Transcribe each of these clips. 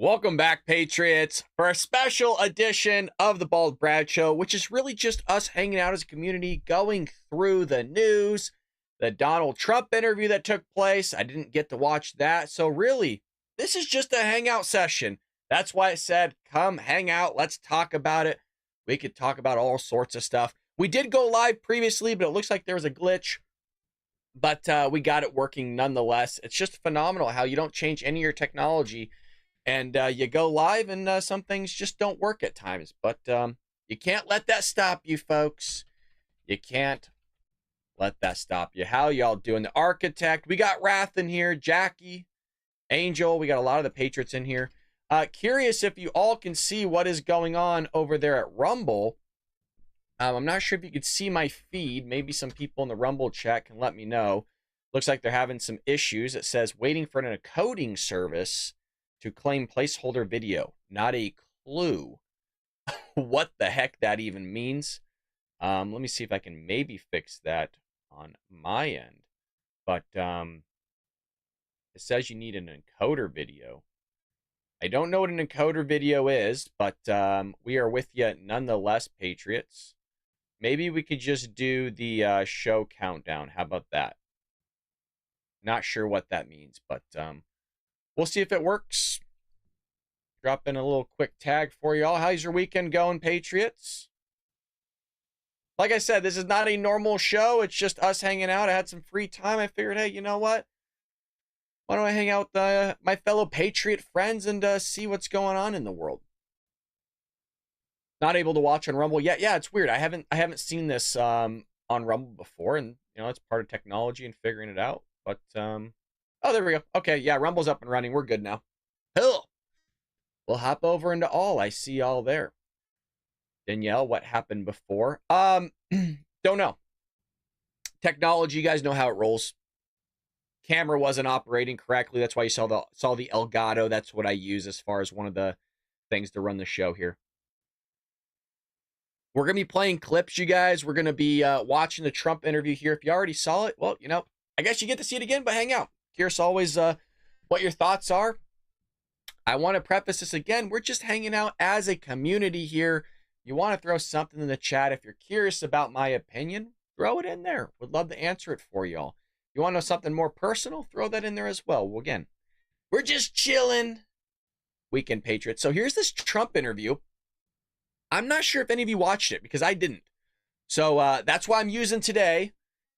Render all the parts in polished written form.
Welcome back, Patriots, for a special edition of the Bald Brad Show, which is really just us hanging out as a community, going through the news, the Donald Trump interview that took place. I didn't get to watch that. So really, this is just a hangout session. That's why I said, come hang out. Let's talk about it. We could talk about all sorts of stuff. We did go live previously, but it looks like there was a glitch. But we got it working nonetheless. It's just phenomenal how you don't change any of your technology and you go live and some things just don't work at times. But you can't let that stop you, folks. You can't let that stop you. How y'all doing? The Architect. We got Wrath in here. Jackie. Angel. We got a lot of the Patriots in here. Curious if you all can see what is going on over there at Rumble. I'm not sure if you could see my feed. Maybe some people in the Rumble chat can let me know. Looks like they're having some issues. It says waiting for an encoding service to claim placeholder video. Not a clue what the heck that even means. Let me see if I can maybe fix that on my end. But it says you need an encoder video. I don't know what an encoder video is, but we are with you nonetheless, Patriots. Maybe we could just do the show countdown. How about that? Not sure what that means, but we'll see if it works. Drop in a little quick tag for y'all. How's your weekend going, Patriots? Like I said, this is not a normal show. It's just us hanging out. I had some free time. I figured, hey, you know what? Why don't I hang out with my fellow Patriot friends and see what's going on in the world? Not able to watch on Rumble yet. Yeah, it's weird. I haven't seen this on Rumble before, and you know it's part of technology and figuring it out. But oh, there we go. Okay, yeah, Rumble's up and running. We're good now. Hell, we'll hop over into all. I see y'all there. Danielle, what happened before? Don't know. Technology, you guys know how it rolls. Camera wasn't operating correctly. That's why you saw the Elgato. That's what I use as far as one of the things to run the show here. We're going to be playing clips, you guys. We're going to be watching the Trump interview here. If you already saw it, well, you know, I guess you get to see it again, but hang out. Curious always what your thoughts are. I want to preface this again. We're just hanging out as a community here. You want to throw something in the chat. If you're curious about my opinion, throw it in there. Would love to answer it for y'all. You want to know something more personal? Throw that in there as well. Well, again, we're just chilling. Weekend Patriots. So here's this Trump interview. I'm not sure if any of you watched it because I didn't. So that's why I'm using today.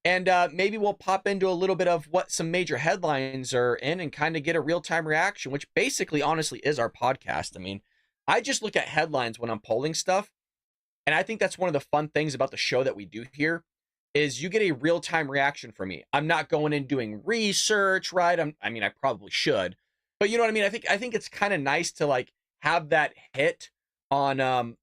And maybe we'll pop into a little bit of what some major headlines are in and kind of get a real-time reaction, which basically, honestly, is our podcast. I mean, I just look at headlines when I'm polling stuff. And I think that's one of the fun things about the show that we do here is you get a real-time reaction from me. I'm not going in doing research, right? I mean, I probably should. But you know what I mean? I think it's kind of nice to like have that hit on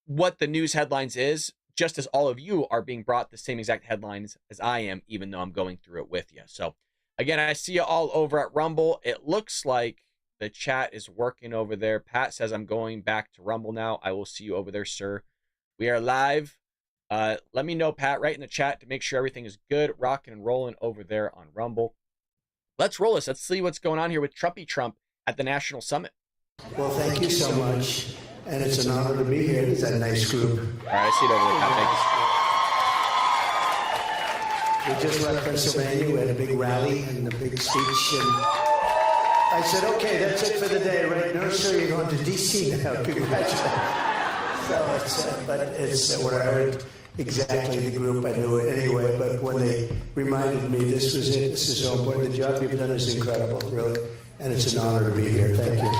what the news headlines is, just as all of you are being brought the same exact headlines as I am, even though I'm going through it with you. So again, I see you all over at Rumble. It looks like the chat is working over there. Pat says I'm going back to Rumble now. I will see you over there, sir. We are live. Let me know, Pat, right in the chat to make sure everything is good, rocking and rolling over there on Rumble. Let's roll this. Let's see what's going on here with Trumpy Trump at the National Summit. Well, thank you so much. And it's an honor to be here. It's a nice group. All right, I see it over there, Pat. We just left Pennsylvania. We had a big rally and a big speech. And I said, okay, that's it for the day, right? No, sir, you're going to D.C. now. Congratulations. But it's what I heard exactly the group. I knew it anyway. But when they reminded me this was it, this is so important. The job you've done is incredible, really. And it's an honor to be here. Thank you.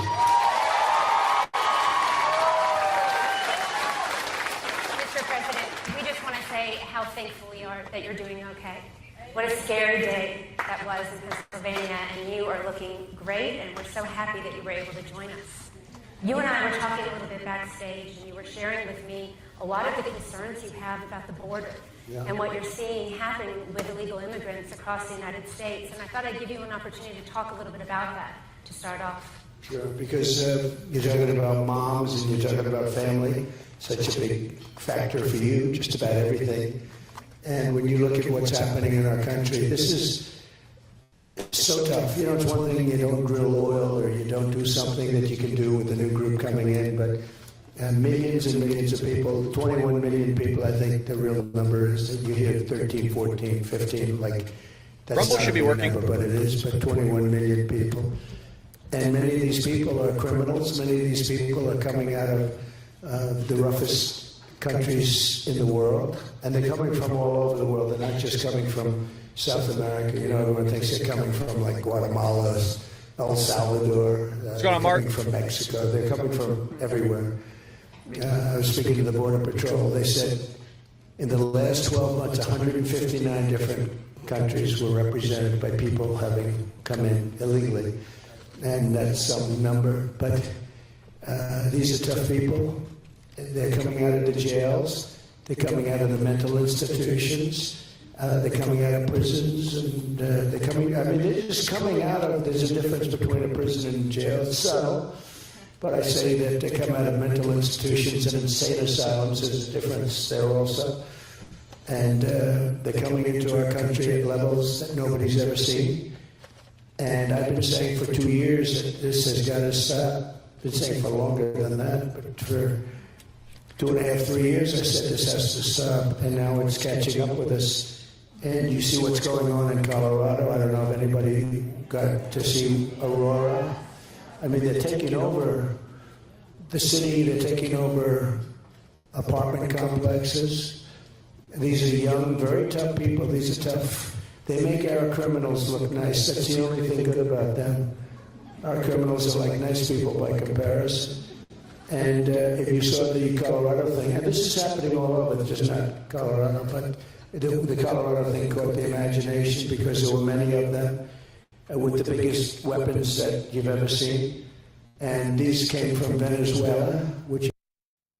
Thankful we are that you're doing okay. What a scary day that was in Pennsylvania, and you are looking great, and we're so happy that you were able to join us. You and I were talking a little bit backstage, and you were sharing with me a lot of the concerns you have about the border and what you're seeing happen with illegal immigrants across the United States, and I thought I'd give you an opportunity to talk a little bit about that to start off. Sure, because you're talking about moms and you're talking about family, such a big factor for you, just about everything. And when you look at what's happening in our country, this so tough. You know, it's one thing you don't drill oil or you don't do something that you can do with the new group coming in, but millions and millions of people, 21 million people, I think the real number is that you hear 13, 14, 15, like that's Rumble should be working. Number, but it is, but 21 million people. And many of these people are criminals. Many of these people are coming out of the roughest countries in the world, and they're coming from all over the world. They're not just coming from South America. You know, everyone thinks they're coming from like Guatemala, El Salvador. What's going on, Mark? From Mexico. They're coming from everywhere. I was speaking to the Border Patrol. They said in the last 12 months, 159 different countries were represented by people having come in illegally. And that's some number. But these are tough people. They're coming out of the jails. They're coming out of the mental institutions. They're coming out of prisons. And they're coming, I mean, they're just coming out of, there's a difference between a prison and jail. It's subtle. But I say that they come out of mental institutions and insane asylums. There's a difference there also. And they're coming into our country at levels that nobody's ever seen. And I've been saying for 2 years that this has got to stop. I've been saying for longer than that, but for 2.5, 3 years I said this has to stop. And now it's catching up with us. And you see what's going on in Colorado. I don't know if anybody got to see Aurora. I mean, they're taking over the city, they're taking over apartment complexes. These are young, very tough people. These are tough. They make our criminals look nice. That's the only thing good about them. Our criminals are like nice people by comparison. And if you saw the Colorado thing, and this is happening all over, just not Colorado, but the Colorado thing caught the imagination because there were many of them. With the biggest weapons that you've ever seen. And these came from Venezuela, which...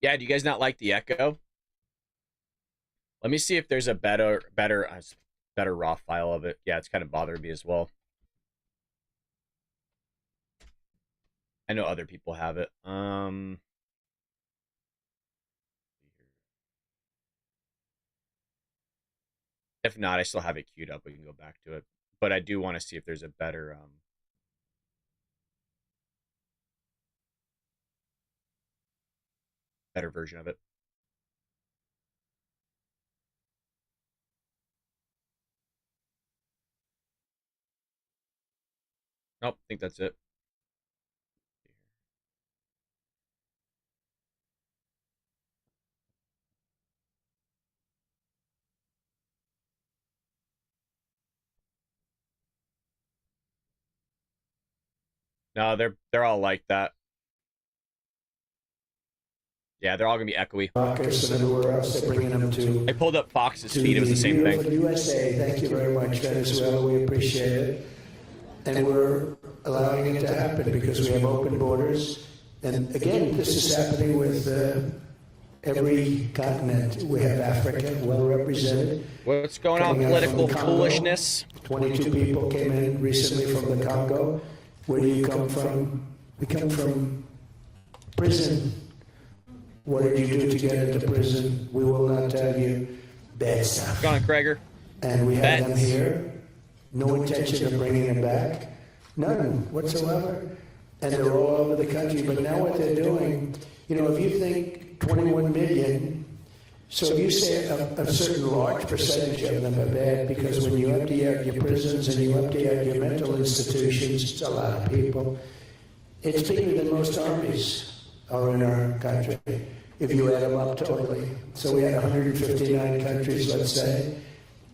Yeah, do you guys not like the echo? Let me see if there's a better raw file of it. Yeah, it's kind of bothering me as well. I know other people have it. If not, I still have it queued up. We can go back to it. But I do want to see if there's a better better version of it. Nope, I think that's it. No, they're all like that. Yeah, they're all gonna be echoey. Marcus and everywhere else, they're bringing them to. I pulled up Fox's feed. It was the same thing. USA, thank you very much, Venezuela. We appreciate it, and we're allowing it to happen because we have open borders. And again, this is happening with every continent. We have Africa well represented. What's going on? Political foolishness. 22 people came in recently from the Congo. Where do you come from? We come from prison. What did you do to get into prison? We will not tell you. Bad stuff. Go on, Gregor. And we have them here. No intention of bringing them back. None whatsoever. And they're all over the country. But now what they're doing, you know, if you think 21 million, so if you say a certain large percentage of them are bad, because when you empty out your prisons and you empty out your mental institutions, it's a lot of people. It's bigger than most armies are in our country, if you add them up totally. So we had 159 countries, let's say,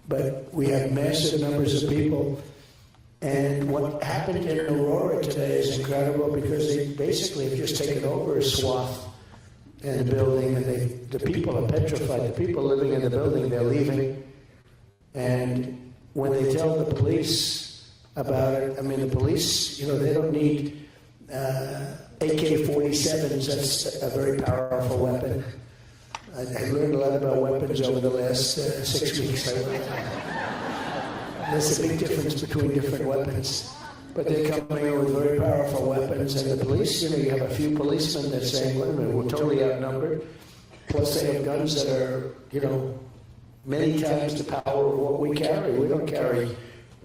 but we have massive numbers of people. And what happened in Aurora today is incredible because they basically have just taken over a swath in the building, and the people are petrified. The people living in the building, they're leaving. And when they tell the police about it, I mean, the police, you know, they don't need AK-47s. That's a very powerful weapon. I learned a lot about weapons over the last 6 weeks. There's a big difference between different weapons. But they're coming in with very powerful weapons, and the police, you know, you have a few policemen that say, wait a minute, we're totally outnumbered. Plus they have guns that are, you know, many times the power of what we carry. We don't carry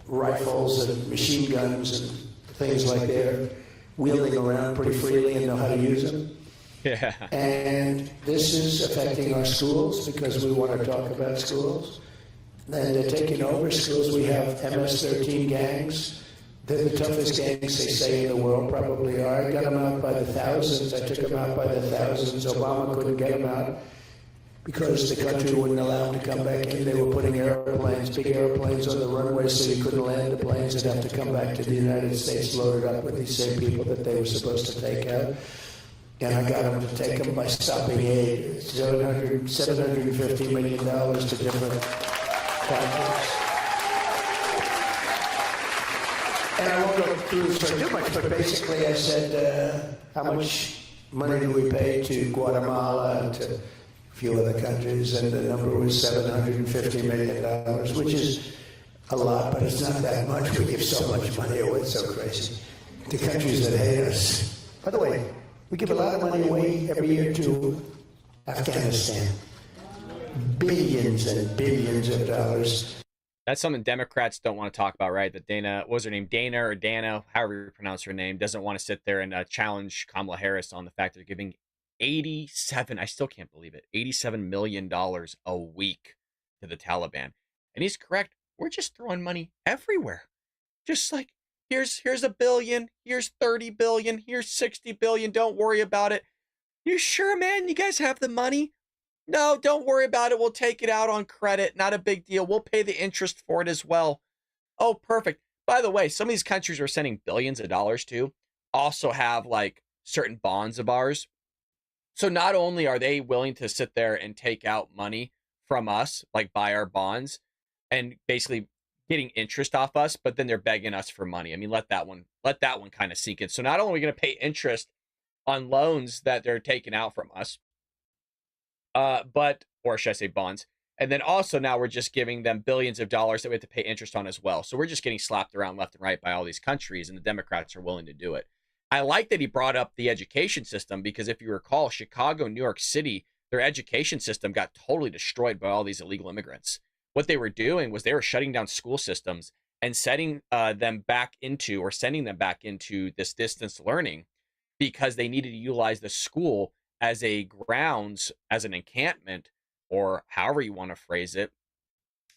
rifles and machine guns and things like they're wielding around pretty freely and know how to use them. Yeah. And this is affecting our schools because we want to talk about schools. And they're taking over schools. We have MS-13 gangs. They're the toughest gangs, they say, in the world, probably are. I got them out by the thousands. I took them out by the thousands. Obama couldn't get them out because the country wouldn't allow them to come back in. They were putting airplanes, big airplanes on the runway so you couldn't land the planes. They'd have to come back to the United States loaded up with these same people that they were supposed to take out. And I got them to take them by stopping aid, $750 million to different countries. And I won't go through the story too much, but basically I said, how much money do we pay to Guatemala and to a few other countries? And the number was $750 million, which is a lot, but it's not that much. We give so much money away, it's so crazy, to countries that hate us. By the way, we give a lot of money away every year to Afghanistan. Billions and billions of dollars. That's something Democrats don't want to talk about, right? That Dana, what was her name? Dana or Dana, however you pronounce her name, doesn't want to sit there and challenge Kamala Harris on the fact that they're giving I still can't believe it, $87 million a week to the Taliban. And he's correct. We're just throwing money everywhere. Just like, here's $1 billion, here's 30 billion, here's 60 billion. Don't worry about it. You sure, man? You guys have the money? No, don't worry about it. We'll take it out on credit. Not a big deal. We'll pay the interest for it as well. Oh, perfect. By the way, some of these countries we're sending billions of dollars to also have like certain bonds of ours. So not only are they willing to sit there and take out money from us, like buy our bonds and basically getting interest off us, but then they're begging us for money. I mean, let that one kind of sink in. So not only are we going to pay interest on loans that they're taking out from us, or should I say bonds? And then also now we're just giving them billions of dollars that we have to pay interest on as well. So we're just getting slapped around left and right by all these countries, and the Democrats are willing to do it. I like that he brought up the education system because if you recall, Chicago, New York City, their education system got totally destroyed by all these illegal immigrants. What they were doing was they were shutting down school systems and sending them back into this distance learning because they needed to utilize the school as a grounds, as an encampment, or however you want to phrase it,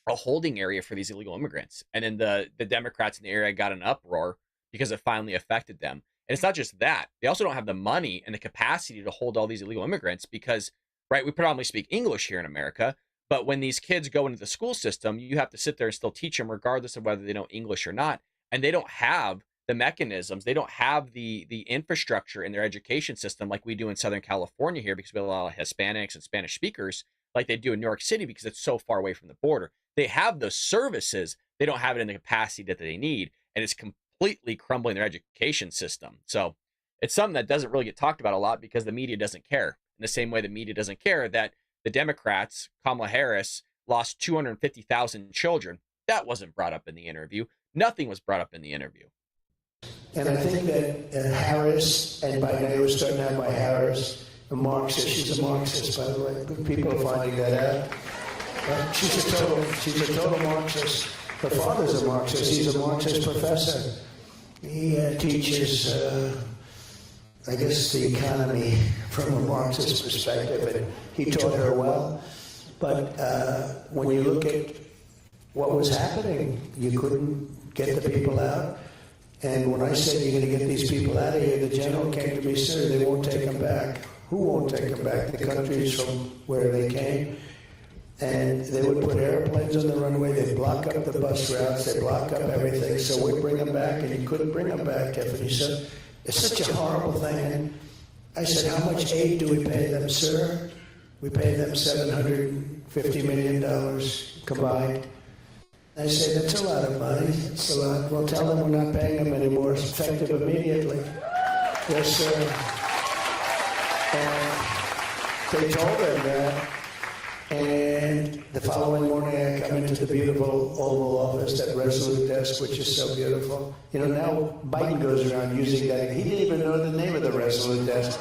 a holding area for these illegal immigrants. And then the Democrats in the area got an uproar because it finally affected them. And it's not just that. They also don't have the money and the capacity to hold all these illegal immigrants because, right, we predominantly speak English here in America, but when these kids go into the school system, you have to sit there and still teach them regardless of whether they know English or not. And they don't have the mechanisms, they don't have the infrastructure in their education system like we do in Southern California here because we have a lot of Hispanics and Spanish speakers like they do in New York City because it's so far away from the border. They have those services, they don't have it in the capacity that they need, and it's completely crumbling their education system. So it's something that doesn't really get talked about a lot because the media doesn't care. In the same way the media doesn't care that the Democrats, Kamala Harris, lost 250,000 children. That wasn't brought up in the interview. Nothing was brought up in the interview. And I think that Harris, and by now we're starting out by Harris, a Marxist. She's a Marxist, by the way. People are finding that out. She's a total Marxist. Her father's a Marxist. He's a Marxist professor. He teaches, I guess, the economy from a Marxist perspective, and he taught her well. But when you look at what was happening, you couldn't get the people out. And when I said you're going to get these people out of here, the general came to me, sir, they won't take them back. Who won't take them back? The countries from where they came. And they would put airplanes on the runway, they'd block up the bus routes, they'd block up everything, so we'd bring them back, and you couldn't bring them back, Tiffany said. It's such a horrible thing. And I said, how much aid do we pay them, sir? We pay them $750 million combined. I said, that's a lot of money. It's a lot. Well, tell them we're not paying them anymore. It's effective immediately. Yes, sir. And they told them that. And the following morning, I come into the beautiful Oval Office, that Resolute desk, which is so beautiful. You know, now Biden goes around using that. He didn't even know the name of the Resolute desk.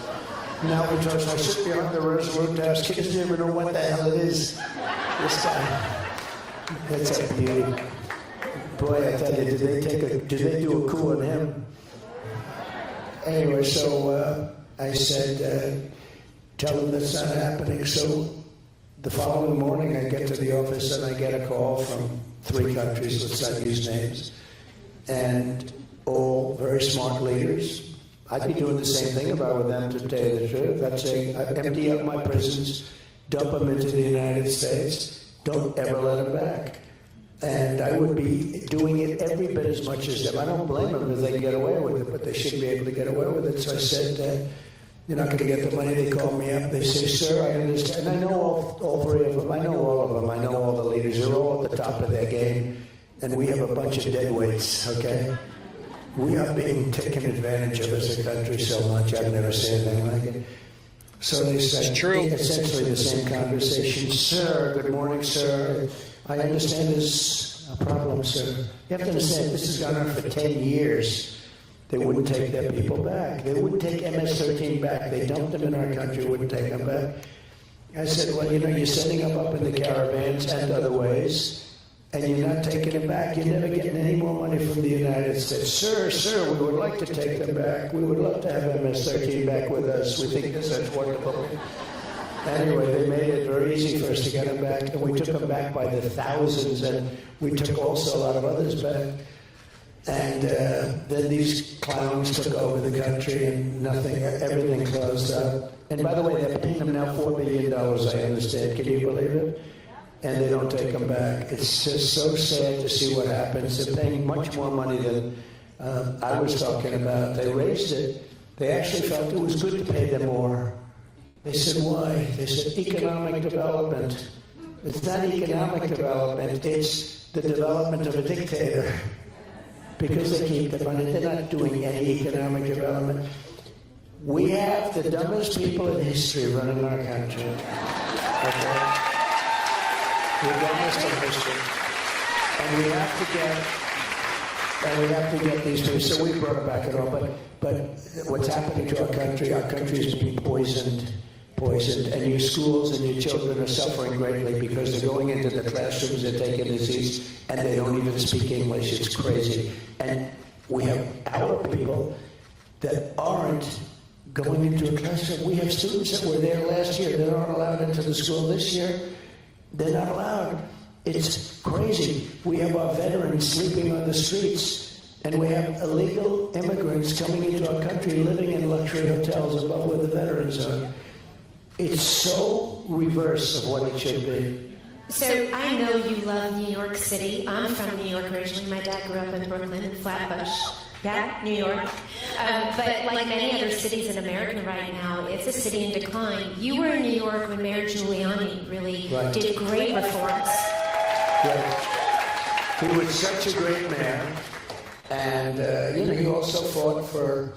Now he tells me, I sit behind the Resolute desk. He doesn't even know what the hell it is. This guy. It's a beauty. Boy, I tell you, did they do a coup on him? Anyway, so I said, tell them that's not happening. So the following morning, I get to the office and I get a call from 3 countries, let's not use names, and all very smart leaders. I'd be doing the same thing if I were them, to tell you the truth. I'd say, I'd empty out my prisons, dump them into the United States, don't ever let them back. And I would be doing it every bit as much as them. I don't blame them if they can get away with it, but they should be able to get away with it. So I said, you're not going to get the money. They called me up. They say, sir, I understand. And I know all 3 of them. I know all of them. I know all the leaders. They're all at the top of their game. And we have a bunch of dead weights, okay? We are being taken advantage of as a country so much. I've never seen anything like it. So they said, essentially the same conversation. Sir, good morning, sir. I understand there's a problem, sir. You have to understand, this has gone on for 10 years. They wouldn't take their people back. They wouldn't take MS-13 back. They dumped them in our country, wouldn't take them back. I said, well, you know, you're sending them up in the caravans and other ways, and you're not taking them back. You're never getting any more money from the United States. Sir, we would like to take them back. We would love to have MS-13 back with us. We think this is wonderful. Anyway, they made it very easy for us to get them back, and we took them back by the thousands, and we took also a lot of others back. And then these clowns took over the country, and everything closed up. And by the way, they're paying them now $4 billion, I understand. Can you believe it? And they don't take them back. It's just so sad to see what happens. They're paying much more money than I was talking about. They raised it. They actually felt it was good to pay them more. They said, why? They said, economic development. It's not economic development, it's the development of a dictator. Because they keep the money, they're not doing any economic development. We have the dumbest people in history running our country. Okay? The dumbest in history. And we have to get these people. So we brought it back at all. But what's happening to our country is being poisoned, and your schools and your children are suffering greatly because they're going into the classrooms, they're taking the seats, and they don't even speak English. It's crazy. And we have our people that aren't going into a classroom. We have students that were there last year. They're not allowed into the school this year. They're not allowed. It's crazy. We have our veterans sleeping on the streets, and we have illegal immigrants coming into our country living in luxury hotels above where the veterans are. It's so reverse of what it should be. So I know you love New York City. I'm from New York originally. My dad grew up in Brooklyn in Flatbush. Yeah, New York. But like many other cities in America right now, it's a city in decline. You were in New York when Mayor Giuliani really did great reforms. Right. He was such a great mayor. And, he also fought for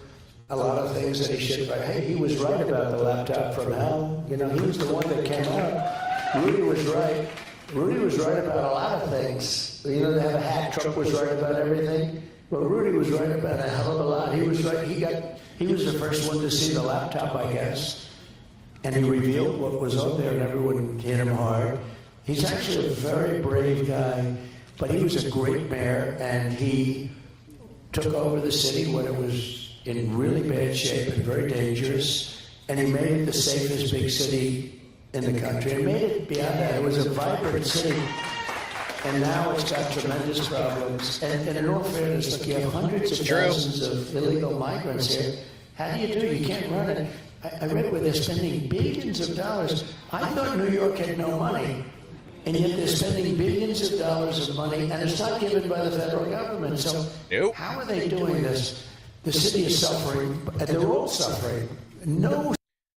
a lot of things that he should. Hey, he was right about the laptop from hell. He was the one that came out. Rudy was right. Rudy was right about a lot of things. They have a hat. Trump was right about everything. Well, Rudy was right about a hell of a lot. He was right. He was the first one to see the laptop, I guess. And he revealed what was on there, and everyone hit him hard. He's actually a very brave guy, but he was a great mayor, and he took over the city when it was in really bad shape and very dangerous, and he made it the safest big city in the country. And made it beyond that. It was a vibrant city, and now it's got tremendous problems. And in all fairness, look, you have hundreds of thousands of illegal migrants here. How do you do it? You can't run it. I read where they're spending billions of dollars. I thought New York had no money, and yet they're spending billions of dollars of money, and it's not given by the federal government. So how are they doing this? The city is suffering, and they're all suffering.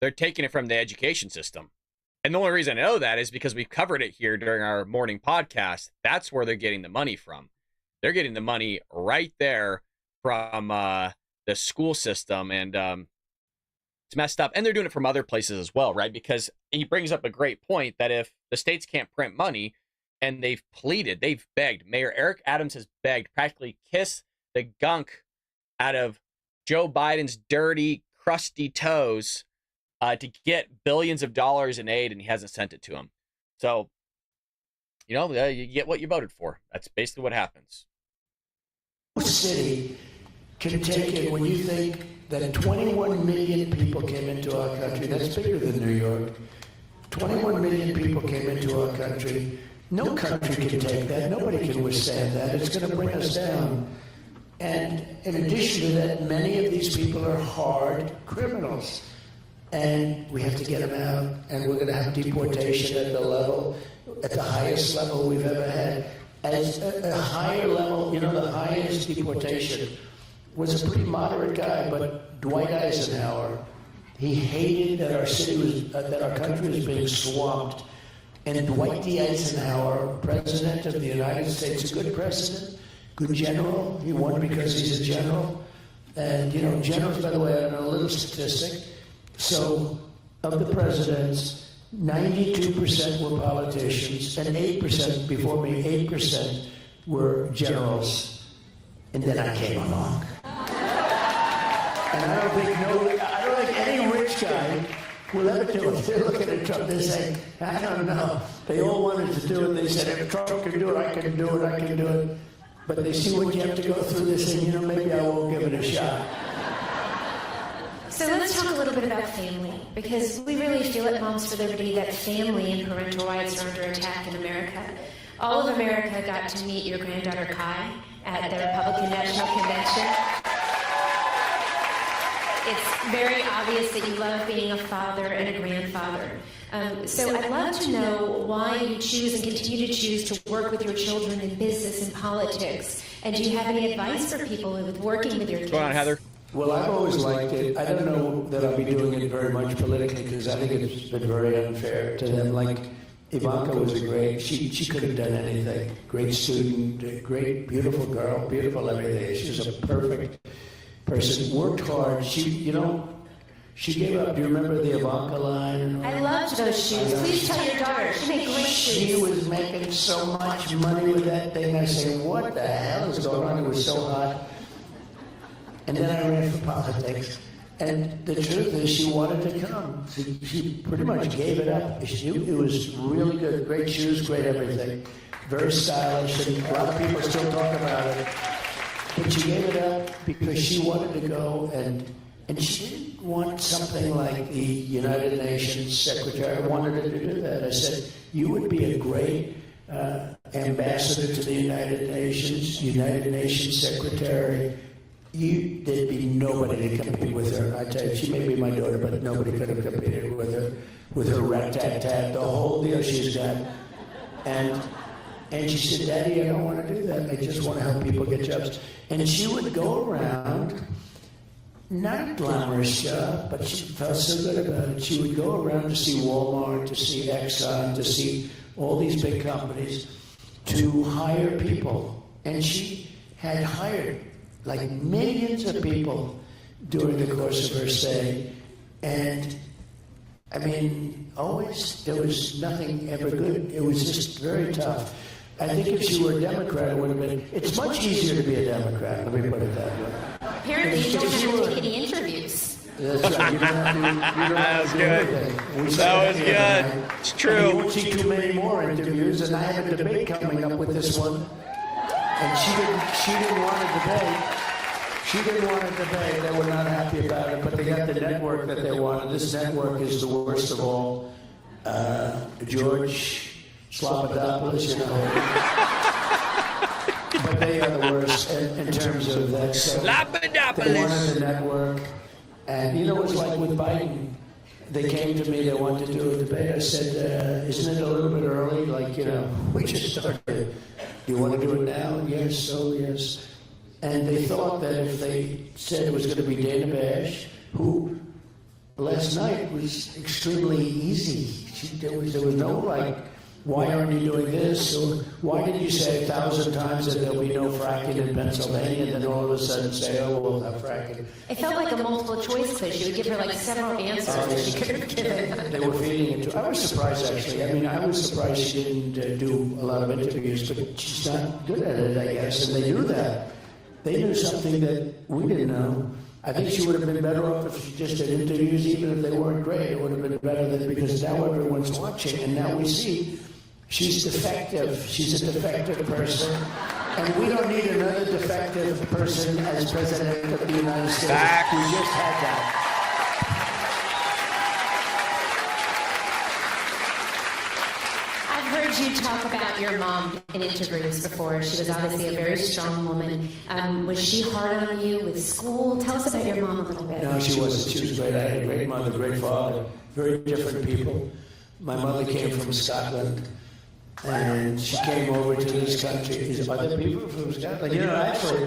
They're taking it from the education system. And the only reason I know that is because we've covered it here during our morning podcast. That's where they're getting the money from. They're getting the money right there from the school system, and it's messed up. And they're doing it from other places as well, right? Because he brings up a great point that if the states can't print money, and they've pleaded, they've begged, Mayor Eric Adams has begged, practically kiss the gunk out of Joe Biden's dirty, crusty toes to get billions of dollars in aid, and he hasn't sent it to him. So, you get what you voted for. That's basically what happens. city can take it when you think that 21 million people came into our country. That's bigger than New York. 21 million people came into our country. No country can take that. Nobody can withstand that. It's going to bring us down. And in addition to that, many of these people are hard criminals. And we have to get them out. And we're going to have deportation at the highest level we've ever had. As a higher level, the highest deportation was a pretty moderate guy, but Dwight Eisenhower, he hated that our city was, that our country was being swamped. And Dwight D. Eisenhower, President of the United States, a good president, good general. He won because he's a general. And, generals, by the way, I know a little statistic. So, of the presidents, 92% were politicians, and 8%, before me, 8% were generals. And then I came along. And I don't think any rich guy will ever do it. They're looking at Trump, they say, I don't know. They all wanted to do it. They said, if Trump can do it, I can do it, I can do it. But they see what you have to go through. They say, maybe I won't give it a shot. So let's talk a little bit about family, because we really feel at Moms for Liberty that family and parental rights are under attack in America. All of America got to meet your granddaughter Kai at the Republican National Convention. It's very obvious that you love being a father and a grandfather. So I'd love to know why you choose and continue to choose to work with your children in business and politics. And do you have any advice for people with working with your kids? Go on, Heather. Well, I've always liked it. I don't know that I'll be doing it very much politically because I think it's been very unfair to them. Like, Ivanka was she could have done anything. Great student, great, beautiful girl, beautiful everything. She was a perfect person. Worked hard. She gave up. Do you remember the Ivanka line? I loved those shoes. Please tell your daughter. She made great shoes. She was making so much money with that thing. I said, what the hell is going on? It was so hot. And then I ran for politics. And the truth is, she wanted to come. She pretty much gave it up. It was really good. Great shoes, great everything. Very stylish, and a lot of people still talk about it. But she gave it up because she wanted to go, and she didn't want something like the United Nations Secretary. I wanted her to do that. I said, you would be a great ambassador to the United Nations Secretary. There'd be nobody to compete with her. I tell you, she may be my daughter, but nobody could have competed with her rat-tat-tat, the whole deal she's got. And she said, Daddy, I don't want to do that. I just want to help people get jobs. And she would go around, not a glamorous job, but she felt so good about it. She would go around to see Walmart, to see Exxon, to see all these big companies, to hire people. And she had hired like millions of people during the course of her stay. And I mean, always there was nothing ever good. It was just very tough. I think if she were a Democrat, it would have been, it's much easier to be a Democrat, let me put it that way. Apparently you don't have to take any interviews. That's right, you don't have to do anything. That was good. It's true. And you won't see too many more interviews, and I have a debate coming up with this one. And she didn't want a debate. She didn't want a debate. They were not happy about it, but they got the network that they wanted. This network is the worst of all. George Slobodopolis, but they are the worst in terms of that. So they wanted the network. And it was like with Biden. They came to me, they wanted to do a debate. I said, isn't it a little bit early? We just started. Do you want to do it now? Yes, so yes. And they thought that if they said it was going to be Dana Bash, who last night was extremely easy. There was no why aren't you doing this? Or why did you say 1,000 times that there'll be no fracking in Pennsylvania, and then all of a sudden say, oh, we'll have fracking? It felt like a multiple choice quiz. You would give her several answers that she could have given. They were feeding it to her. I was surprised, actually. I was surprised she didn't do a lot of interviews, but she's not good at it, I guess, and they knew that. They knew something that we didn't know. I think she would have been better off if she just did interviews, even if they weren't great. It would have been better than, because now everyone's watching, and now we see she's defective. She's a defective person. And we don't need another defective person as president of the United States. Back. We just had that. I've heard you talk about your mom in interviews before. She was obviously a very strong woman. Was she hard on you with school? Tell us about your mom a little bit. No, she wasn't. She was great. I had a great mother, great father, very different people. My mother came from Scotland, and she came over to this country. These other people from Scotland. You know, actually,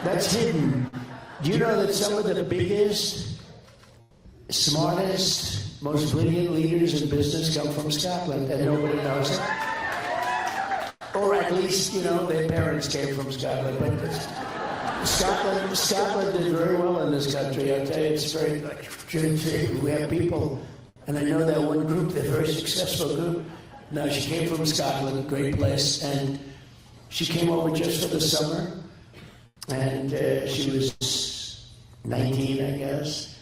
that's hidden. Do you know that some of the biggest, smartest, most brilliant leaders in business come from Scotland, and nobody knows it? Or at least, you know, their parents came from Scotland. But Scotland did very well in this country. I tell you, it's very, like, we have people, and I know that one group, they're a very successful group. Now, she came from Scotland, great place, and she came over just for the summer, and she was 19, I guess,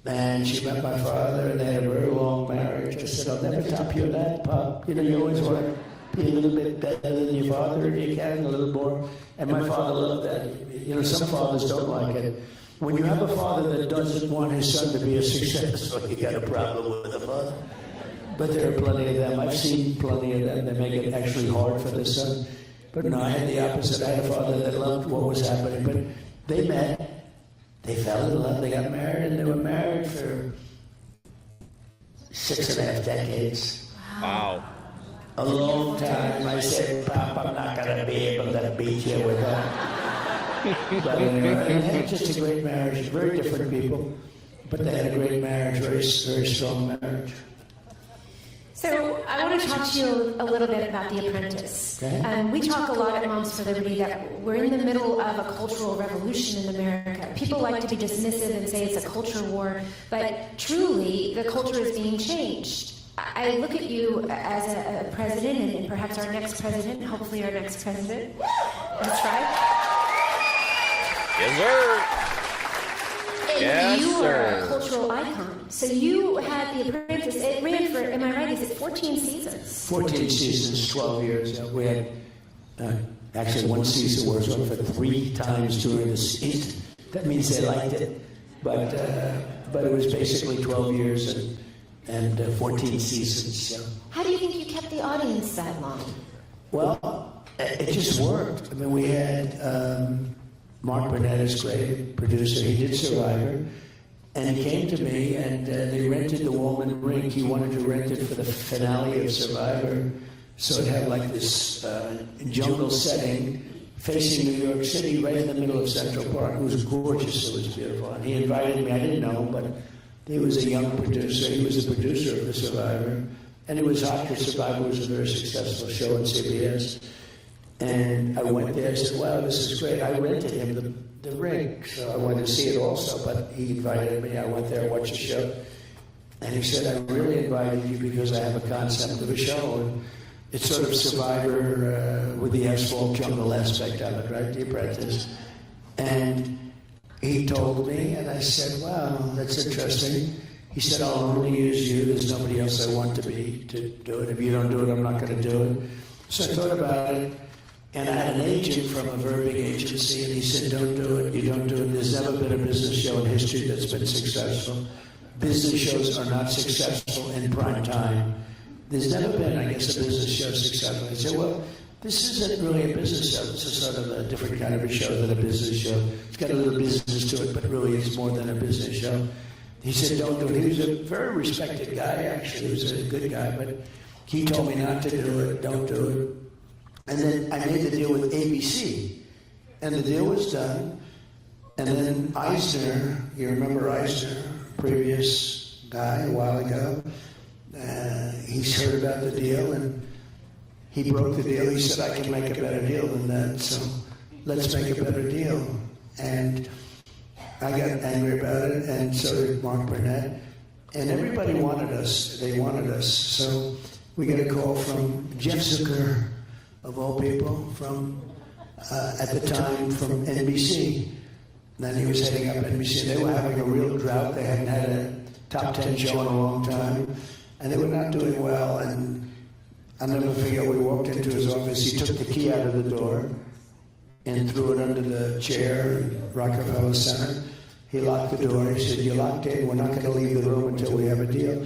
and she met my father, and they had a very long marriage. I said, I'll never top your dad, Pop. You know, you always want to be a little bit better than your father if you can, a little more. And my father loved that. You know, some fathers don't like it. When you have a father that doesn't want his son to be a success, well, you got a problem with a father. But there are plenty of them. I've seen plenty of them that make it actually hard for their son. But no, I had the opposite. I had a father that loved what was happening. But they met, they fell in love, they got married, and they were married for 6.5 decades. Wow. A long time. I said, Pop, I'm not going to be able to beat you with that. But they had just a great marriage, very different people. But they had a great marriage, very, very strong marriage. So I want to talk to you a little bit about The Apprentice. Okay. We talk a lot at Moms for Liberty that we're in the middle of a cultural revolution in America. People like to be dismissive and say it's a culture war, but truly the culture is being changed. I look at you as a president and perhaps our next president, hopefully our next president. That's right. Yes, sir. And Yes, you sir. are a cultural icon. So you had The Apprentice. It ran for, am I right, is it 14 seasons? 14 seasons, 12 years. We had actually one season where it was on for 3 times during the season. That means they liked it. But it was basically 12 years and 14 seasons. So. How do you think you kept the audience that long? Well, it just worked. I mean, we had Mark Burnett is great producer. He did Survivor. And he came to me, and they rented the Wallman Rink. He wanted to rent it for the finale of Survivor. So it had like this jungle setting facing New York City, right in the middle of Central Park. It was gorgeous. It was beautiful. And he invited me. I didn't know, but he was a young producer. He was the producer of the Survivor. And it was hot because Survivor was a very successful show on CBS. And I went there and said, wow, this is great. I rented him the rink, so I wanted to see it also, but he invited me. I went there and watched the show. And he said, I really invited you because I have a concept of a show. And it's sort of Survivor with the asphalt jungle aspect of it, right? The Apprentice. And he told me, and I said, wow, that's interesting. He said, I'll only use you. There's nobody else I want to do it. If you don't do it, I'm not going to do it. So I thought about it. And I had an agent from a very big agency, and he said, don't do it, you don't do it. There's never been a business show in history that's been successful. Business shows are not successful in prime time. There's never been, I guess, a business show successful. I said, well, this isn't really a business show. This is sort of a different kind of a show than a business show. It's got a little business to it, but really it's more than a business show. He said, don't do it. He was a very respected guy, actually. He was a good guy, but he told me not to do it, don't do it. And then I made the deal with ABC, and the deal was done. And then Eisner, you remember Eisner, previous guy a while ago, he's heard about the deal, and he broke the deal. He said, I can make a better deal than that, so let's make a better deal. And I got angry about it, and so did Mark Burnett. And everybody wanted us. They wanted us. So we got a call from Jeff Zucker, of all people, from, at the time, from NBC. Then he was heading up NBC. They were having a real drought. They hadn't had a top 10 show in a long time. And they were not doing well. And I'll never forget, we walked into his office. He took the key out of the door. and threw it under the chair in Rockefeller Center. He locked the door. He said, "You locked it. We're not going to leave the room until we have a deal."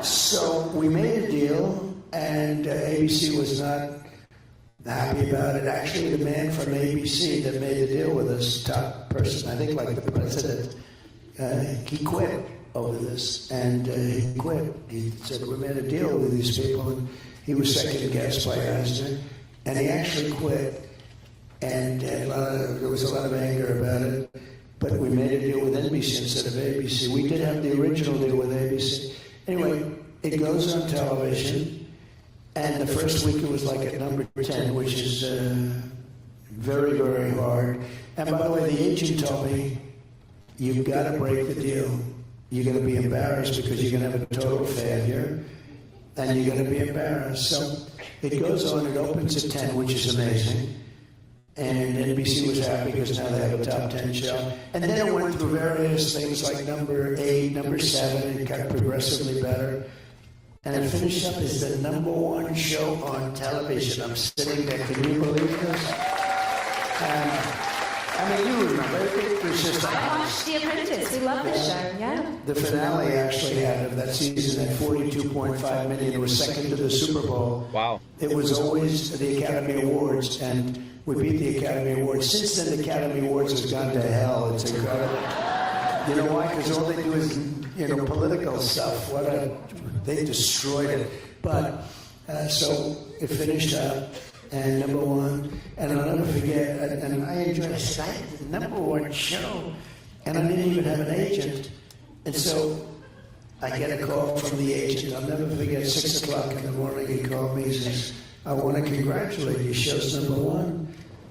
So we made a deal, and ABC was not happy about it. Actually, the man from ABC that made the deal with us, top person, I think like the president, he quit over this, and he quit. He said, "We made a deal with these people," and he was second guessed by Eisner, and he actually quit, and there was a lot of anger about it, but we made a deal with NBC instead of ABC. We did have the original deal with ABC. Anyway, it goes on television, and the first week it was like at number 10, which is very, very hard. And by the way, the agent told me, "You've got to break the deal. You're going to be embarrassed because you're going to have a total failure, and you're going to be embarrassed." So it goes on, it opens at 10, which is amazing. And NBC was happy because now they have a top 10 show. And then it went through various things like number 8, number 7, it got progressively better. And it finished up as the number 1 show on television. I'm sitting there, can you believe this? I mean, you remember, it was just... I watched The Apprentice. We love this show, yeah. The finale actually had of that season at 42.5 million. It was second to the Super Bowl. Wow. It was always the Academy Awards, and we beat the Academy Awards. Since then, the Academy Awards has gone to hell. It's incredible. You know why? Because all they do is, political stuff. They destroyed it. But, so it finished up. And number 1, and I'll never forget, and I enjoyed it. I said, I had the number 1 show, and I didn't even have an agent. And so I get a call from the agent. I'll never forget, 6 o'clock in the morning, he called me. He says, "I want to congratulate you. Show's number 1.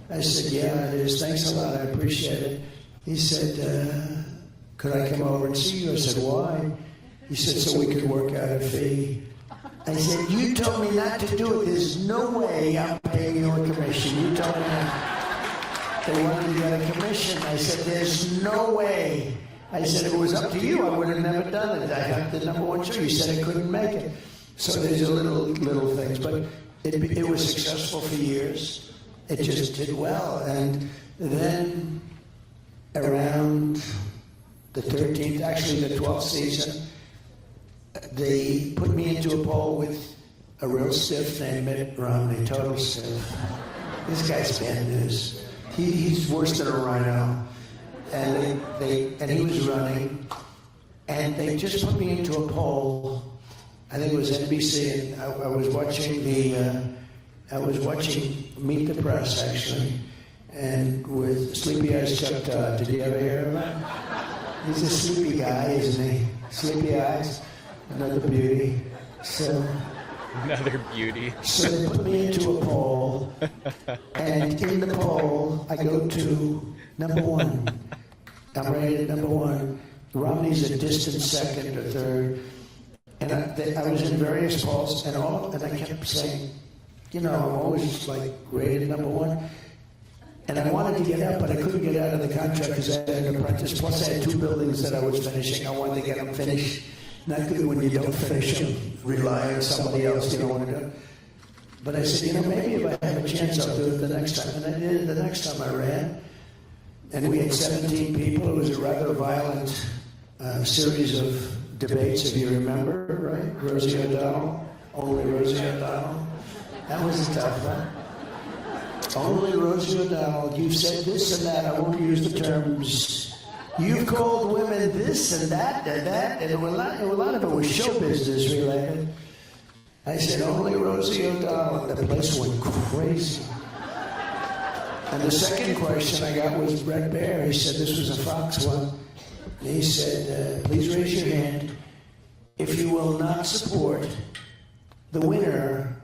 I said, "Yeah, it is. Thanks a lot. I appreciate it." He said, "Could I come over and see you?" I said, "Why?" He said, "So we could work out a fee." I said, "You told me not to do it. There's no way I'm paying you a commission. You told me that they wanted to get a commission." I said, "There's no way." I said, "If it was up to you, I would have never done it. I have the number 1 show. You said I couldn't make it." So there's a little things, but it was successful for years. It just did well. And then around the 13th, actually the 12th season, they put me into a poll with a real stiff named Mitt Romney, total stiff. This guy's bad news. He's worse than a rhino. And he was running, and they just put me into a poll. I think it was NBC, and I was watching Meet the Press actually, and with Sleepy Eyes Chuck Todd. Did you ever hear of him? He's a sleepy guy, isn't he? Sleepy Eyes. Another beauty. Another beauty. So they put me into a poll, and in the poll, I go to number 1. I'm rated number 1. Romney's a distant second or third. And I was in various polls, and I kept saying, I'm always rated number 1. And I wanted to get out, but I couldn't get out of the contract because I had an apprentice. Plus, I had 2 buildings that I was finishing. I wanted to get them finished. Not good when you don't finish them. Rely on somebody else. You don't want to do it. But I said, maybe if I have a chance, I'll do it the next time. And I did it the next time I ran. And we had 17 people. It was a rather violent series of debates, if you remember, right? Rosie O'Donnell. Only Rosie O'Donnell. That was a tough one. Only Rosie O'Donnell. You've said this and that. I won't use the terms. You've called women this and that and that, and a lot of it was show business related. I said, only Rosie O'Donnell. The place went crazy. And the second question I got was Brett Baer. He said, this was a Fox one. And he said, please raise your hand if you will not support the winner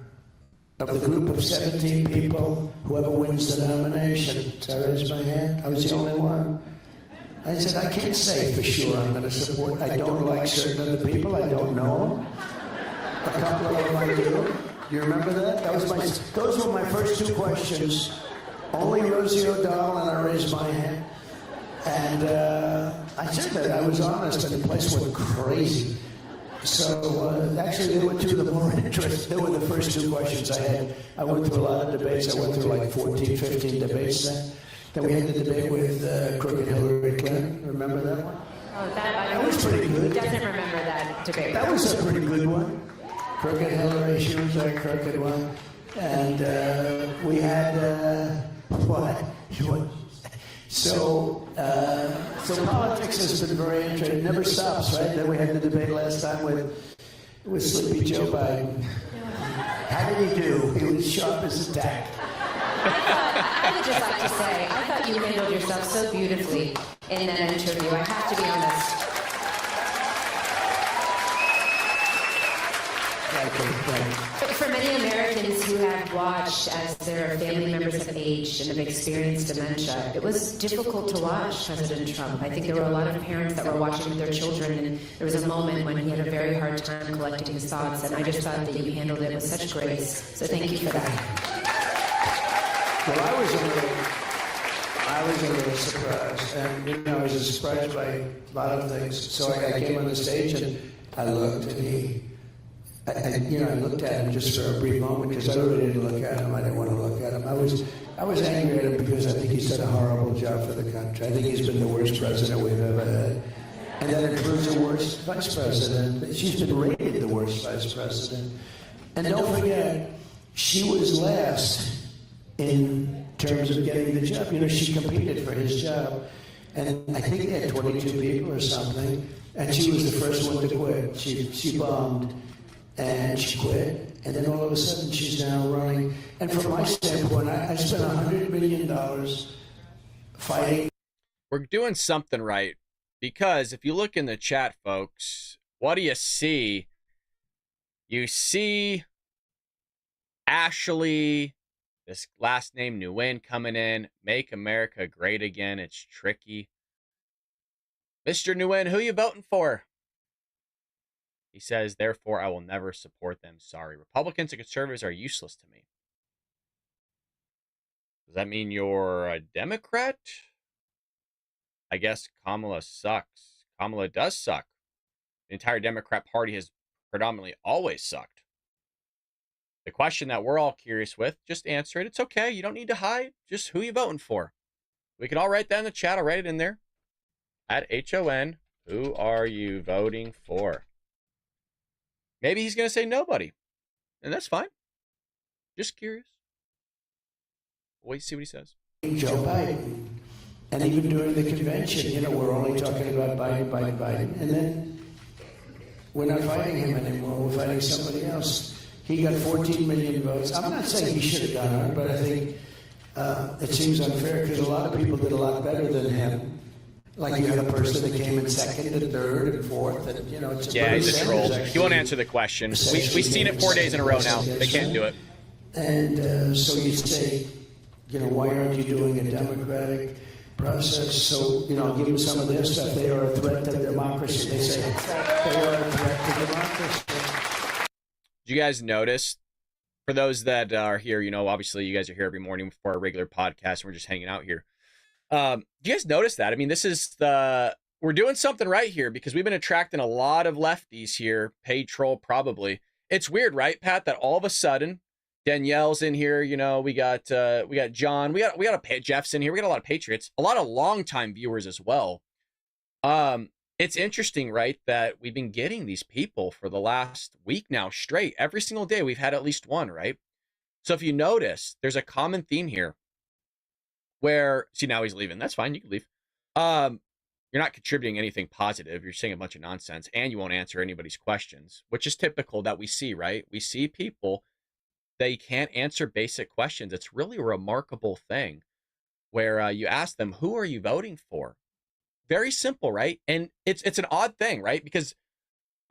of the group of 17 people, whoever wins the nomination. So I raised my hand. I was the only one. I said, I can't say for sure I'm going to support. I don't like certain other people. I don't know them. A couple of them I do. Do you remember that? Those were my first 2 questions. Only Rosie O'Donnell, and I raised my hand. And I said that. I was honest, and the place went crazy. So actually, they were two of the more interesting. They were the first two questions I had. I went through a lot of debates. I went through like 14, 15 debates then. Then we had the debate with crooked Hillary Clinton. Remember that one? Oh, That was pretty good. Who doesn't remember that debate? That was a pretty good one. Crooked Hillary, she was a crooked one. And we had, what? So politics has been very interesting. It never stops, right? Then we had the debate last time with Sleepy Joe Biden. How did he do? He was sharp as a tack. I would just like to say, I thought you handled yourself so beautifully in that interview. I have to be honest. But for many Americans who have watched as their family members have aged and have experienced dementia, it was difficult to watch President Trump. I think there were a lot of parents that were watching with their children, and there was a moment when he had a very hard time collecting his thoughts, and I just thought that you handled it with such grace. So thank you for that. Well, I was a little surprised, and I was surprised by a lot of things. So I came on the stage and I looked, and I looked at him just for a brief moment because I really didn't look at him. I didn't want to look at him. I was angry at him because I think he's done a horrible job for the country. I think he's been the worst president we've ever had, and that includes the worst vice president. She's been rated the worst vice president, and don't forget, she was last in terms of getting the job. She competed for his job, and I think they had 22 people or something, and she was the first one to quit. She bombed, and she quit, and then all of a sudden she's now running. And from my standpoint, I spent $100 million fighting. We're doing something right, because if you look in the chat, folks, what do you see? You see Ashley, this last name Nguyen coming in. Make America great again. It's tricky. Mr. Nguyen, who you voting for? He says, therefore, I will never support them. Sorry. Republicans and conservatives are useless to me. Does that mean you're a Democrat? I guess Kamala sucks. Kamala does suck. The entire Democrat Party has predominantly always sucked. The question that we're all curious with, just answer it. It's okay. You don't need to hide. Just who you voting for. We can all write that in the chat. I'll write it in there. At HON, who are you voting for? Maybe he's going to say nobody. And that's fine. Just curious. Wait, see what he says. Joe Biden. And even during the convention, we're only talking about Biden. And then we're not fighting him anymore. We're fighting somebody else. He got 14 million votes. I'm not saying he should have done it, but I think it seems unfair because a lot of people did a lot better than him. Like you had a person that came in second and third and fourth, and it's yeah, he's a troll. He won't answer the question. We've seen it 4 days in a row now. They can't do it. And so you say, why aren't you doing a democratic process? So I'll give them some of their stuff. They are a threat to democracy. They say they are a threat to democracy. Did you guys notice? For those that are here, obviously you guys are here every morning before our regular podcast. And we're just hanging out here. Do you guys notice that? I mean, we're doing something right here because we've been attracting a lot of lefties here. Paid troll, probably. It's weird, right, Pat, that all of a sudden Danielle's in here. We got John. We got Jeff's in here. We got a lot of patriots, a lot of longtime viewers as well. It's interesting, right, that we've been getting these people for the last week now straight. Every single day we've had at least one, right? So if you notice, there's a common theme here. Where, see, now he's leaving. That's fine. You can leave. You're not contributing anything positive. You're saying a bunch of nonsense, and you won't answer anybody's questions, which is typical that we see, right? We see people, they can't answer basic questions. It's really a remarkable thing where you ask them, who are you voting for? Very simple, right? And it's an odd thing, right? Because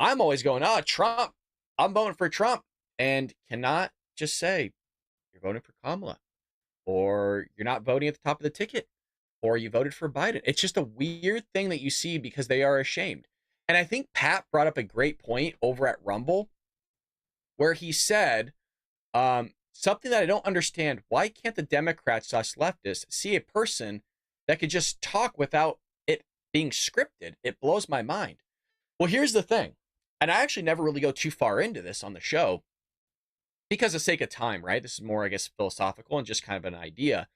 I'm always going, Trump. I'm voting for Trump, and cannot just say, you're voting for Kamala. Or you're not voting at the top of the ticket, or you voted for Biden. It's just a weird thing that you see because they are ashamed. And I think Pat brought up a great point over at Rumble where he said something that I don't understand. Why can't the Democrats, us leftists, see a person that could just talk without it being scripted? It blows my mind. Well, here's the thing. And I actually never really go too far into this on the show because of sake of time, right? This is more, I guess, philosophical and just kind of an idea.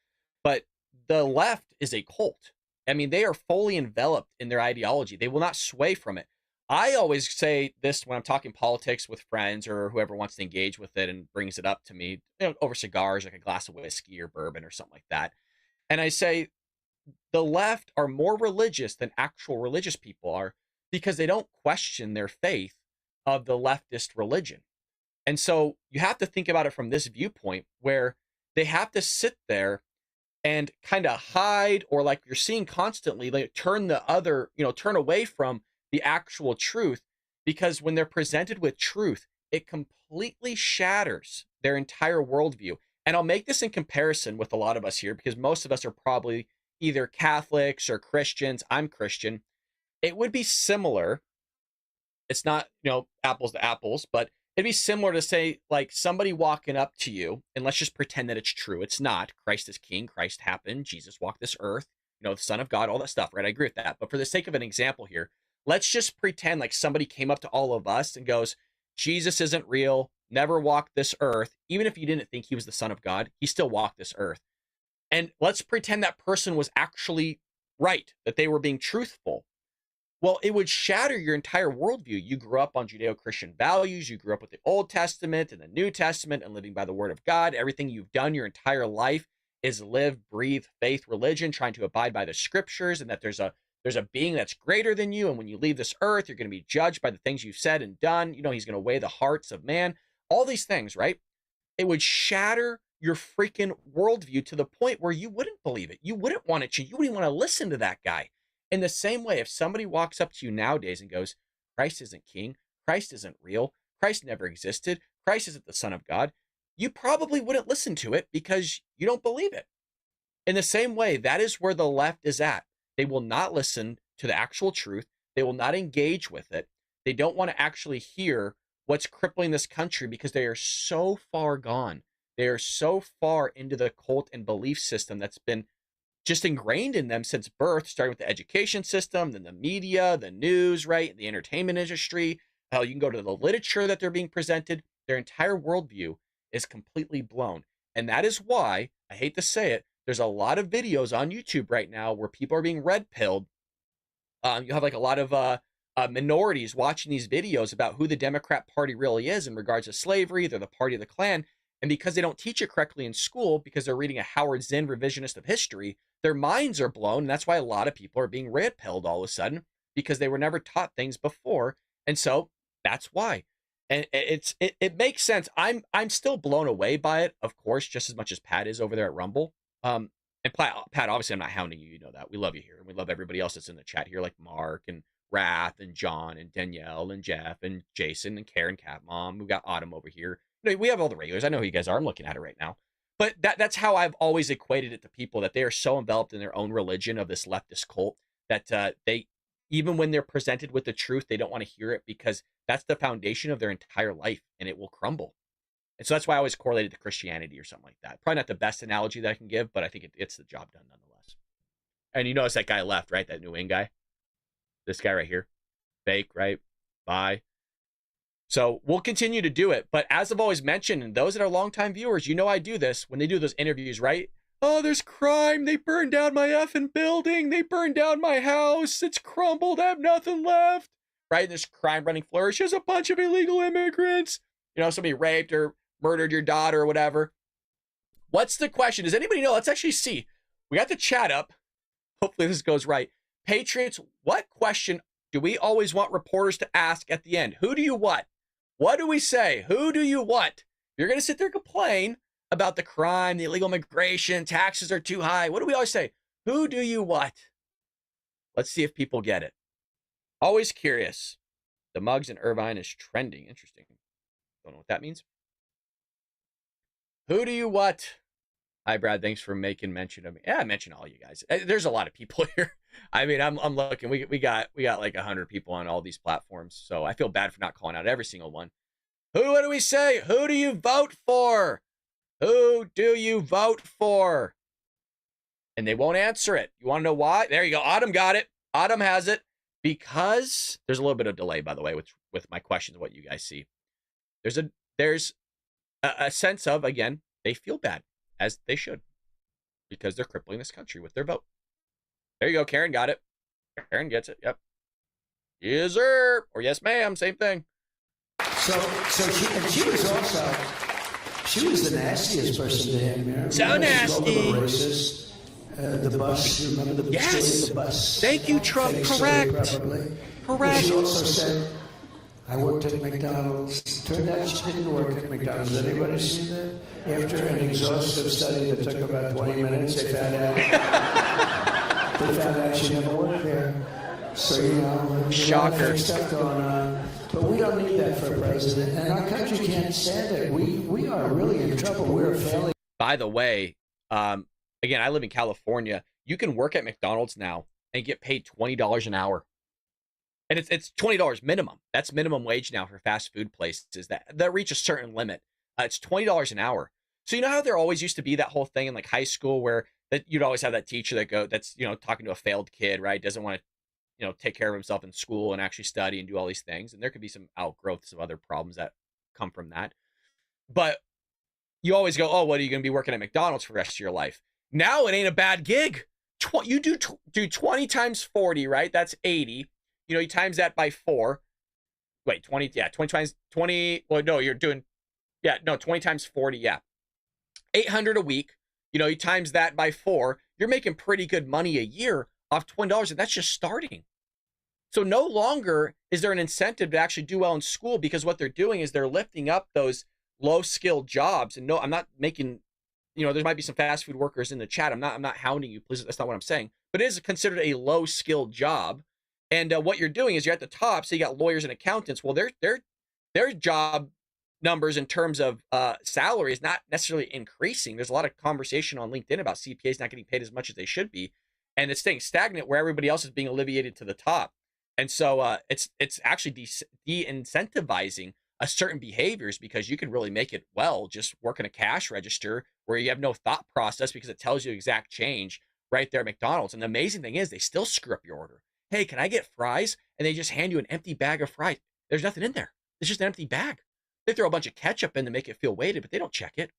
But the left is a cult. I mean, they are fully enveloped in their ideology. They will not sway from it. I always say this when I'm talking politics with friends or whoever wants to engage with it and brings it up to me, over cigars, like a glass of whiskey or bourbon or something like that. And I say the left are more religious than actual religious people are because they don't question their faith of the leftist religion. And so you have to think about it from this viewpoint where they have to sit there and kind of hide, or like you're seeing constantly, like turn turn away from the actual truth, because when they're presented with truth, it completely shatters their entire worldview. And I'll make this in comparison with a lot of us here, because most of us are probably either Catholics or Christians. I'm Christian. It would be similar. It's not, apples to apples, but it'd be similar to say like somebody walking up to you, and let's just pretend that it's true. It's not. Christ is king. Christ happened. Jesus walked this earth, the Son of God, all that stuff, right? I agree with that. But for the sake of an example here, let's just pretend like somebody came up to all of us and goes, Jesus isn't real, never walked this earth. Even if you didn't think he was the Son of God, he still walked this earth. And let's pretend that person was actually right, that they were being truthful. Well, it would shatter your entire worldview. You grew up on Judeo-Christian values. You grew up with the Old Testament and the New Testament and living by the word of God. Everything you've done your entire life is live, breathe, faith, religion, trying to abide by the scriptures, and that there's a being that's greater than you. And when you leave this earth, you're going to be judged by the things you've said and done. He's going to weigh the hearts of man. All these things, right? It would shatter your freaking worldview to the point where you wouldn't believe it. You wouldn't want to change. You wouldn't want to listen to that guy. In the same way, if somebody walks up to you nowadays and goes, Christ isn't king, Christ isn't real, Christ never existed, Christ isn't the Son of God, you probably wouldn't listen to it because you don't believe it. In the same way, that is where the left is at. They will not listen to the actual truth. They will not engage with it. They don't want to actually hear what's crippling this country because they are so far gone. They are so far into the cult and belief system that's been just ingrained in them since birth, starting with the education system, then the media, the news, right? The entertainment industry. Hell, you can go to the literature that they're being presented. Their entire worldview is completely blown. And that is why, I hate to say it, there's a lot of videos on YouTube right now where people are being red-pilled. You have like a lot of minorities watching these videos about who the Democrat Party really is in regards to slavery. They're the party of the Klan. And because they don't teach it correctly in school, because they're reading a Howard Zinn revisionist of history, their minds are blown. And that's why a lot of people are being red-pilled all of a sudden, because they were never taught things before. And so that's why. And it makes sense. I'm still blown away by it, of course, just as much as Pat is over there at Rumble. And Pat, obviously, I'm not hounding you. You know that. We love you here. And we love everybody else that's in the chat here, like Mark and Wrath and John and Danielle and Jeff and Jason and Karen Cat Mom. We've got Autumn over here. We have all the regulars. I know who you guys are. I'm looking at it right now. But that's how I've always equated it to people, that they are so enveloped in their own religion of this leftist cult that they, even when they're presented with the truth, they don't want to hear it because that's the foundation of their entire life and it will crumble. And so that's why I always correlated to Christianity or something like that. Probably not the best analogy that I can give, but I think it's the job done nonetheless. And you notice that guy left, right? That New Wayne guy. This guy right here. Fake, right? Bye. So we'll continue to do it. But as I've always mentioned, and those that are longtime viewers, I do this when they do those interviews, right? Oh, there's crime. They burned down my effing building. They burned down my house. It's crumbled. I have nothing left. Right? And there's crime running flourish. There's a bunch of illegal immigrants. Somebody raped or murdered your daughter or whatever. What's the question? Does anybody know? Let's actually see. We got the chat up. Hopefully this goes right. Patriots, what question do we always want reporters to ask at the end? Who do you what? What do we say? Who do you what? You're going to sit there and complain about the crime, the illegal migration, taxes are too high. What do we always say? Who do you what? Let's see if people get it. Always curious. The Muggs in Irvine is trending. Interesting. Don't know what that means. Who do you what? Hi, Brad. Thanks for making mention of me. Yeah, I mentioned all you guys. There's a lot of people here. I mean, I'm looking. We got like 100 people on all these platforms, so I feel bad for not calling out every single one. What do we say? Who do you vote for? Who do you vote for? And they won't answer it. You want to know why? There you go. Autumn got it. Autumn has it. Because there's a little bit of delay, by the way, which with my questions, what you guys see. There's a sense of, again, they feel bad, as they should, because they're crippling this country with their vote. There you go. Karen got it. Karen gets it. Yep. Yes, sir. Or yes, ma'am. Same thing. So she was also, she was the nastiest person to him. So nasty. Racist. The bus, you remember the yes. story of the bus? Thank you, Trump. Correct. Probably. Correct. She also said, I worked at McDonald's. Turned out she didn't work at McDonald's. Did anybody see that? After an exhaustive study that took about 20 minutes, they found out she never worked there. So, you know, shocker. Stuff going on. But we don't need that for a president. And our country can't stand it. We are really in trouble. We're failing. By the way, again, I live in California. You can work at McDonald's now and get paid $20 an hour. And it's $20 minimum. That's minimum wage now for fast food places that reach a certain limit. It's $20 an hour. So you know how there always used to be that whole thing in like high school where that you'd always have that teacher that's talking to a failed kid, right? Doesn't want to take care of himself in school and actually study and do all these things. And there could be some outgrowths of other problems that come from that. But you always go, oh, what are you going to be working at McDonald's for the rest of your life? Now it ain't a bad gig. You do 20 times 40, right? That's 80. You times that by 4. Wait, 20. Yeah, 20 times 20. Well, no, you're doing. Yeah, no, 20 times 40. Yeah, 800 a week. You times that by 4. You're making pretty good money a year off $20, and that's just starting. So no longer is there an incentive to actually do well in school, because what they're doing is they're lifting up those low-skilled jobs. And no, I'm not making. There might be some fast food workers in the chat. I'm not hounding you, please. That's not what I'm saying. But it is considered a low-skilled job. And what you're doing is you're at the top. So you got lawyers and accountants. Well, their job numbers in terms of salary is not necessarily increasing. There's a lot of conversation on LinkedIn about CPAs not getting paid as much as they should be, and it's staying stagnant where everybody else is being alleviated to the top. And so it's actually de-incentivizing certain behaviors, because you can really make it well just working a cash register where you have no thought process, because it tells you exact change right there at McDonald's. And the amazing thing is they still screw up your order. Hey, can I get fries? And they just hand you an empty bag of fries. There's nothing in there. It's just an empty bag. They throw a bunch of ketchup in to make it feel weighted, but they don't check it.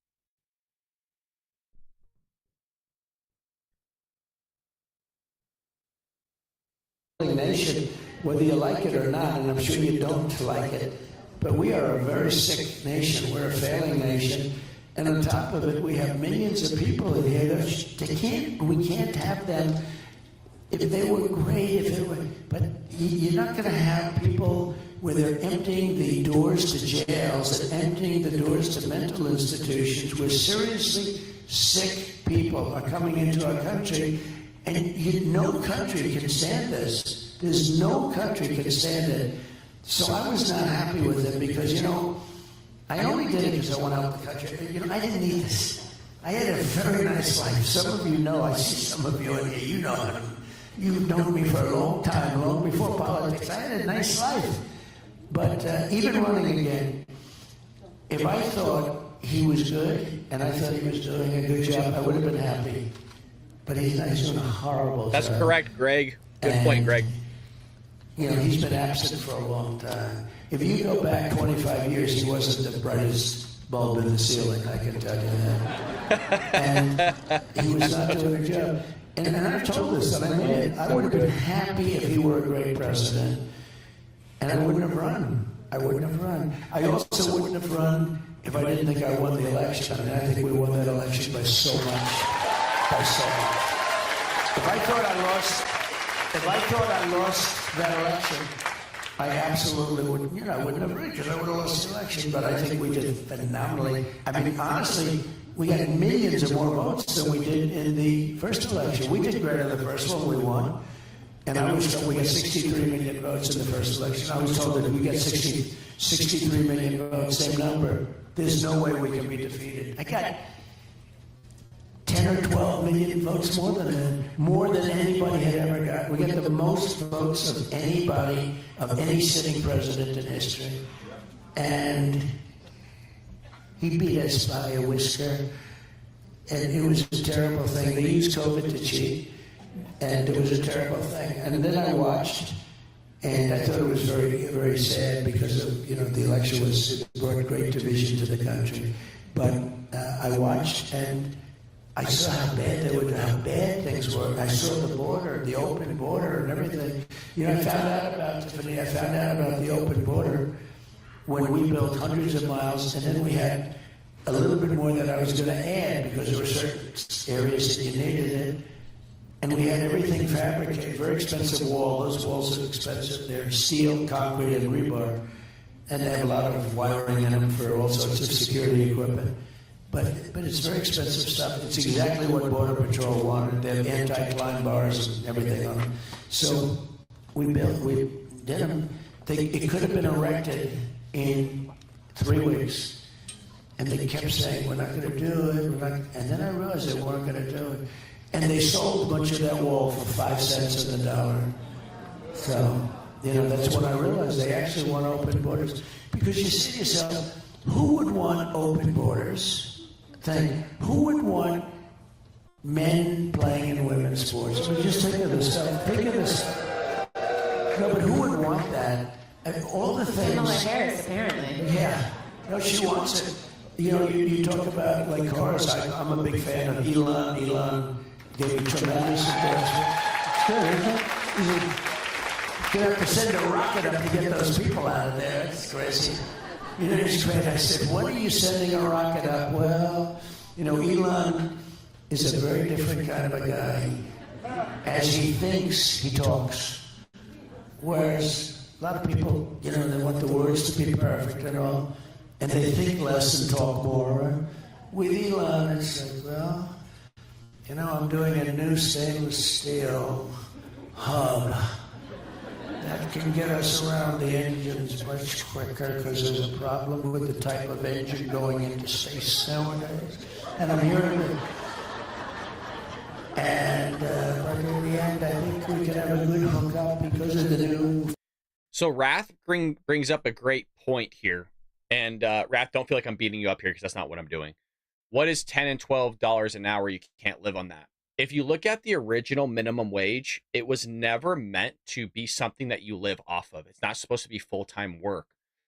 Nation, whether you like it or not, and I'm sure you don't like it, but we are a very sick nation. We're a failing nation. And on top of it, we have millions of people in here that we can't have them. If they were great, but you're not going to have people where they're emptying the doors to jails and emptying the doors to mental institutions, where seriously sick people are coming into our country, and no country can stand this. There's no country can stand it. So I was not happy with it, because, I only did it because I want to help the country. I didn't need this. I had a very nice life. Some of you know, I see some of you in here, You've known me for a long time, long before politics. I had a nice life. But even running again, if I thought he was good and I thought he was doing a good job, I would have been happy. But he's doing a horrible job. That's correct, Greg. Good point, Greg. He's been absent for a long time. If you go back 25 years, he wasn't the brightest bulb in the ceiling, I can tell you that. And he was not doing a job. And I've told this, and I mean it, I would have been happy if he were a great president. And I wouldn't have run. I also wouldn't have run if I didn't think I won the election. I think we won that election by so much. If I thought I lost that election, I absolutely wouldn't. I wouldn't have run, because I would have lost the election. But I think we did phenomenally. I mean, honestly, we got millions of more votes than we did in the first election. We did great in the first one. We won. And I was told we got 63 million votes in the first election. I was told that if we get 63 million votes, same number, there's no way we can be defeated. I got 10 or 12 million votes more than anybody had ever got. We got the most votes of anybody, of any sitting president in history. And he beat us by a whisker. And it was a terrible thing. They used COVID to cheat. And it was a terrible thing. And then I watched, And I thought it was very, very sad because of, the election brought great division to the country. But I watched and I saw how bad things were. I saw the border, the open border, and everything. I found out about the open border when we built hundreds of miles, and then we had a little bit more that I was going to add because there were certain areas that you needed it. And we had everything fabricated, very expensive wall. Those walls are expensive. They're steel, concrete, and rebar. And they have a lot of wiring in them for all sorts of security equipment. But it's very expensive stuff. It's exactly what Border Patrol wanted. They have anti-climb bars and everything on them. So we did them. It could have been erected in 3 weeks. And they kept saying, we're not going to do it. And then I realized they weren't going to do it. And they sold a bunch of that wall for 5 cents on the dollar. So, that's when I realized they actually want open borders. Because you say to yourself, who would want open borders? Who would want men playing in women's sports? I mean, just think of this stuff. Think of this. No, but who would want that? And all the things. Kamala Harris, apparently. Yeah. No, she wants it. You talk about like cars. I'm a big fan of Elon. Elon gave me tremendous endorsement. It's good, isn't it? You're going to have to send a rocket up to get those people out of there. It's crazy. It's great. I said, when are you sending a rocket up? Well, Elon is a very different kind of a guy. As he thinks, he talks. Whereas a lot of people, they want the words to be perfect and all. And they think less and talk more. With Elon, it's like, well, I'm doing a new stainless steel hub that can get us around the engines much quicker because there's a problem with the type of engine going into space nowadays. And I'm hearing it. And but in the end, I think we can have a good hookup because of the new. So Wrath brings up a great point here. And Wrath, don't feel like I'm beating you up here because that's not what I'm doing. What is $10 and $12 an hour? You can't live on that. If you look at the original minimum wage, it was never meant to be something that you live off of. It's not supposed to be full-time work.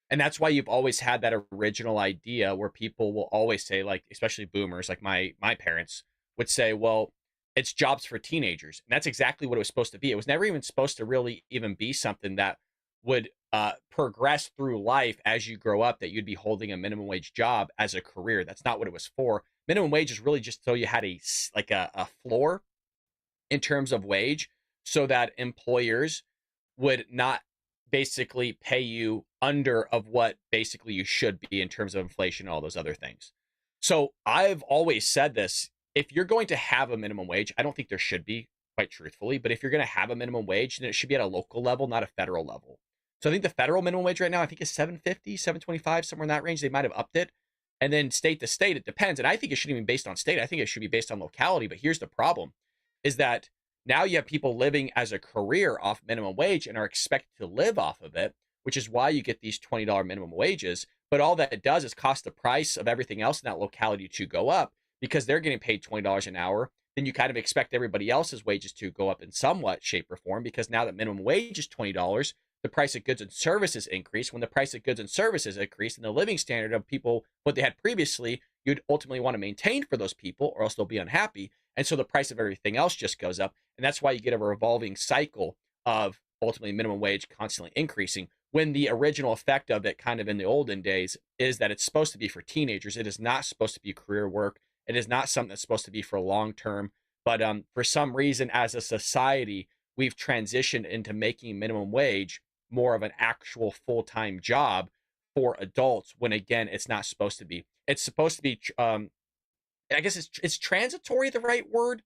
And that's why you've always had that original idea where people will always say, like, especially boomers, like my parents would say, well, it's jobs for teenagers. And that's exactly what it was supposed to be. It was never even supposed to really even be something that would progress through life as you grow up, that you'd be holding a minimum wage job as a career. That's not what it was for. Minimum wage is really just so you had a floor in terms of wage so that employers would not basically pay you under of what basically you should be in terms of inflation and all those other things. So I've always said this, if you're going to have a minimum wage, I don't think there should be, quite truthfully, but if you're going to have a minimum wage, then it should be at a local level, not a federal level. So I think the federal minimum wage right now, I think is $7.50, $7.25, somewhere in that range. They might have upped it. And then state to state, it depends. And I think it shouldn't even be based on state. I think it should be based on locality. But here's the problem, is that now you have people living as a career off minimum wage and are expected to live off of it, which is why you get these $20 minimum wages. But all that it does is cost the price of everything else in that locality to go up because they're getting paid $20 an hour. Then you kind of expect everybody else's wages to go up in somewhat shape or form because now that minimum wage is $20, the price of goods and services increase. When the price of goods and services increase and the living standard of people, what they had previously, you'd ultimately want to maintain for those people or else they'll be unhappy. And so the price of everything else just goes up. And that's why you get a revolving cycle of ultimately minimum wage constantly increasing, when the original effect of it kind of in the olden days is that it's supposed to be for teenagers. It is not supposed to be career work. It is not something that's supposed to be for long term. But for some reason, as a society, we've transitioned into making minimum wage more of an actual full-time job for adults, when again it's not supposed to be. It's supposed to be I guess it's transitory, the right word,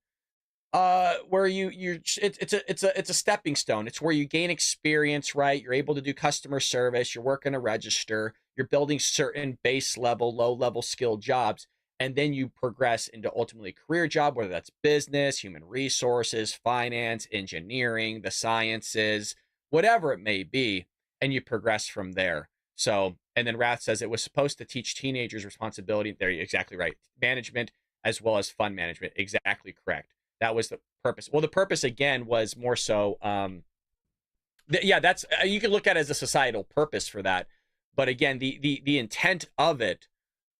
where it's a stepping stone. It's where you gain experience, right? You're able to do customer service, you're working a register, you're building certain base level, low level skill jobs, and then you progress into ultimately a career job, whether that's business, human resources, finance, engineering, the sciences, whatever it may be, and you progress from there. So, and then Wrath says it was supposed to teach teenagers responsibility. There, you're exactly right. Management as well as fund management. Exactly correct. That was the purpose. Well, the purpose again was more so Yeah, that's you can look at it as a societal purpose for that. But again, the intent of it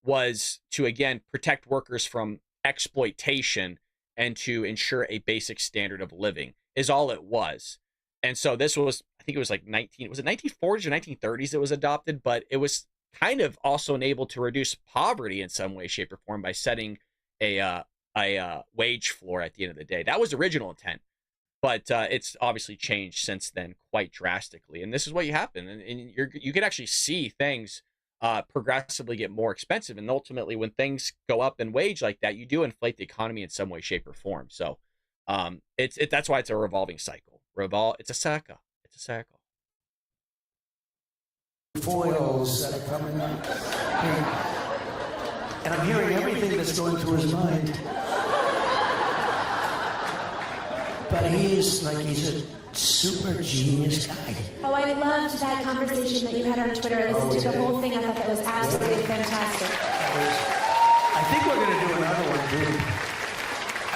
was to again protect workers from exploitation and to ensure a basic standard of living is all it was. And so this was, I think it was like 19, was it 1940s or 1930s it was adopted, but it was kind of also enabled to reduce poverty in some way, shape, or form by setting a wage floor at the end of the day. That was the original intent, but it's obviously changed since then quite drastically. And this is what you happen, and you can actually see things progressively get more expensive, and ultimately, when things go up in wage like that, you do inflate the economy in some way, shape, or form. So, that's why it's a revolving cycle. It's a circle. It's a circle. Foils that are coming up. And I'm hearing everything that's going through his mind. But he's a super genius guy. Oh, I loved that conversation that you had on Twitter. I listened to the whole thing. I thought that was absolutely fantastic. I think we're going to do another one, too.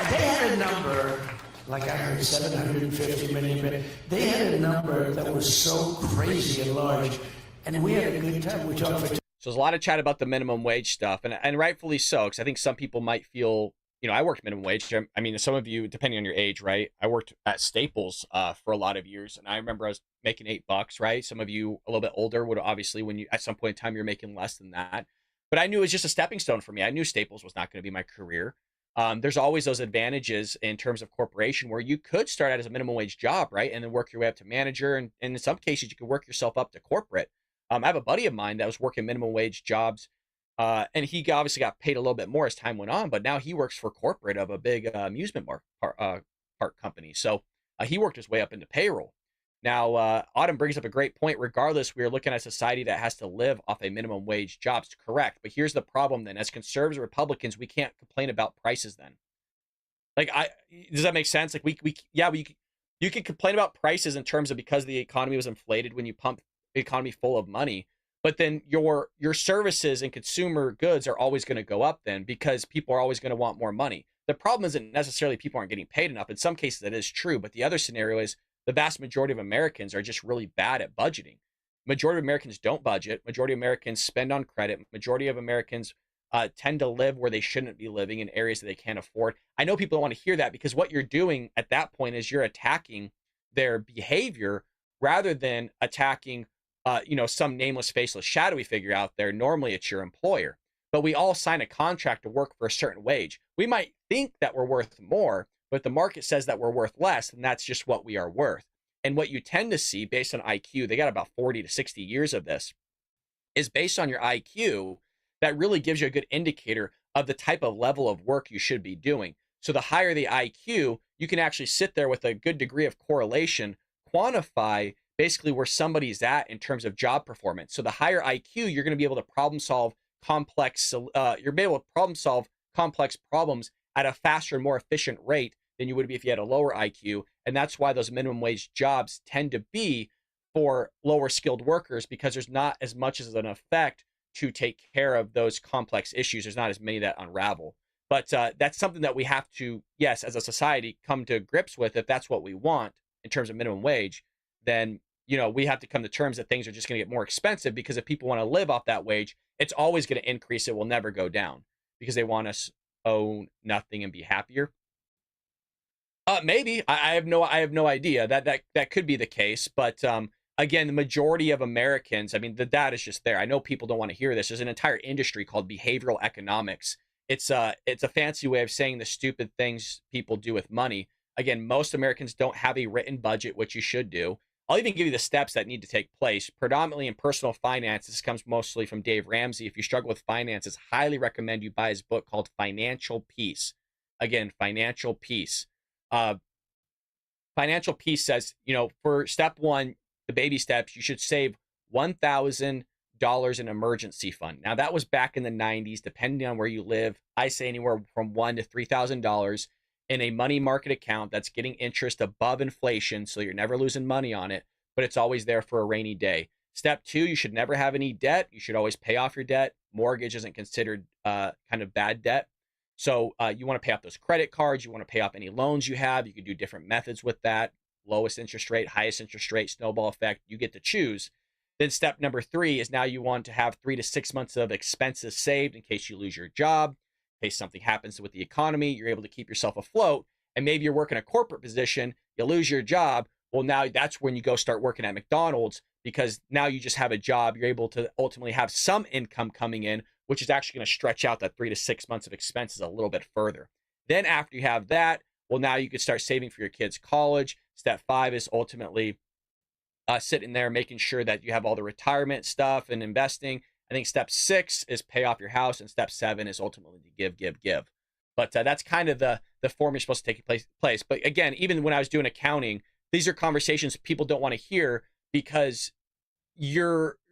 They had a number, like I heard 750 million, but they had a number that was so crazy and large, and we had a good time. We talked for. So there's a lot of chat about the minimum wage stuff, and rightfully so, because I think some people might feel, I worked minimum wage. I mean, some of you, depending on your age, right? I worked at Staples for a lot of years, and I remember I was making $8, right? Some of you a little bit older would obviously, when you at some point in time you're making less than that. But I knew it was just a stepping stone for me. I knew Staples was not going to be my career. There's always those advantages in terms of corporation where you could start out as a minimum wage job, right? And then work your way up to manager. And in some cases, you could work yourself up to corporate. I have a buddy of mine that was working minimum wage jobs, and he obviously got paid a little bit more as time went on, but now he works for corporate of a big amusement park company. So he worked his way up into payroll. Now, Autumn brings up a great point. Regardless, we are looking at a society that has to live off a minimum wage job. It's correct. But here's the problem then. As conservatives and Republicans, we can't complain about prices then. Does that make sense? You can complain about prices in terms of because the economy was inflated when you pump the economy full of money, but then your services and consumer goods are always going to go up then because people are always going to want more money. The problem isn't necessarily people aren't getting paid enough. In some cases that is true, but the other scenario is the vast majority of Americans are just really bad at budgeting. Majority of Americans don't budget. Majority of Americans spend on credit. Majority of Americans tend to live where they shouldn't be living in areas that they can't afford. I know people don't want to hear that because what you're doing at that point is you're attacking their behavior rather than attacking some nameless, faceless, shadowy figure out there. Normally it's your employer, but we all sign a contract to work for a certain wage. We might think that we're worth more, but if the market says that we're worth less, and that's just what we are worth. And what you tend to see based on IQ, they got about 40 to 60 years of this, is based on your IQ, that really gives you a good indicator of the type of level of work you should be doing. So the higher the IQ, you can actually sit there with a good degree of correlation, quantify basically where somebody's at in terms of job performance. So the higher IQ, you're going to be able to problem solve complex problems at a faster and more efficient rate than you would be if you had a lower IQ. And that's why those minimum wage jobs tend to be for lower skilled workers, because there's not as much as an effect to take care of those complex issues. There's not as many that unravel. But that's something that we have to, yes, as a society, come to grips with. If that's what we want in terms of minimum wage, then we have to come to terms that things are just going to get more expensive, because if people want to live off that wage, it's always going to increase. It will never go down because they want us own nothing and be happier. Maybe I have no idea. That could be the case, but again, the majority of Americans, I mean, the data is just there. I know people don't want to hear this. There's an entire industry called behavioral economics. It's a fancy way of saying the stupid things people do with money. Again, most Americans don't have a written budget, which you should do. I'll even give you the steps that need to take place. Predominantly in personal finance, this comes mostly from Dave Ramsey. If you struggle with finances, highly recommend you buy his book called Financial Peace. Again, Financial Peace. Financial Peace says, for step one, the baby steps, you should save $1,000 in emergency fund. Now, that was back in the 90s, depending on where you live. I say anywhere from $1,000 to $3,000 in a money market account that's getting interest above inflation, so you're never losing money on it, but it's always there for a rainy day. Step two, you should never have any debt. You should always pay off your debt. Mortgage isn't considered kind of bad debt. So you want to pay off those credit cards. You want to pay off any loans you have. You can do different methods with that. lowest interest rate, highest interest rate, snowball effect. You get to choose. Then step number 3 is now you want to have 3 to 6 months of expenses saved in case you lose your job, in case something happens with the economy. You're able to keep yourself afloat. And maybe you're working a corporate position, you lose your job. Well, now that's when you go start working at McDonald's, because now you just have a job. You're able to ultimately have some income coming in, which is actually going to stretch out that 3 to 6 months of expenses a little bit further. Then after you have that, well, now you can start saving for your kids' college. Step 5 is ultimately sitting there making sure that you have all the retirement stuff and investing. I think step 6 is pay off your house, and step 7 is ultimately to give. But that's kind of the form you're supposed to take place. But again, even when I was doing accounting, these are conversations people don't want to hear, because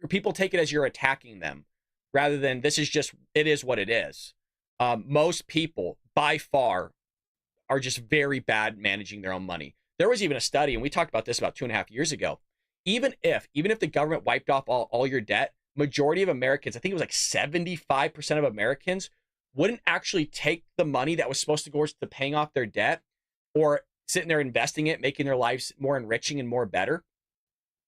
people take it as you're attacking them, rather than this is just, it is what it is. Most people by far are just very bad managing their own money. There was even a study, and we talked about this about 2.5 years ago. Even if the government wiped off all your debt, majority of Americans, I think it was like 75% of Americans, wouldn't actually take the money that was supposed to go to paying off their debt or sitting there investing it, making their lives more enriching and more better.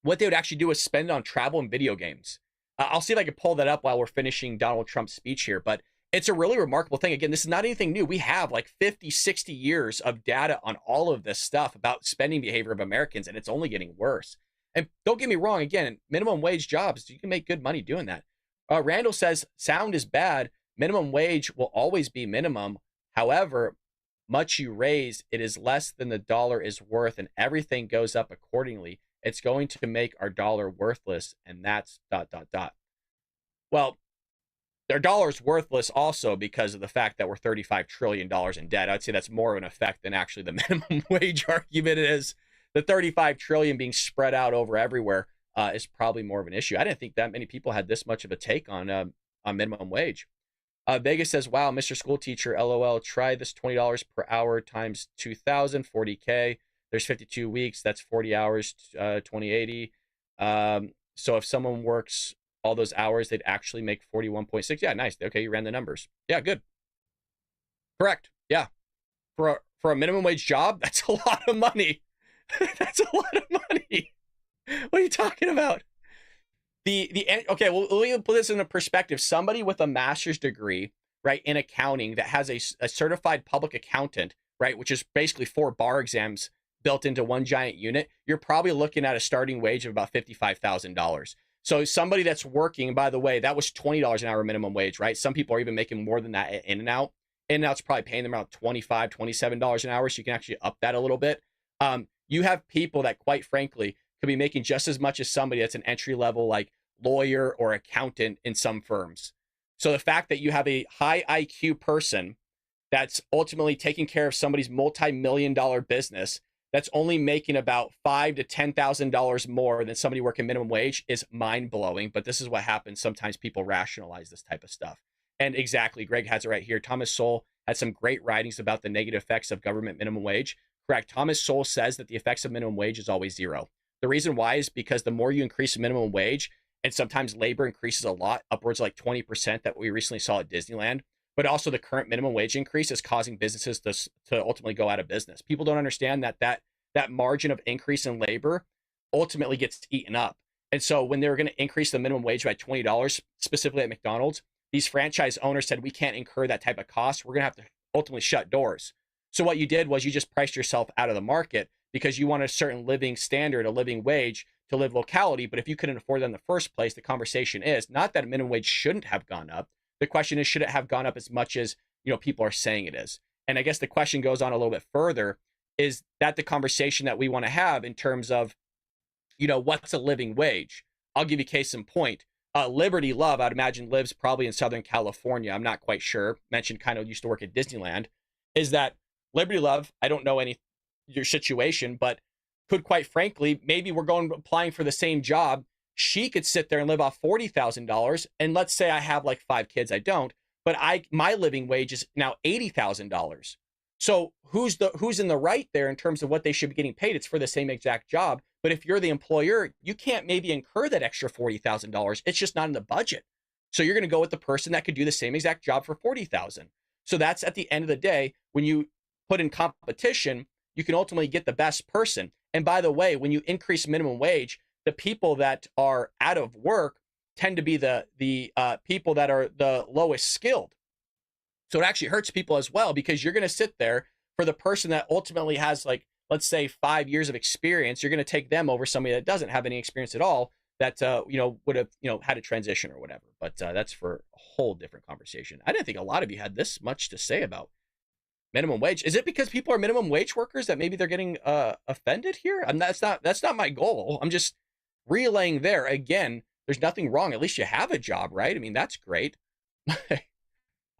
What they would actually do is spend it on travel and video games. I'll see if I can pull that up while we're finishing Donald Trump's speech here, but it's a really remarkable thing. Again, this is not anything new. We have like 50, 60 years of data on all of this stuff about spending behavior of Americans, and it's only getting worse. And don't get me wrong, again, minimum wage jobs, you can make good money doing that. Randall says, sound is bad. Minimum wage will always be minimum. However, much you raise, it is less than the dollar is worth, and everything goes up accordingly. It's going to make our dollar worthless, and that's ... Well, their dollar's worthless also because of the fact that we're $35 trillion in debt. I'd say that's more of an effect than actually the minimum wage argument is. The 35 trillion being spread out over everywhere is probably more of an issue. I didn't think that many people had this much of a take on minimum wage. Vegas says, wow, Mr. School Teacher, LOL, try this $20 per hour times 2,000, 40K. There's 52 weeks. That's 40 hours, 2080. So if someone works all those hours, they'd actually make 41.6. Yeah, nice. Okay, you ran the numbers. Yeah, good. Correct. Yeah. For a minimum wage job, that's a lot of money. That's a lot of money. What are you talking about? Okay, well, let me put this into perspective. Somebody with a master's degree, right, in accounting that has a certified public accountant, right, which is basically 4 bar exams built into one giant unit, you're probably looking at a starting wage of about $55,000. So somebody that's working, by the way, that was $20 an hour minimum wage, right? Some people are even making more than that in and out. In and out's probably paying them around $25, $27 an hour, so you can actually up that a little bit. You have people that, quite frankly, could be making just as much as somebody that's an entry level like lawyer or accountant in some firms. So the fact that you have a high IQ person that's ultimately taking care of somebody's multi-million-dollar business that's only making about $5,000 to $10,000 more than somebody working minimum wage is mind-blowing. But this is what happens. Sometimes people rationalize this type of stuff. And exactly, Greg has it right here. Thomas Sowell had some great writings about the negative effects of government minimum wage. Correct. Thomas Sowell says that the effects of minimum wage is always 0. The reason why is because the more you increase the minimum wage, and sometimes labor increases a lot, upwards like 20% that we recently saw at Disneyland, but also the current minimum wage increase is causing businesses to ultimately go out of business. People don't understand that margin of increase in labor ultimately gets eaten up. And so when they were going to increase the minimum wage by $20, specifically at McDonald's, these franchise owners said, we can't incur that type of cost. We're going to have to ultimately shut doors. So what you did was you just priced yourself out of the market because you want a certain living standard, a living wage to live locality. But if you couldn't afford that in the first place, the conversation is not that minimum wage shouldn't have gone up. The question is, should it have gone up as much as, people are saying it is? And I guess the question goes on a little bit further. Is that the conversation that we want to have in terms of, what's a living wage? I'll give you case in point. Liberty Love, I'd imagine, lives probably in Southern California. I'm not quite sure. Mentioned kind of used to work at Disneyland. Is that Liberty Love? I don't know your situation, but could, quite frankly, maybe we're applying for the same job. She could sit there and live off $40,000. And let's say I have like 5 kids. I don't, but my living wage is now $80,000. So who's in the right there in terms of what they should be getting paid? It's for the same exact job. But if you're the employer, you can't maybe incur that extra $40,000. It's just not in the budget. So you're going to go with the person that could do the same exact job for $40,000. So that's, at the end of the day, when you put in competition, you can ultimately get the best person. And by the way, when you increase minimum wage, the people that are out of work tend to be the people that are the lowest skilled. So it actually hurts people as well, because you're going to sit there for the person that ultimately has, like, let's say 5 years of experience. You're going to take them over somebody that doesn't have any experience at all, that would have had a transition or whatever. But that's for a whole different conversation. I didn't think a lot of you had this much to say about minimum wage. Is it because people are minimum wage workers that maybe they're getting offended here? And that's not my goal. I'm just relaying there again. There's nothing wrong. At least you have a job, right? I mean, that's great.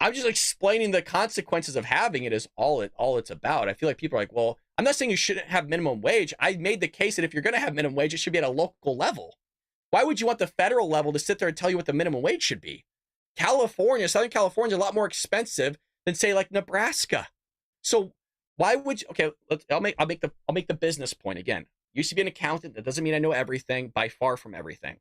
I'm just explaining the consequences of having it is all it's about. I feel like people are like, well, I'm not saying you shouldn't have minimum wage. I made the case that if you're going to have minimum wage, it should be at a local level. Why would you want the federal level to sit there and tell you what the minimum wage should be? California, Southern California is a lot more expensive than, say, like Nebraska. So why would you? Okay, I'll make the business point again. Used to be an accountant. That doesn't mean I know everything. By far from everything.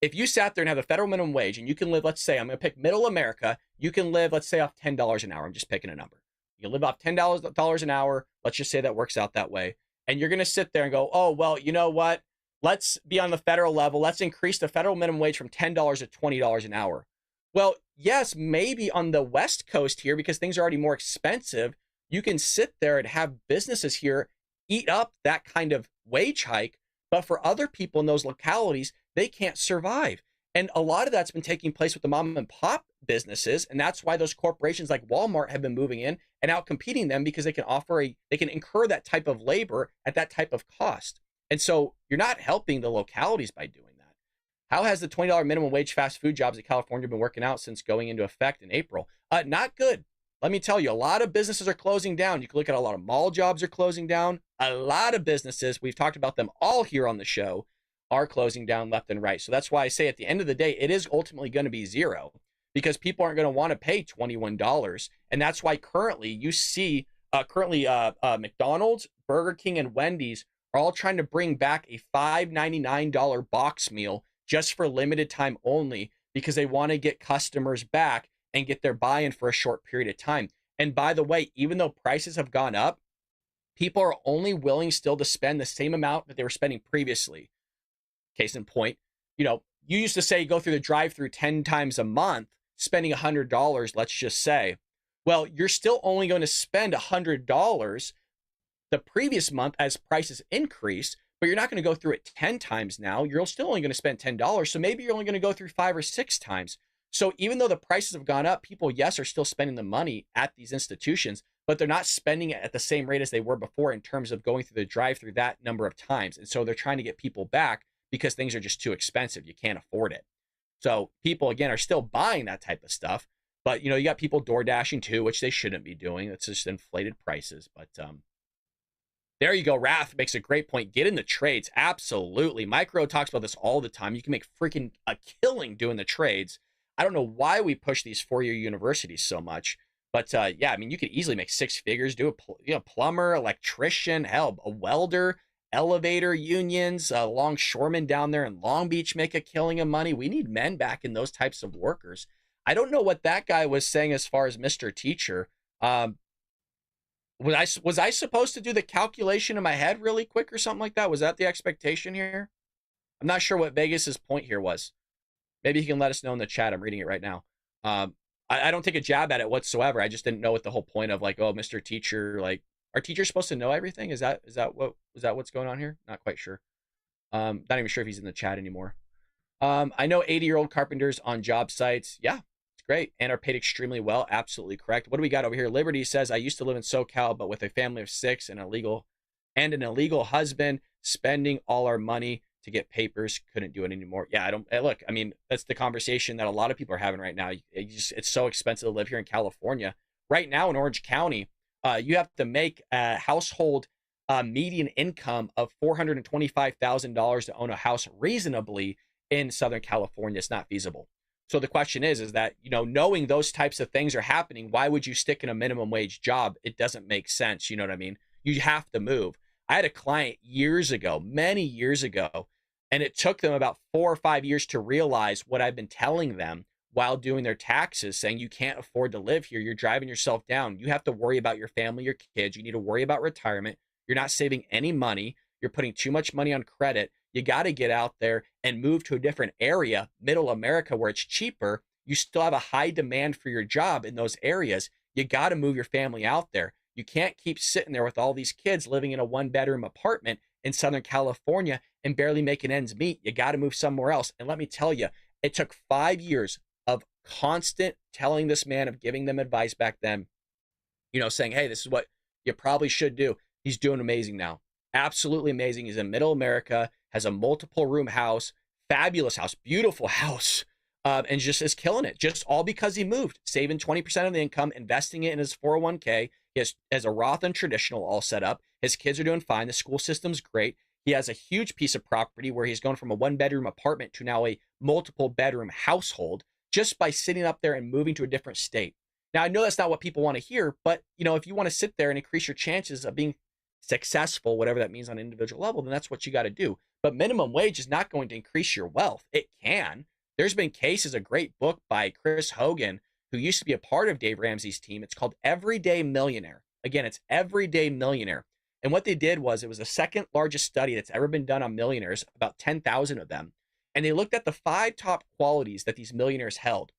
If you sat there and have a federal minimum wage and you can live, let's say, I'm going to pick middle America, you can live, let's say, off $10 an hour. I'm just picking a number. You can live off $10 an hour. Let's just say that works out that way. And you're going to sit there and go, oh, well, you know what? Let's be on the federal level. Let's increase the federal minimum wage from $10 to $20 an hour. Well, yes, maybe on the West Coast here, because things are already more expensive, you can sit there and have businesses here eat up that kind of wage hike. But for other people in those localities, they can't survive. And a lot of that's been taking place with the mom and pop businesses. And that's why those corporations like Walmart have been moving in and out competing them, because they can incur that type of labor at that type of cost. And so you're not helping the localities by doing that. How has the $20 minimum wage fast food jobs in California been working out since going into effect in April? Not good. Let me tell you, a lot of businesses are closing down. You can look at a lot of mall jobs are closing down. A lot of businesses, we've talked about them all here on the show, are closing down left and right. So that's why I say at the end of the day, it is ultimately going to be zero, because people aren't going to want to pay $21. And that's why currently you see McDonald's, Burger King, and Wendy's are all trying to bring back a $5.99 box meal just for limited time only, because they want to get customers back and get their buy-in for a short period of time. And by the way, even though prices have gone up, people are only willing still to spend the same amount that they were spending previously. Case in point, you used to say go through the drive-through 10 times a month, spending $100, let's just say. Well, you're still only going to spend $100 the previous month as prices increase, but you're not going to go through it 10 times now. You're still only going to spend $10. So maybe you're only going to go through 5 or 6 times. So even though the prices have gone up, people, yes, are still spending the money at these institutions, but they're not spending it at the same rate as they were before in terms of going through the drive-through that number of times. And so they're trying to get people back because things are just too expensive. You can't afford it. So people, again, are still buying that type of stuff. But, you got people door dashing too, which they shouldn't be doing. That's just inflated prices. But there you go. Wrath makes a great point. Get in the trades. Absolutely. Micro talks about this all the time. You can make freaking a killing doing the trades. I don't know why we push these 4-year universities so much. But yeah, I mean, you could easily make 6 figures, do a plumber, electrician, hell, a welder, elevator unions, longshoremen down there in Long Beach make a killing of money. We need men back in those types of workers. I don't know what that guy was saying as far as Mr. Teacher. Was I supposed to do the calculation in my head really quick or something like that? Was that the expectation here? I'm not sure what Vegas's point here was. Maybe he can let us know in the chat. I'm reading it right now. I don't take a jab at it whatsoever. I just didn't know what the whole point of, like, oh, Mr. Teacher, like, are teachers supposed to know everything? Is that what's going on here? Not quite sure. Not even sure if he's in the chat anymore. I know 80-year-old carpenters on job sites. Yeah, it's great. And are paid extremely well. Absolutely correct. What do we got over here? Liberty says, I used to live in SoCal, but with a family of 6 and an illegal husband, spending all our money to get papers, couldn't do it anymore. Yeah, look, I mean, that's the conversation that a lot of people are having right now. It's so expensive to live here in California. Right now in Orange County, you have to make a household median income of $425,000 to own a house reasonably in Southern California. It's not feasible. So the question is that, knowing those types of things are happening, why would you stick in a minimum wage job? It doesn't make sense. You know what I mean? You have to move. I had a client many years ago, and it took them about 4 or 5 years to realize what I've been telling them while doing their taxes, saying you can't afford to live here. You're driving yourself down. You have to worry about your family, your kids. You need to worry about retirement. You're not saving any money. You're putting too much money on credit. You got to get out there and move to a different area, middle America, where it's cheaper. You still have a high demand for your job in those areas. You got to move your family out there. You can't keep sitting there with all these kids living in a 1-bedroom apartment in Southern California and barely making ends meet. You got to move somewhere else. And let me tell you, it took 5 years of constant telling this man, of giving them advice back then, saying, hey, this is what you probably should do. He's doing amazing now. Absolutely amazing. He's in middle America, has a multiple room house, fabulous house, beautiful house, and just is killing it. Just all because he moved, saving 20% of the income, investing it in his 401k. He has a Roth and traditional all set up. His kids are doing fine. The school system's great. He has a huge piece of property where he's going from a 1-bedroom apartment to now a multiple bedroom household just by sitting up there and moving to a different state. Now, I know that's not what people want to hear, but if you want to sit there and increase your chances of being successful, whatever that means on an individual level, then that's what you got to do. But minimum wage is not going to increase your wealth. It can. There's been cases, a great book by Chris Hogan, who used to be a part of Dave Ramsey's team. It's called Everyday Millionaire. Again, it's Everyday Millionaire. And what they did was, it was the second largest study that's ever been done on millionaires, about 10,000 of them. And they looked at the 5 top qualities that these millionaires held.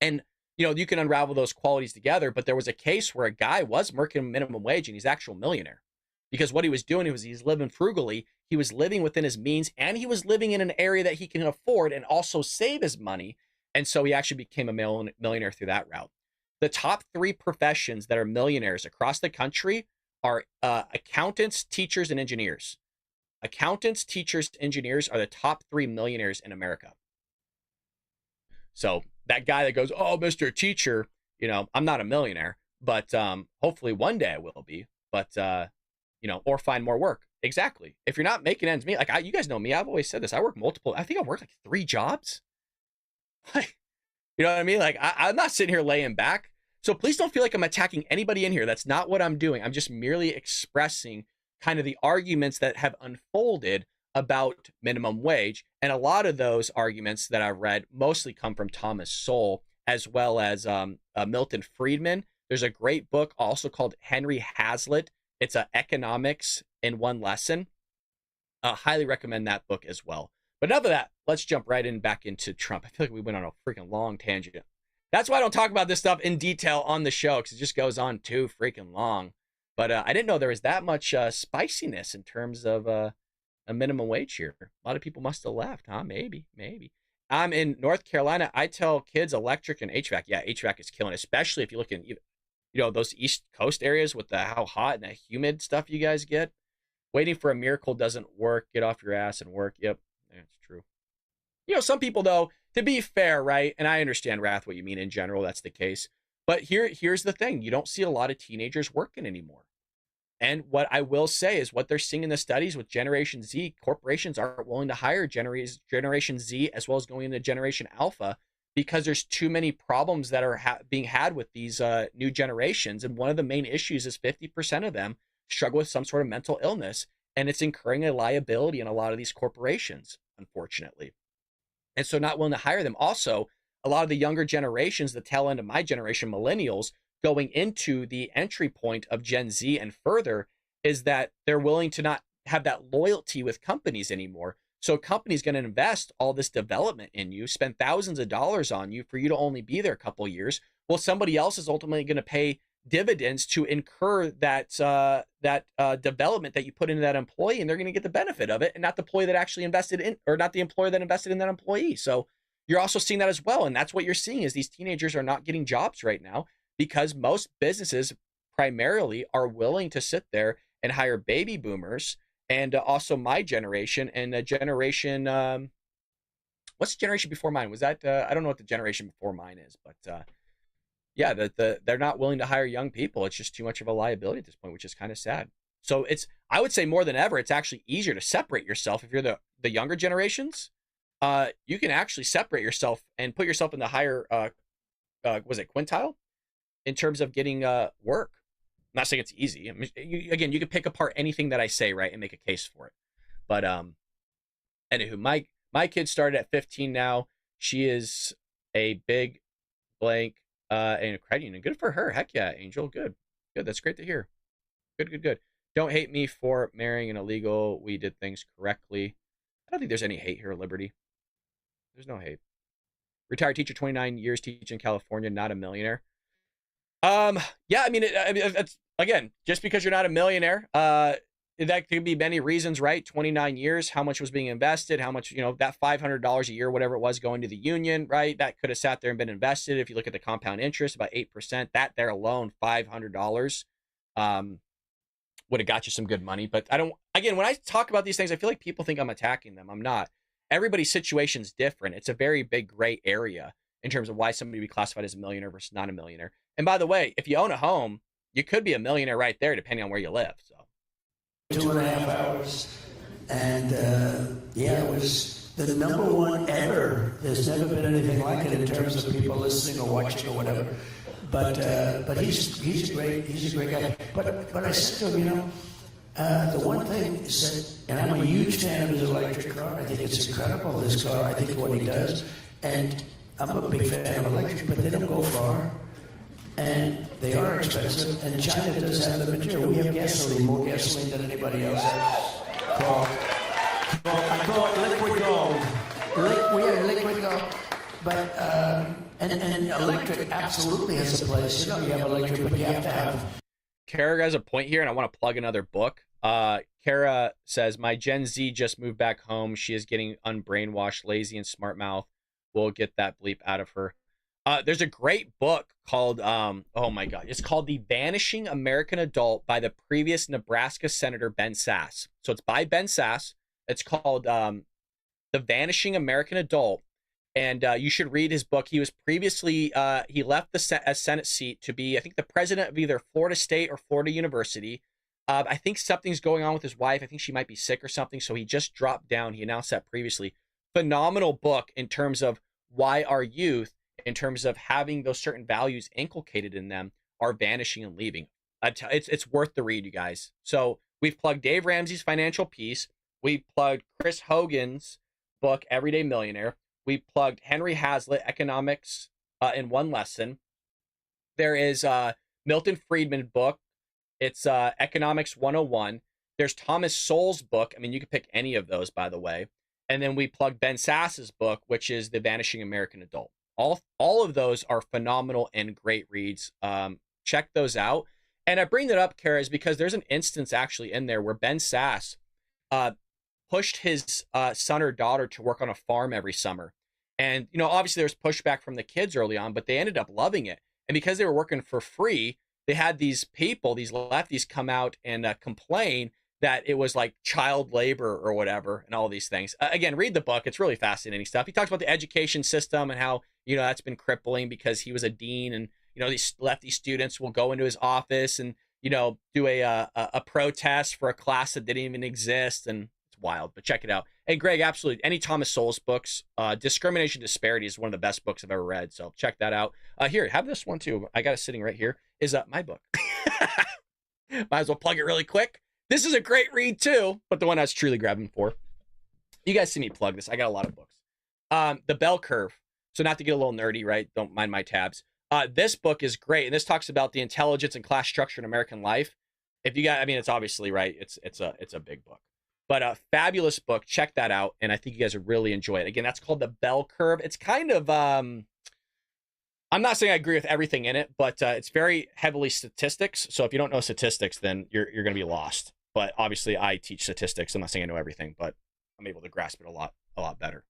And, you can unravel those qualities together, but there was a case where a guy was making minimum wage and he's an actual millionaire. Because what he was doing was he's living frugally. He was living within his means, and he was living in an area that he can afford and also save his money. And so he actually became a millionaire through that route. The top 3 professions that are millionaires across the country are accountants, teachers, and engineers. Accountants, teachers, engineers are the top 3 millionaires in America. So that guy that goes, oh, Mr. Teacher, I'm not a millionaire, but hopefully one day I will be. But or find more work. Exactly. If you're not making ends meet, like you guys know me, I've always said this. I think I've worked like 3 jobs. You know what I mean? Like I'm not sitting here laying back. So please don't feel like I'm attacking anybody in here. That's not what I'm doing. I'm just merely expressing kind of the arguments that have unfolded about minimum wage. And a lot of those arguments that I've read mostly come from Thomas Sowell, as well as Milton Friedman. There's a great book also called Henry Hazlitt. It's Economics in One Lesson. Highly recommend that book as well. But enough of that. Let's jump right back into Trump. I feel like we went on a freaking long tangent. That's why I don't talk about this stuff in detail on the show, because it just goes on too freaking long. But I didn't know there was that much spiciness in terms of a minimum wage here. A lot of people must have left, huh? Maybe. I'm in North Carolina. I tell kids electric and HVAC. Yeah, HVAC is killing, especially if you look in those East Coast areas with how hot and the humid stuff you guys get. Waiting for a miracle doesn't work. Get off your ass and work. Yep, that's true. Some people, though, to be fair, right? And I understand, Wrath, what you mean in general. That's the case. But here's the thing. You don't see a lot of teenagers working anymore. And what I will say is what they're seeing in the studies with Generation Z, corporations aren't willing to hire Generation Z as well as going into Generation Alpha, because there's too many problems that are being had with these new generations. And one of the main issues is 50% of them struggle with some sort of mental illness, and it's incurring a liability in a lot of these corporations, unfortunately. And so not willing to hire them. Also, a lot of the younger generations, the tail end of my generation, millennials, going into the entry point of Gen Z and further, is that they're willing to not have that loyalty with companies anymore. So a company's going to invest all this development in you, spend thousands of dollars on you for you to only be there a couple of years. Well, somebody else is ultimately going to pay dividends to incur that development that you put into that employee, and they're going to get the benefit of it, and not the employee that actually invested in, or not the employer that invested in that employee. So you're also seeing that as well. And that's what you're seeing, is these teenagers are not getting jobs right now because most businesses primarily are willing to sit there and hire baby boomers, and also my generation, and a generation, what's the generation before mine? Was that, I don't know what the generation before mine is, but yeah, they're not willing to hire young people. It's just too much of a liability at this point, which is kind of sad. So I would say more than ever, it's actually easier to separate yourself. If you're the younger generations, you can actually separate yourself and put yourself in the higher, quintile in terms of getting work. I'm not saying it's easy. I mean, you can pick apart anything that I say, right, and make a case for it. But anywho, my kid started at 15 now. She is a big blank in a credit union. Good for her. Heck yeah, Angel. Good. That's great to hear. Good. Don't hate me for marrying an illegal. We did things correctly. I don't think there's any hate here, Liberty. There's no hate. Retired teacher, 29 years teaching in California, not a millionaire. Yeah, I mean, it's again, just because you're not a millionaire, that could be many reasons, right? 29 years, how much was being invested, how much, that $500 a year, whatever it was, going to the union, right? That could have sat there and been invested. If you look at the compound interest, about 8%, that there alone, $500, would have got you some good money. But I don't, again, when I talk about these things, I feel like people think I'm attacking them. I'm not. Everybody's situation's different. It's a very big gray area in terms of why somebody would be classified as a millionaire versus not a millionaire. And by the way, if you own a home, you could be a millionaire right there, depending on where you live. So 2.5 hours. And yeah, it was the number one ever. There's never been anything like it in terms of people listening or watching or whatever. But he's a great guy. But I said to him, the one thing is that, and I'm a huge fan of his electric car. I think it's incredible, this car. I think what he does. And I'm a big fan of electric, but they don't go far. And they are expensive. And China does have the material. We have gasoline, more gasoline than anybody else has. I call it liquid gold. We have liquid gold. But, and electric absolutely has a place. You have electric, but you have to have. Kara has a point here, and I want to plug another book. Kara says, my Gen Z just moved back home. She is getting unbrainwashed, lazy, and smart mouth. We'll get that bleep out of her. There's a great book called, oh my God, it's called The Vanishing American Adult by the previous Nebraska Senator Ben Sasse. So it's by Ben Sasse. It's called The Vanishing American Adult. And you should read his book. He was previously, he left the Senate seat to be, I think, the president of either Florida State or Florida University. I think something's going on with his wife. I think she might be sick or something. So he just dropped down. He announced that previously. Phenomenal book in terms of why our youth, in terms of having those certain values inculcated in them, are vanishing and leaving. It's worth the read, you guys. So we've plugged Dave Ramsey's Financial Peace. We plugged Chris Hogan's book, Everyday Millionaire. We plugged Henry Hazlitt, Economics in One Lesson. There is Milton Friedman book. It's Economics 101. There's Thomas Sowell's book. I mean, you could pick any of those, by the way. And then we plugged Ben Sasse's book, which is The Vanishing American Adult. All of those are phenomenal and great reads. Check those out. And I bring that up, Kara, is because there's an instance actually in there where Ben Sasse pushed his son or daughter to work on a farm every summer. And, obviously there's pushback from the kids early on, but they ended up loving it. And because they were working for free, they had these people, these lefties, come out and complain that it was like child labor or whatever and all these things. Again, read the book. It's really fascinating stuff. He talks about the education system and how, that's been crippling because he was a dean and, these lefty students will go into his office and, do a protest for a class that didn't even exist. And it's wild, but check it out. Hey, Greg, absolutely. Any Thomas Sowell's books, Discrimination Disparity is one of the best books I've ever read. So check that out. Here, have this one too. I got it sitting right here. Is my book. Might as well plug it really quick. This is a great read too, but the one I was truly grabbing for. You guys see me plug this. I got a lot of books. The Bell Curve. So not to get a little nerdy, right? Don't mind my tabs. This book is great. And this talks about the intelligence and class structure in American life. If you got, I mean, it's obviously right. It's a big book, but a fabulous book. Check that out. And I think you guys would really enjoy it. Again, that's called The Bell Curve. It's kind of, I'm not saying I agree with everything in it, but it's very heavily statistics. So if you don't know statistics, then you're going to be lost. But obviously I teach statistics. I'm not saying I know everything, but I'm able to grasp it a lot better.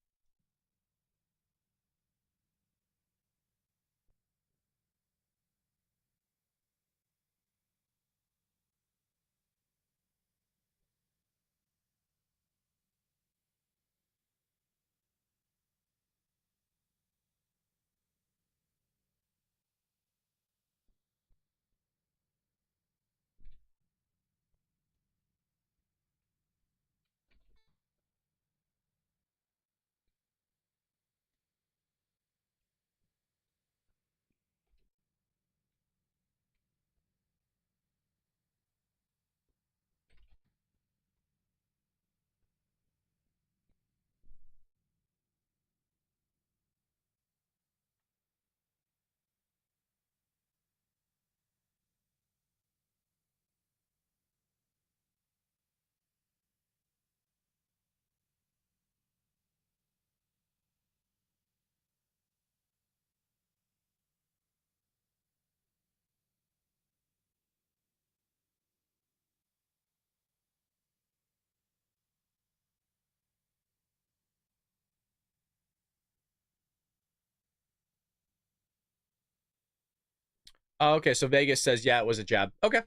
Oh, okay, so Vegas says, yeah, it was a jab. Okay.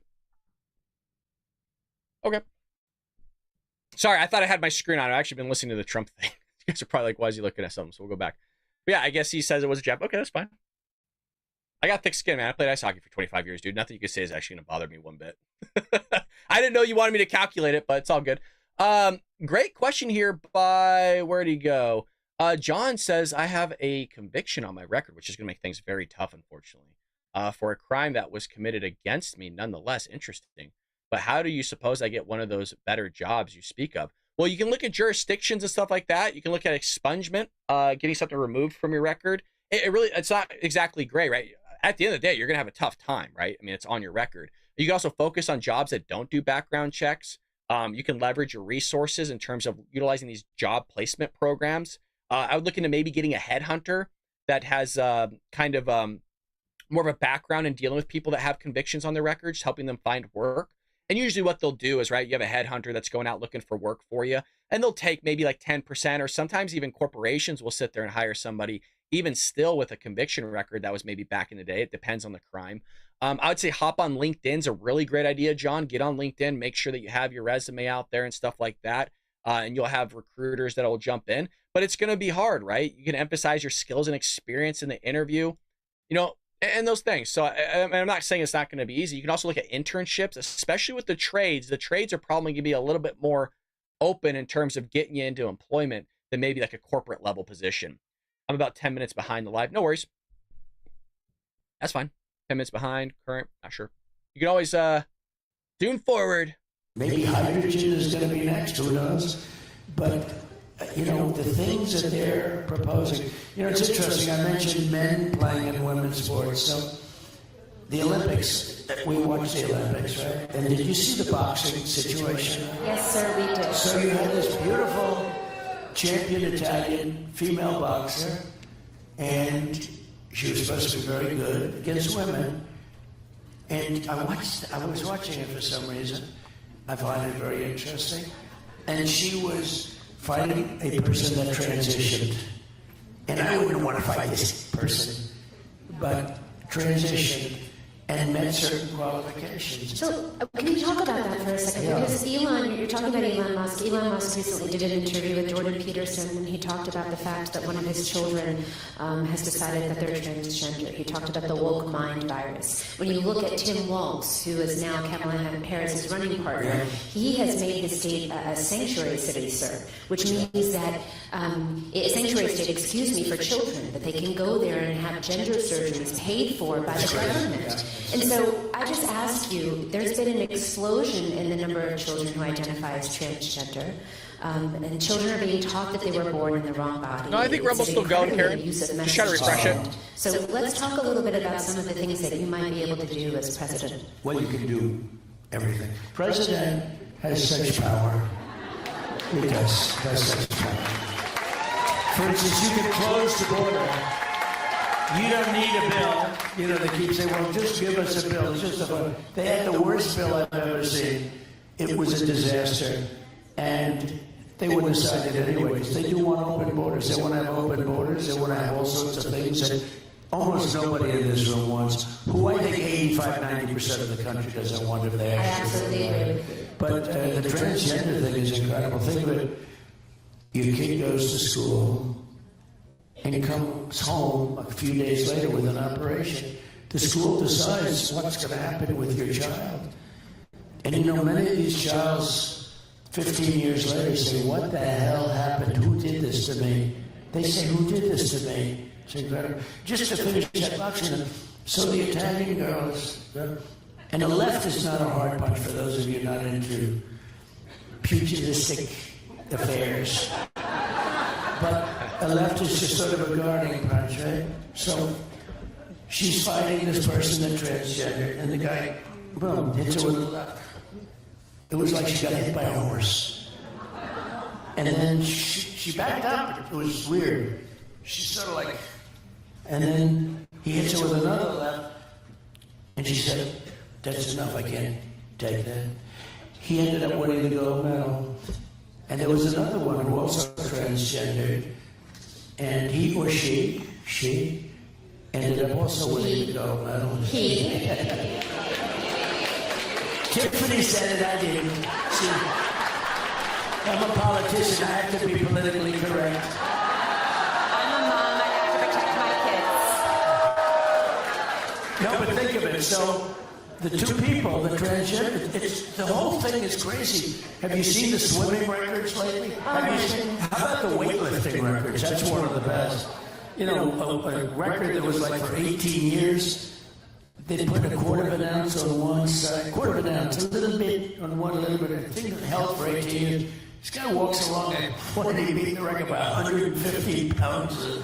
Okay. Sorry, I thought I had my screen on. I've actually been listening to the Trump thing. You guys are probably like, why is he looking at something? So we'll go back. But yeah, I guess he says it was a jab. Okay, that's fine. I got thick skin, man. I played ice hockey for 25 years, dude. Nothing you could say is actually going to bother me one bit. I didn't know you wanted me to calculate it, but it's all good. Great question here by, where'd he go? John says, I have a conviction on my record, which is going to make things very tough, unfortunately, for a crime that was committed against me. Nonetheless, interesting. But how do you suppose I get one of those better jobs you speak of? Well, you can look at jurisdictions and stuff like that. You can look at expungement, getting something removed from your record. It's not exactly gray, right? At the end of the day, you're going to have a tough time, right? I mean, it's on your record. You can also focus on jobs that don't do background checks. You can leverage your resources in terms of utilizing these job placement programs. I would look into maybe getting a headhunter that has kind of more of a background in dealing with people that have convictions on their records, helping them find work. And usually what they'll do is, right, you have a headhunter that's going out looking for work for you, and they'll take maybe like 10%, or sometimes even corporations will sit there and hire somebody, even still with a conviction record that was maybe back in the day. It depends on the crime. I would say hop on LinkedIn's a really great idea, John. Get on LinkedIn, make sure that you have your resume out there and stuff like that, and you'll have recruiters that will jump in. But it's going to be hard, right? You can emphasize your skills and experience in the interview, and those things. So I'm not saying it's not going to be easy. You can also look at internships, especially with the trades. The trades are probably going to be a little bit more open in terms of getting you into employment than maybe like a corporate level position. I'm about 10 minutes behind the live. No worries. That's fine. 10 minutes behind, current, not sure. You can always tune forward. Maybe hydrogen is going to be next, who knows? But, the things that they're proposing, it's interesting. I mentioned men playing in women's sports. So the Olympics, we watched the Olympics, right? And did you see the boxing situation? Yes, sir, we did. So you had this beautiful champion Italian female boxer, and she was supposed to be very good against women. And I was watching it for some reason. I find it very interesting. And she was fighting a person that transitioned. And I wouldn't want to fight this person, but transitioned and met certain qualifications. So can you talk about that for a second? Yeah. Because you're talking about Elon Musk. Elon Musk recently did an interview with Jordan Peterson, and he talked about the fact that one of his children has decided that they're transgender. He talked about the woke mind virus. When you look at Tim Walz, who is now Kamala Harris's running partner, he has made the state a sanctuary city, sir, which means that a sanctuary state, for children, that they can go there and have gender surgeries paid for by the government. And so I just ask you, there's been an explosion in the number of children who identify as transgender. And children are being taught that they were born in the wrong body. No, I think Rumble's still going, Karen. Just try to refresh it. So let's talk a little bit about some of the things that you might be able to do as president. Well, you can do everything. President has such power. He does has such power. For instance, you can close the border. You don't need a bill. They keep saying, well, just give us a bill. It's just a vote. They had the worst bill I've ever seen. It was a disaster. And they wouldn't have signed it anyways. They do want open borders. They want to have open borders. They want to have all sorts of things that almost nobody in this room wants. Who I think 85-90% of the country doesn't want if they actually. Absolutely agree with you. But the transgender thing is incredible. Think of it. Your kid goes to school and comes home a few days later with an operation. The school decides what's going to happen with your child. And many of these childs, 15 years later, say, what the hell happened? Who did this to me? They say, who did this to me? It's incredible. Just to finish that boxing, so the Italian girls, and the left is not a hard punch for those of you not into pugilistic affairs. But a left is just sort of a guarding punch, right? So she's fighting this person that's transgender, and the guy, boom, hits her with the left. It was like she got hit by a horse. And then she backed up. It was weird. She's sort of like, and then he hits her with another left, and she said, that's enough, I can't take that. He ended up winning the gold medal. And there was another one who also transgendered, and he or she ended up also winning the gold medal. Tiffany said it, I didn't. See, I'm a politician, I have to be politically correct. I'm a mom, I have to protect my kids. No, but think of it. So the two people, the transgender, the whole thing is crazy. Have you seen the swimming records lately? How about the weightlifting records? That's one of the best. You know, a record that was like for 18 years. They put a quarter of an ounce on one side, quarter of an ounce, a little bit on one, a little bit. I think it held for 18 years. This guy walks along and he beat the record by 150 pounds.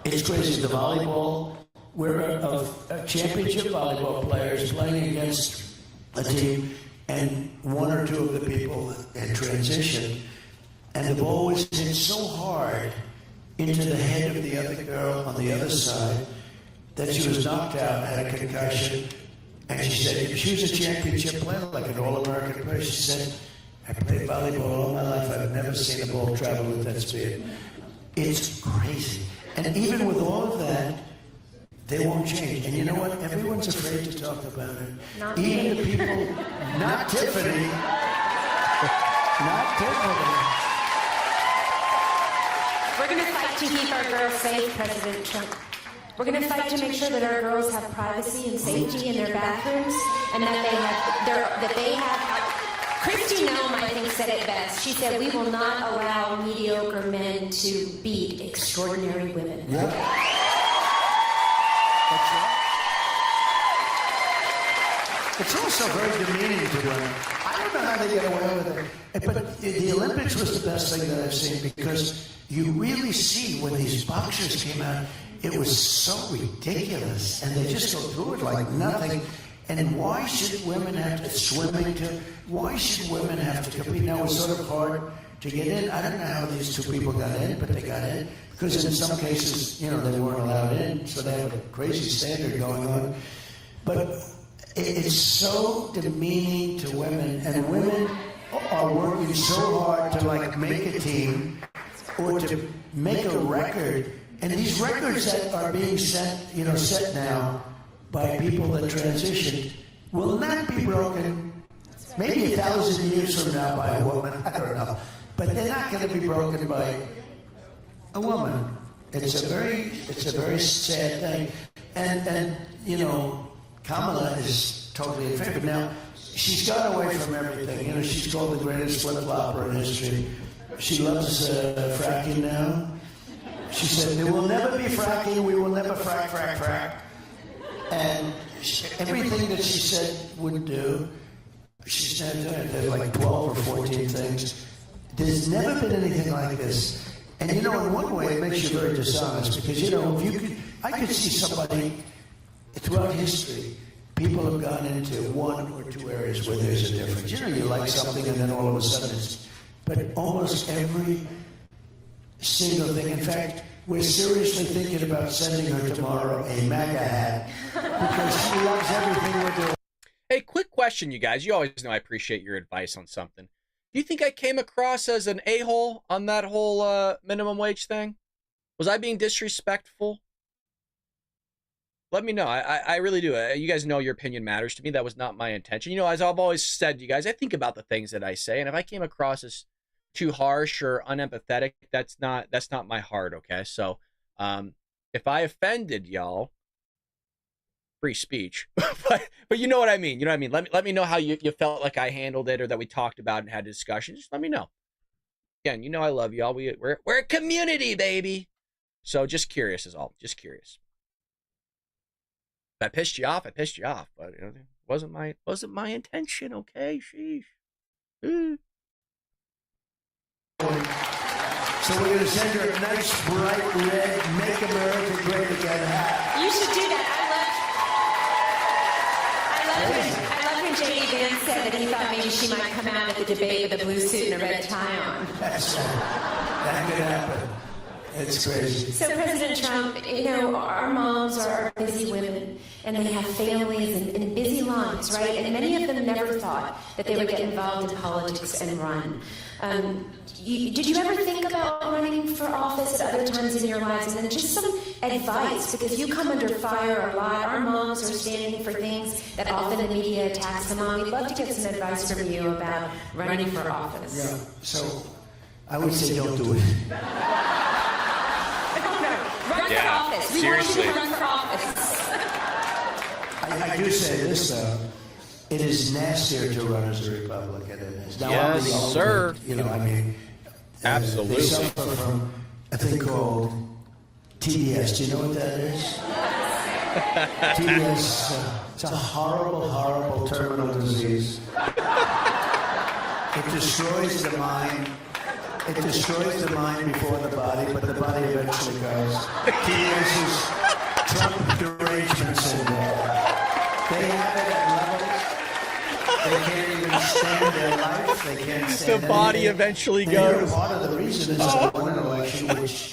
It's crazy. The volleyball, we're a championship volleyball players playing against a team, and one or two of the people had transitioned, and the ball was hit so hard into the head of the other girl on the other side that she was knocked out, had a concussion, and she said, she was a championship player, like an All-American player. She said, I played volleyball all my life. I've never seen a ball travel with that speed. It's crazy. And even with all of that, they won't change. And you know what? Everyone's afraid to talk about it. Even the people, not Tiffany, not Tiffany. We're going to fight to keep our girls safe, President Trump. We're going to fight to make sure that our girls have privacy and safety in their bathrooms, and that they have. Kristi Noem, I think, said it best. She said, "We will not allow mediocre men to beat extraordinary women." Yep. That's right. It's also very demeaning to women. I don't know how they get away with it. But the Olympics was the best thing that I've seen, because you really see when these boxers came out, it was so ridiculous, and they just go through it like nothing. And why should women have to swimming to? Why should women have to compete? Now it's sort of hard to get in. I don't know how these two people got in, but they got in because in some cases, you know, they weren't allowed in, so they have a crazy standard going on. But it's so demeaning to women, and women are working so hard to like make a team or to make a record. And these records that are being set now by people that transitioned will not be broken maybe 1,000 years from now by a woman. I don't know. But they're not going to be broken by a woman. It's a very sad thing. And you know, Kamala is totally in favor. Now, she's gone away from everything. You know, she's called the greatest flip-flopper in history. She loves fracking now. She said, there will never be fracking, we will never frack. And everything that she said would do, she's not doing it. There's like 12 or 14 things. There's never been anything like this. And you know, in one way, it makes you very dishonest, because, you know, I could see somebody, throughout history, people have gone into one or two areas where there's a difference. You know, you like something and then all of a sudden but almost every single thing. In fact, we're seriously thinking about sending her tomorrow a MAGA hat because she loves everything we're doing. Hey, quick question, you guys. You always know I appreciate your advice on something. Do you think I came across as an a-hole on that whole minimum wage thing? Was I being disrespectful? Let me know. I really do. You guys know your opinion matters to me. That was not my intention. You know, as I've always said to you guys, I think about the things that I say, and if I came across as too harsh or unempathetic, that's not my heart, okay? So if I offended y'all, free speech. but you know what I mean. You know what I mean? Let me know how you felt like I handled it, or that we talked about and had a discussion. Just let me know. Again, you know I love y'all. We're a community, baby. So just curious is all. Just curious. If I pissed you off, I pissed you off. But you know, it wasn't my intention, okay? Sheesh. So we're going to send her a nice, bright red, Make America Great Again hat. You should do that. I love when J.D. Vance said that he thought maybe she might come out at the debate with a blue suit and a red tie on. That could happen. It's crazy. So, President Trump, you know, our moms are busy women, and they have families and busy lives, right? And many of them never thought that they would get involved in politics and run. Did you ever think about running for office at other times in your lives? And then just some advice, because you come under fire a lot. Our moms are standing for things that often the media attacks them on. We'd love to get some advice from you about running for office. Yeah, so I would say don't do it. Run for office. We want you to run for office. I do say this, though. It is nastier to run as a Republican than it is. Now, Yes, sir. You know, I mean, Absolutely. they suffer from a thing called TBS. Do you know what that is? TBS, it's a horrible, horrible terminal disease. It destroys the mind. It destroys the mind before the body, but the body eventually goes. TBS is Trump derangement syndrome. They have it at levels. They can't even stand their life. They can't stand The body anything. eventually And, you know, goes. part of the reason is that one election, which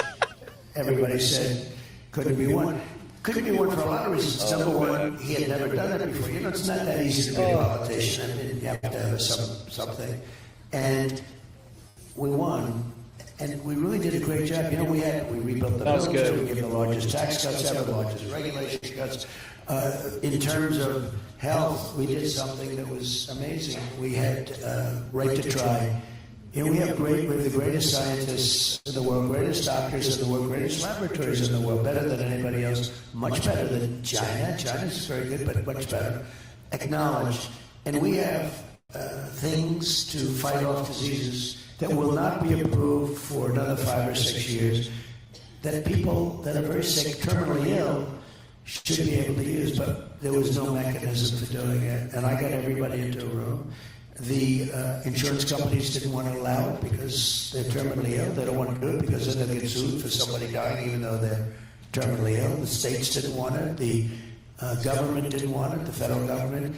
everybody said couldn't be won. Couldn't be won for a lot of reasons. Number one, he had never done it before. You know, it's not that easy to be a politician. I mean, you have to have something. And we won. And we really did a great job. You know, we rebuilt the That was military. good. We gave the largest tax cuts ever, the largest regulation cuts. In terms of health, we did something that was amazing. We had right to try. You know, we have the greatest scientists in the world, greatest doctors in the world, greatest laboratories in the world, better than anybody else, much better than China. China's very good, but much better. Acknowledged. And we have things to fight off diseases that will not be approved for another 5 or 6 years, that people that are very sick, terminally ill, should be able to use, but there was no mechanism for doing it. And I got everybody into a room. The insurance companies didn't want to allow it because they're terminally ill. They don't want to do it because then they'll get sued for somebody dying even though they're terminally ill. The states didn't want it. The government didn't want it, the federal government.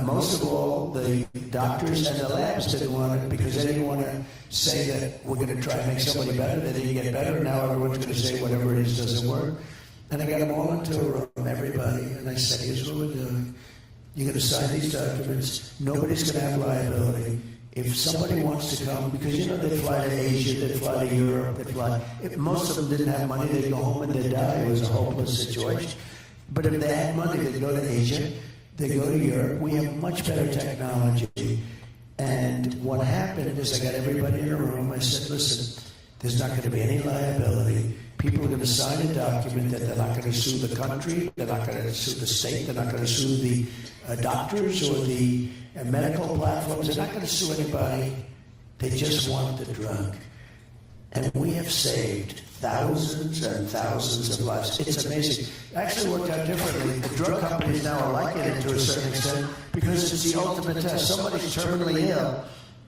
Most of all, the doctors and the labs didn't want it because they didn't want to say that we're going to try and make somebody better. They didn't get better. Now everyone's going to say whatever it is doesn't work. And I got them all into a room, everybody, and I said, here's what we're doing. You're going to sign these documents. Nobody's going to have liability. If somebody wants to come, because you know they'd fly to Asia, they'd fly to Europe, they'd fly. If most of them didn't have money, they'd go home and they'd die. It was a hopeless situation. But if they had money, they'd go to Asia, they'd go to Europe. We have much better technology. And what happened is I got everybody in a room. I said, listen, there's not going to be any liability. People are going to sign a document that they're not going to sue the country, they're not going to sue the state, they're not going to sue the doctors or the medical platforms, they're not going to sue anybody. They just want the drug. And we have saved thousands and thousands of lives. It's amazing. It actually worked out differently. The drug companies now are liking it to a certain extent because it's the ultimate test. Somebody's terminally ill,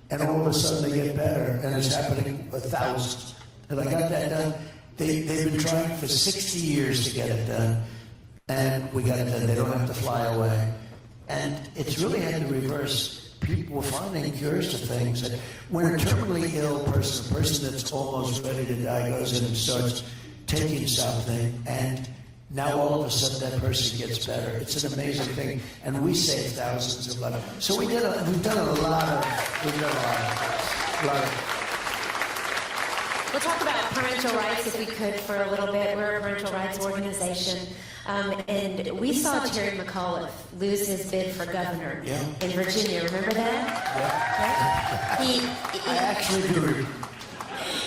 and all of a sudden they get better, and it's happening with thousands. And I got that done. They've been trying for 60 years to get it done, and we got it done. They don't have to fly away. And it's really had to reverse. People were finding cures to things. That when a terminally ill person, a person that's almost ready to die, goes in and starts taking something, and now all of a sudden that person gets better. It's an amazing thing, and we save thousands of lives. So we've done a lot of. We'll talk about parental rights if we could for a little bit. We're a parental rights organization. And we saw Terry McAuliffe lose his bid for governor in Virginia. Remember that? Yeah. I actually do.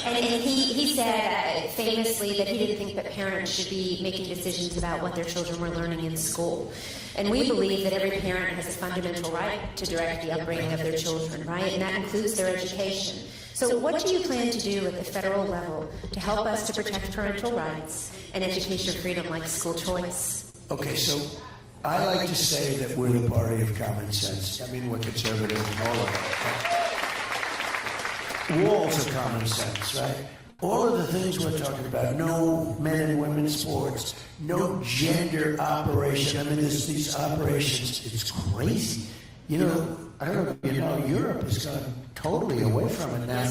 And he said famously that he didn't think that parents should be making decisions about what their children were learning in school. And we believe that every parent has a fundamental right to direct the upbringing of their children, right? And that includes their education. So what do you plan to do at the federal level to help us to protect parental rights and education freedom like school choice? Okay, so I like to say that we're the party of common sense. I mean, we're conservative and all of it. Walls are common sense, right? All of the things we're talking about, no men and women's sports, no gender operation. I mean, these operations, it's crazy. You know, I don't know if you know, Europe has gone totally away from it now.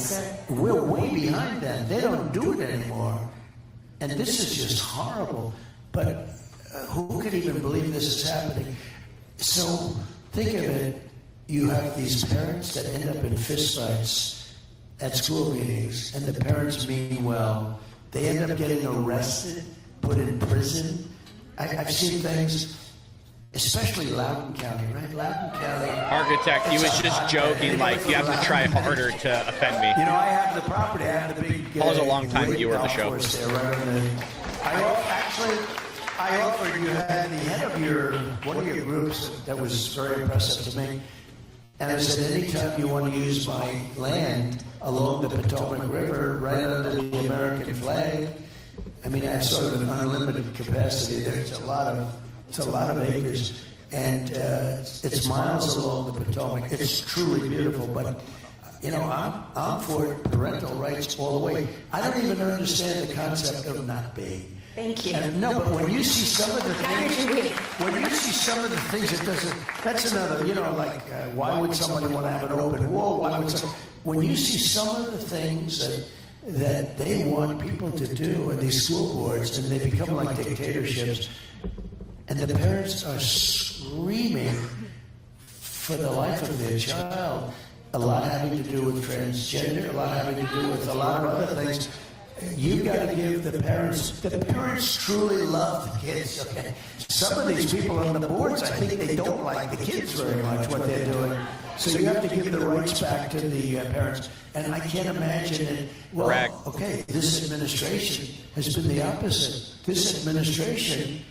We're way behind them. They don't do it anymore. And this is just horrible. But who could even believe this is happening? So think of it. You have these parents that end up in fistfights at school meetings, and the parents mean well. They end up getting arrested, put in prison. I've seen things, especially Loudoun County, right? Loudoun County. Architect, he was just joking, like, you have to try harder to offend me. You know, I have the property. I have the big. Paul was a long-time viewer of the show. There, right on the, I offered, you had the head of one of your groups that was very impressive to me. And I said, anytime you want to use my land along the Potomac River, right under the American flag, I mean, that's sort of an unlimited capacity. There's a lot of acres, and it's miles along the Potomac. It's truly beautiful, but you know, I'm for parental rights all the way. I don't even understand the concept of not being. Thank you. No, but when you see some of the things, it doesn't. That's another. You know, like why would somebody want to have an open wall? When you see some of the things that they want people to do in these school boards, and they become like dictatorships, and the parents are screaming for the life of their child. A lot having to do with transgender. A lot having to do with a lot of other things. You got to give the parents. The parents truly love the kids. Okay, some of these people on the boards, I think they don't like the kids very much what they're doing. So you have to give the rights back to the parents. And I can't imagine it. Well, okay, this administration has been the opposite. This administration,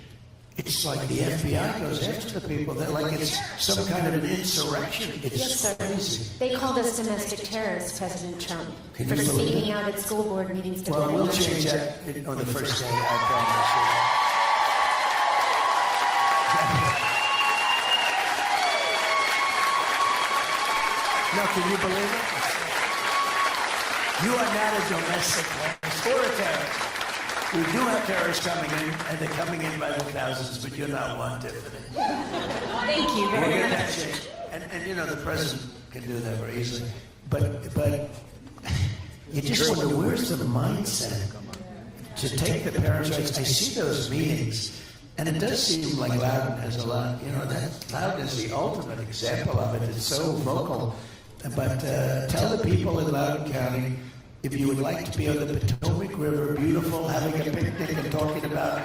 it's like the FBI goes after the people. They're like it's some kind of an insurrection. It's crazy. They called us domestic terrorists, President Trump, for speaking out at school board meetings. Well, we'll change that on the first day, I promise you. No, can you believe it? You are not a domestic terrorist or a terrorist. We do have terrorists coming in, and they're coming in by the thousands, but you're not one, Tiffany. Thank you very much. And you know, the president can do that very easily. But you just wonder, where's the mindset to take the parents' rights? I see those meetings, and it does seem like Loudoun has a lot. You know, that Loudoun is the ultimate example of it. It's so vocal. But tell the people in Loudoun County, if you would like to be on the Potomac River, beautiful, having a picnic and talking about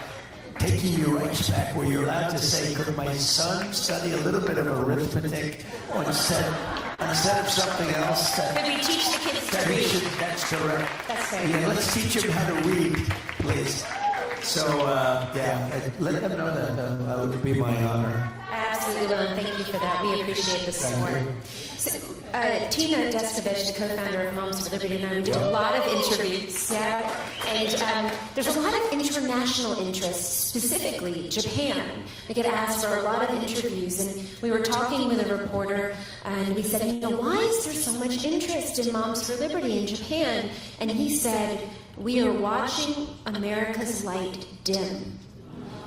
taking your rights back, where you're allowed to say, could my son study a little bit of arithmetic instead of something else? Could we teach the kids to read? That's correct. That's very Yeah, good. let's teach them how to read, please. So, let them know that would be my honor. Absolutely will, and thank you for that. We appreciate the support. So, Tina Deskovich, the co-founder of Moms for Liberty, and I, we did a lot of interviews, and there's a lot of international interest, specifically Japan. We get asked for a lot of interviews, and we were talking with a reporter, and we said, you know, why is there so much interest in Moms for Liberty in Japan? And he said, we are watching America's light dim.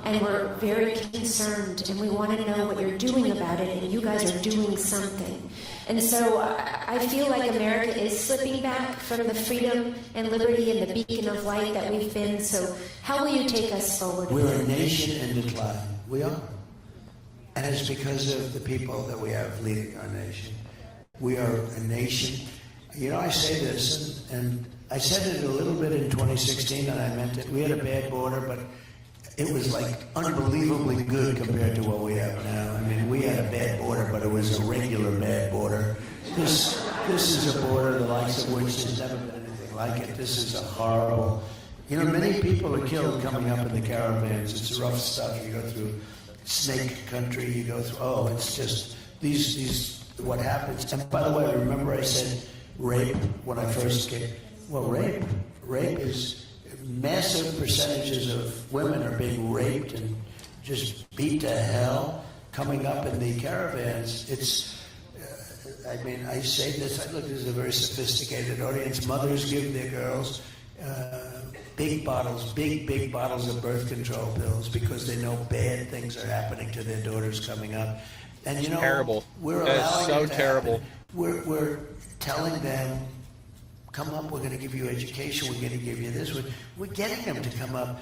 And we're very concerned, and we want to know what you're doing about it, and you guys are doing something. And so I feel like America is slipping back from the freedom and liberty and the beacon of light that we've been. So how will you take us forward? We're a nation in decline. We are. And it's because of the people that we have leading our nation. We are a nation. You know, I say this, and I said it a little bit in 2016, and I meant it. We had a bad border, but it was like unbelievably good compared to what we have now. I mean, we had a bad border, but it was a regular bad border. This is a border the likes of which there's never been anything like it. This is a horrible. You know, many people are killed coming up in the caravans. It's rough stuff. You go through snake country. You go through. Oh, it's just these. What happens? And by the way, remember I said rape when I first came. Well, rape is. Massive percentages of women are being raped and just beat to hell coming up in the caravans. It's, I mean, I say this, I look, this is a very sophisticated audience. Mothers give their girls big bottles of birth control pills because they know bad things are happening to their daughters coming up. And you know, terrible. We're That's so terrible. We're telling them, come up, we're going to give you education, we're going to give you this. We're getting them to come up.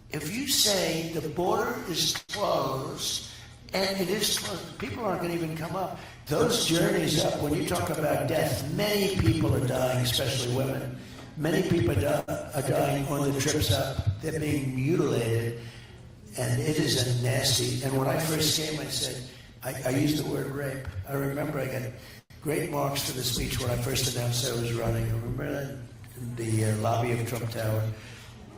If you say the border is closed And it is close. People aren't going to even come up. Those journeys up, when you talk about death, many people are dying, especially women. Many people are dying on the trips up. They're being mutilated. And it is a nasty. And when I first came, I said, I used the word rape. I remember I got great marks for the speech when I first announced I was running. I remember that in the lobby of Trump Tower.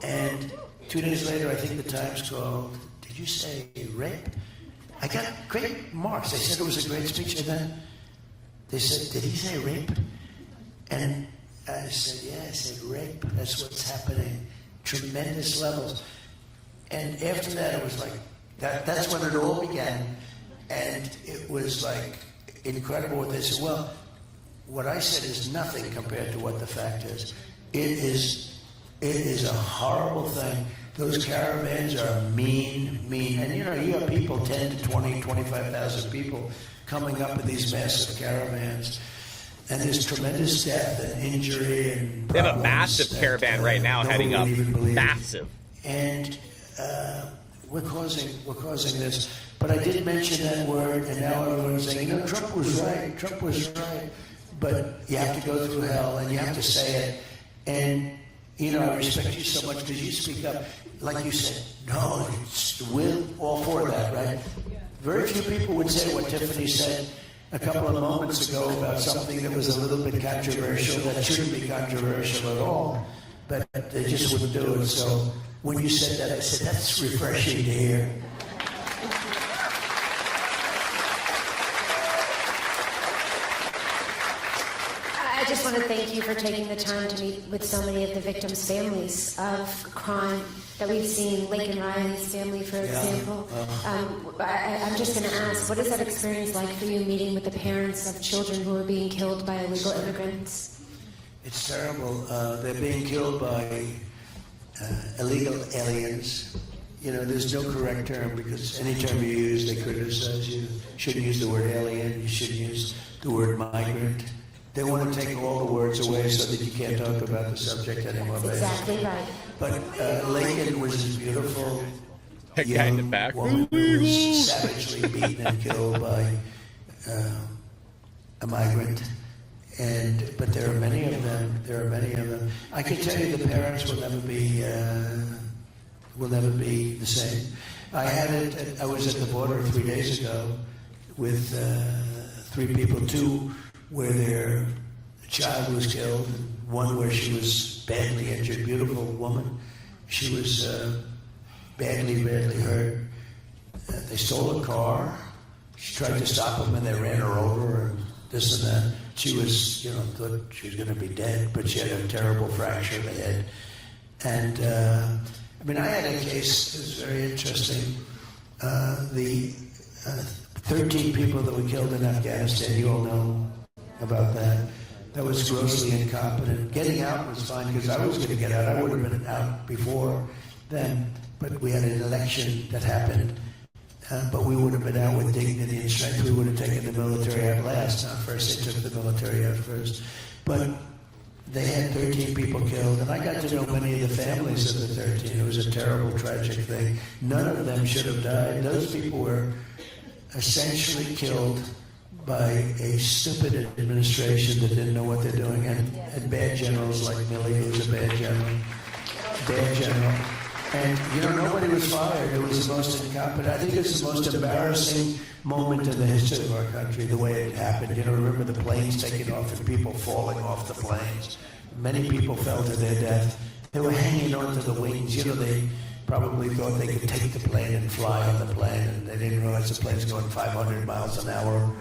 And 2 days later, I think the Times called, did you say rape? I got great marks. They said it was a great speech. And then they said, did he say rape? And I said, yeah, I said rape. That's what's happening. Tremendous levels. And after that, it was like, that's when it all began. And it was like incredible what they said. Well, what I said is nothing compared to what the fact is. It is a horrible thing. Those caravans are mean. And you have people, 10 to 20, 25,000 people coming up in these massive caravans. And there's tremendous death and injury and they have a massive caravan right now heading up. Massive. And we're causing this. But I did mention that word, and now everyone's saying, Trump was right. Trump was right. But you have to go through hell, and you have to say it. And I respect you so much because you speak up. Like you said, no, we're all for that, right? Very few people would say what Tiffany said a couple of moments ago about something that was a little bit controversial, that shouldn't be controversial at all, but they just wouldn't do it. So when you said that, I said, that's refreshing to hear. I just want to thank you for taking the time to meet with so many of the victims' families of crime that we've seen. Lincoln Riley's family, for example. I'm just going to ask, what is that experience like for you, meeting with the parents of children who are being killed by illegal immigrants? It's terrible. They're being killed by illegal aliens. There's no correct term because any term you use, they criticize you. You shouldn't use the word alien. You shouldn't use the word migrant. They want to take all the words away so that you can't talk about the subject anymore. That's exactly right. But Lincoln was this beautiful young woman who was savagely beaten and killed by a migrant. But there are many of them. I can tell you the parents will never be the same. I was at the border 3 days ago with 3 people, 2 where their child was killed, and 1 where she was badly injured. Beautiful woman. She was badly hurt. They stole a car. She tried to stop them, and they ran her over, and this and that. She was, thought she was going to be dead, but she had a terrible fracture in the head. And I had a case that was very interesting. The 13 people that were killed in Afghanistan, you all know about that. That was grossly incompetent. Getting out was fine because I was going to get out. I would have been out before then, but we had an election that happened. But we would have been out with dignity and strength. We would have taken the military out last. Not first, they took the military out first. But they had 13 people killed, and I got to know many of the families of the 13. It was a terrible, tragic thing. None of them should have died. Those people were essentially killed by a stupid administration that didn't know what they're doing, and bad generals like Milley, who was a bad general. And, nobody was fired. It was the most incompetent. I think it's the most embarrassing moment in the history of our country, the way it happened. Remember the planes taking off and people falling off the planes. Many people fell to their death. They were hanging onto the wings. They probably thought they could take the plane and fly on the plane, and they didn't realize the plane's going 500 miles an hour.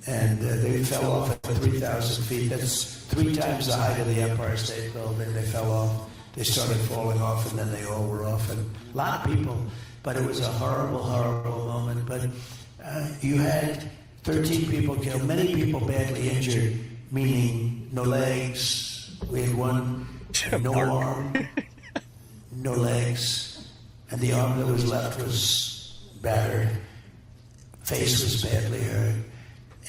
And they fell off at 3,000 feet. That's 3 times the height of the Empire State Building. They fell off. They started falling off, and then they all were off. And a lot of people, but it was a horrible, horrible moment. But you had 13 people killed, many people badly injured, meaning no legs. We had 1, no arm, no legs. And the arm that was left was battered. Face was badly hurt.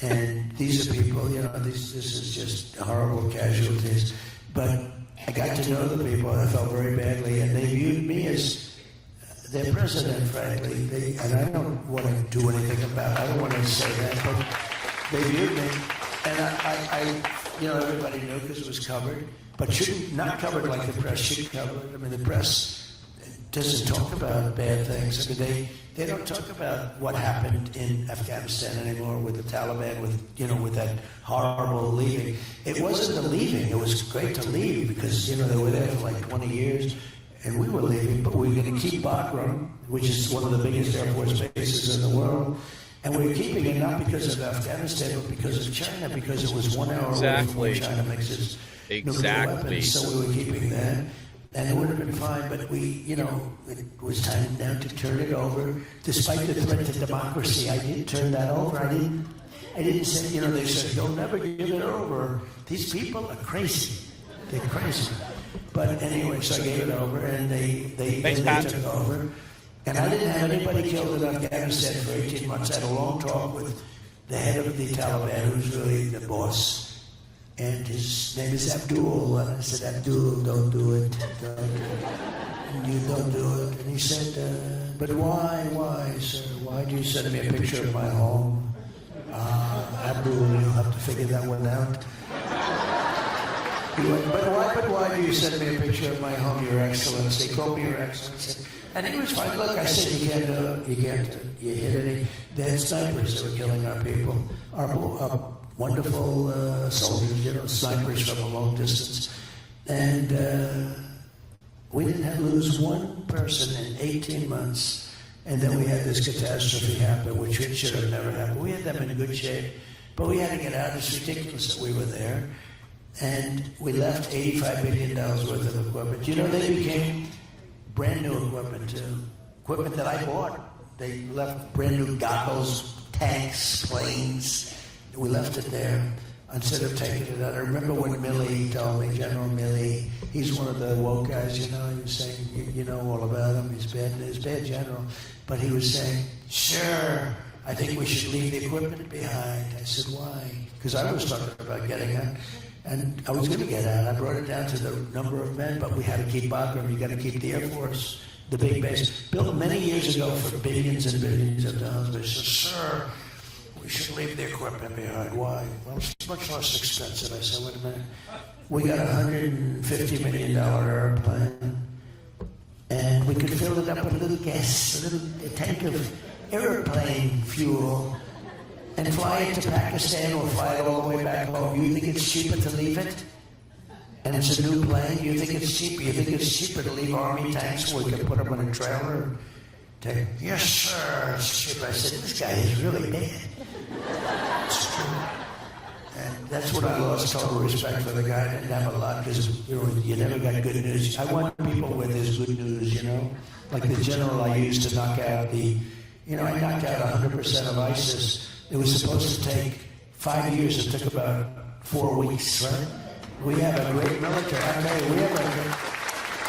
And these are people, this is just horrible casualties. But I got to know the people, and I felt very badly, and they viewed me as their president, frankly, and I don't want to do anything about it. I don't want to say that, but they viewed me, and I everybody knew because it was covered, but not covered like the press should cover it. I mean, the press doesn't talk about bad things. I mean, they don't talk about what happened in Afghanistan anymore with the Taliban, with that horrible leaving. It wasn't the leaving. It was great to leave because, they were there for like 20 years, and we were leaving, but we were going to keep Bagram, which is one of the biggest Air Force bases in the world, and we were keeping it not because of Afghanistan, but because of China, because it was 1 hour away from where China makes its nuclear weapons, so we were keeping that. And it would have been fine, but it was time now to turn it over. Despite the threat to democracy, I did turn that over. I didn't say, they said, you'll never give it over. These people are crazy. They're crazy. But anyway, so I gave it over, and they took over. And I didn't have anybody killed in Afghanistan for 18 months. I had a long talk with the head of the Taliban, who's really the boss. And his name is Abdul. And I said, Abdul, don't do it. You don't do it. And he said, but why, sir? Why do you send me a picture of my home? Abdul, you'll have to figure that one out. He went, but why do you send me a picture of my home, Your Excellency? He called me Your Excellency. And he was fine. Look, I said, you can't do it. You can't you hit any. They had snipers that were killing our people. Our wonderful soldiers, snipers from a long distance. And we didn't lose one person in 18 months. And then we had this catastrophe happen, which should have never happened. We had them in good shape, but we had to get out. It's ridiculous that we were there. And we left $85 billion worth of equipment. They became brand new equipment, too. Equipment that I bought. They left brand new goggles, tanks, planes. We left it there instead of taking it out. I remember when Milley told me, General Milley, he's one of the woke guys, he was saying, you know all about him, he's bad general. But he was saying, sure, I think we should leave the equipment behind. I said, why? Because I was talking about getting out. And I was going to get out. I brought it down to the number of men, but we had to keep Bagram. You got to keep the Air Force, the big base. Built many years ago for billions and billions of dollars. They said, sir, we should leave the equipment behind. Why? Well, it's much less expensive. I said, wait a minute. We got a $150 million airplane, and we could fill it up with a little gas, a tank of airplane fuel, and fly it to Pakistan or fly it all the way back home. You think it's cheaper to leave it? And it's a new plane? You think it's cheaper? You think it's cheaper to leave Army tanks where we can put them in a trailer? Yes, sir, it's cheaper. I said, this guy is really bad. It's true. And that's what I lost total respect for the guy. I didn't have a lot because you never got good news. I want people where there's good news, Like the general I used to knock out I knocked out 100% of ISIS. It was supposed to take 5 years. It took about 4 weeks, right? We have a great military. I tell you,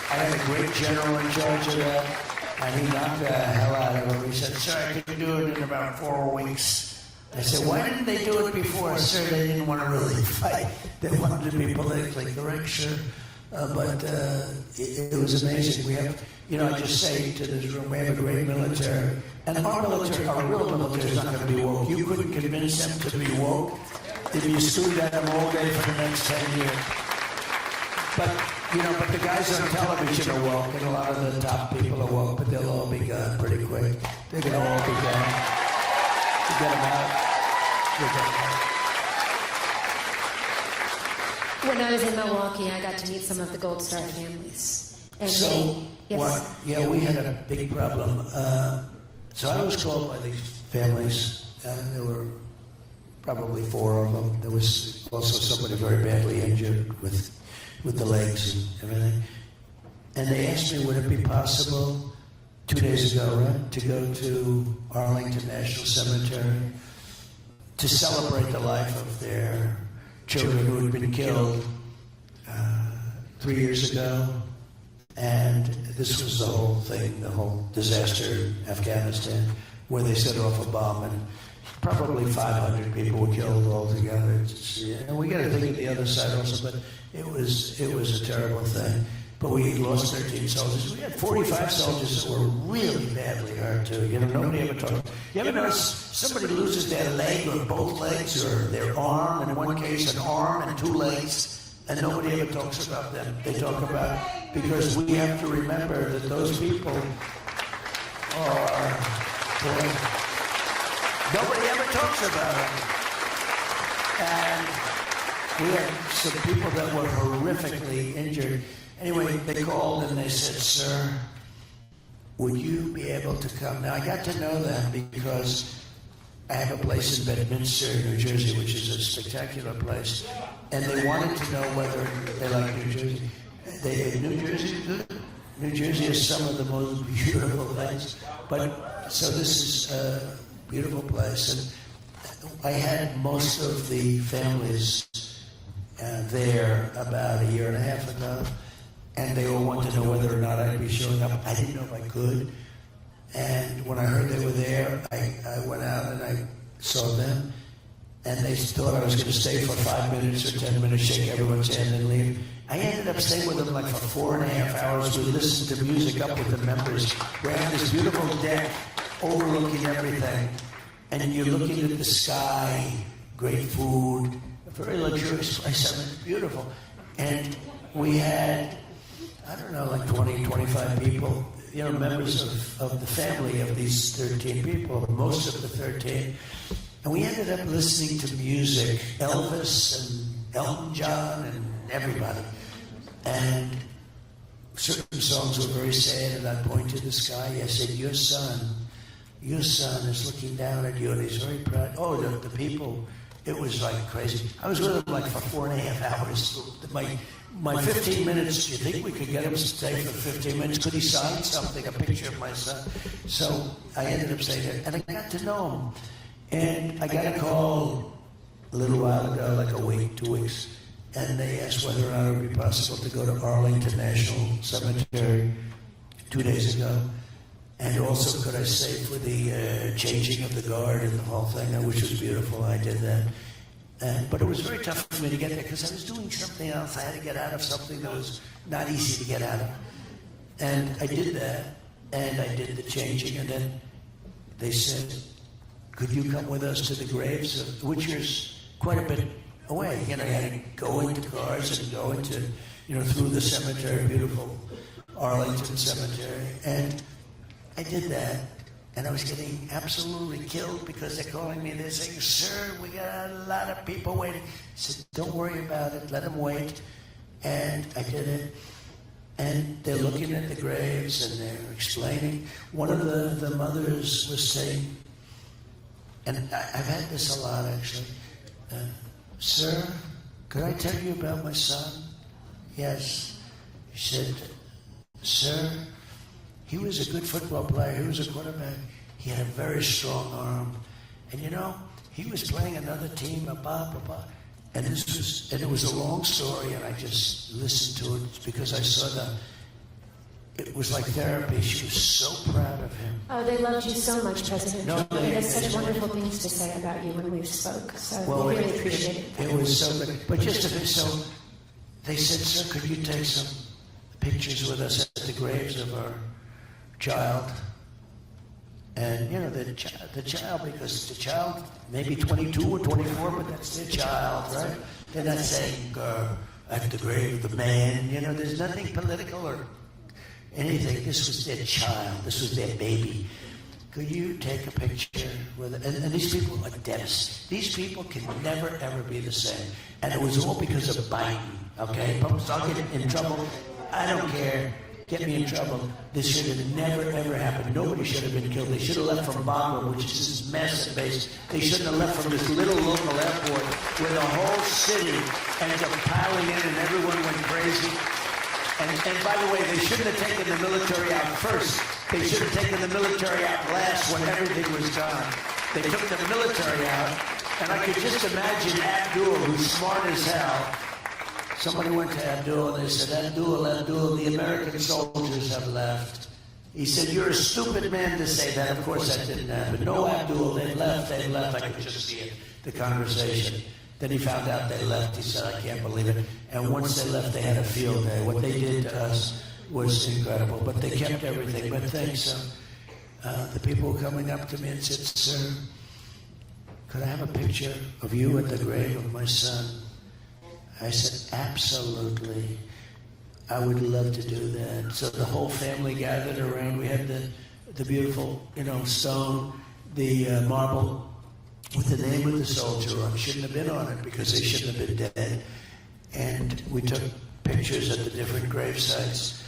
I had a great general in charge of that. And he knocked the hell out of him. He said, sir, I can do it in about 4 weeks. I said, why didn't they do it before? Sir, they didn't want to really fight. They wanted to be politically correct, sure. But it was amazing. We have, I just say to this room, we have a great military. And our military, our real military is not going to be woke. You couldn't convince them to be woke if you stood at them all day for the next 10 years. But the guys on television are woke, and a lot of the top people are woke, but they'll all be gone pretty quick. They're going to all be gone. You get them out. When I was in Milwaukee, I got to meet some of the Gold Star families. And we had a big problem. So I was called by these families, and there were probably 4 of them. There was also somebody very badly injured with the legs and everything. And they asked me, would it be possible 2 days ago, right, to go to Arlington National Cemetery to celebrate the life of their children who had been killed 3 years ago. And this was the whole thing, the whole disaster in Afghanistan, where they set off a bomb and probably 500 people were killed altogether. And we got to think of the other side also, but it was a terrible thing. but we lost 13 soldiers. We had 45 soldiers that were really badly hurt too. You know, nobody ever talks. You ever notice somebody loses their leg or both legs or their arm, and in one case an arm and two legs, and nobody ever talks about them. They talk about, because we have to remember that those people are, boy, nobody ever talks about them. And we had some people that were horrifically injured. Anyway, they called and they said, "Sir, would you be able to come?" Now, I got to know them because I have a place in Bedminster, New Jersey, which is a spectacular place. And they wanted to know whether they like New Jersey. New Jersey is good. New Jersey has some of the most beautiful things. But, so this is a beautiful place. And I had most of the families there about a year and a half ago. And they all wanted to know whether or not I'd be showing up. I didn't know if I could. And when I heard they were there, I went out and I saw them. And they thought I was going to stay for 5 minutes or 10 minutes, shake everyone's hand and leave. I ended up staying with them like for 4.5 hours. We listened to music up with the members. We had this beautiful deck overlooking everything. And you're looking at the sky, great food, a very luxurious place. I mean, it's beautiful. And we had, I don't know, like 20, 25 people, you know, members of the family of these 13 people, most of the 13. And we ended up listening to music, Elvis and Elton John and everybody. And certain songs were very sad, and I'd point to the sky. I said, your son is looking down at you, and he's very proud. Oh, the people, it was like crazy. I was with him like for 4.5 hours. My 15 minutes, do you think we could get him to stay for 15 minutes? Could he sign something, a picture of my son? So I ended up staying there, and I got to know him. And I got a call a little while ago, like a week, 2 weeks, and they asked whether or not it would be possible to go to Arlington National Cemetery 2 days ago. And also, could I stay for the changing of the guard and the whole thing, which was beautiful. I did that. But it was very tough for me to get there because I was doing something else. I had to get out of something that was not easy to get out of. And I did that, and I did the changing, and then they said, could you come with us to the graves, which is quite a bit away. You know, you had to go into cars and go into, you know, through the cemetery, beautiful Arlington Cemetery. And I did that, and I was getting absolutely killed because they're calling me. They're saying, "Sir, we got a lot of people waiting." I said, "Don't worry about it. Let them wait." And I did it. And they're looking at the graves, and they're explaining. One of the mothers was saying, and I've had this a lot, actually. "Sir, could I tell you about my son?" "Yes." She said, "Sir, he was a good football player. He was a quarterback. He had a very strong arm. And you know, he was playing another team, and it was a long story, and I just listened to it because I saw it was like therapy. She was so proud of him. Oh, they loved you so much, President Trump. They had such wonderful things to say about you when we spoke. So we really appreciate it. It was so good. But just a bit, so they said, "Sir, could you take some pictures with us at the graves of our child?" And, you know, the child, because the child, maybe 22 or 24, but that's their child, right? They're not saying, at the grave of the man, you know, there's nothing political or anything. This was their child. This was their baby. Could you take a picture with it? And these people are devastated. These people can never, ever be the same. And it was all because of Biden, okay? I'll get in trouble. I don't care. Get me in trouble. This should have never, ever happened. Nobody should have been killed. They should have left from Bagram, which is this massive base. They shouldn't have left from this little local airport where the whole city ended up piling in and everyone went crazy. And by the way, they shouldn't have taken the military out first. They should have taken the military out last when everything was gone. They took the military out, and I could just imagine Abdul, who's smart as hell. Somebody went to Abdul and they said, Abdul, the American soldiers have left. He said, "You're a stupid man to say that." Of course that didn't happen. "No, Abdul, they left. I could just see it, the conversation. Then he found out they left. He said, I can't believe it. And once they left, they had a field day. What they did to us was incredible. But they kept everything. But thanks. The people were coming up to me and said, sir, could I have a picture of you at the grave of my son? I said, absolutely. I would love to do that. So the whole family gathered around. We had the beautiful, stone, the marble with the name of the soldier on. Shouldn't have been on it because they shouldn't have been dead. And we took pictures at the different grave sites.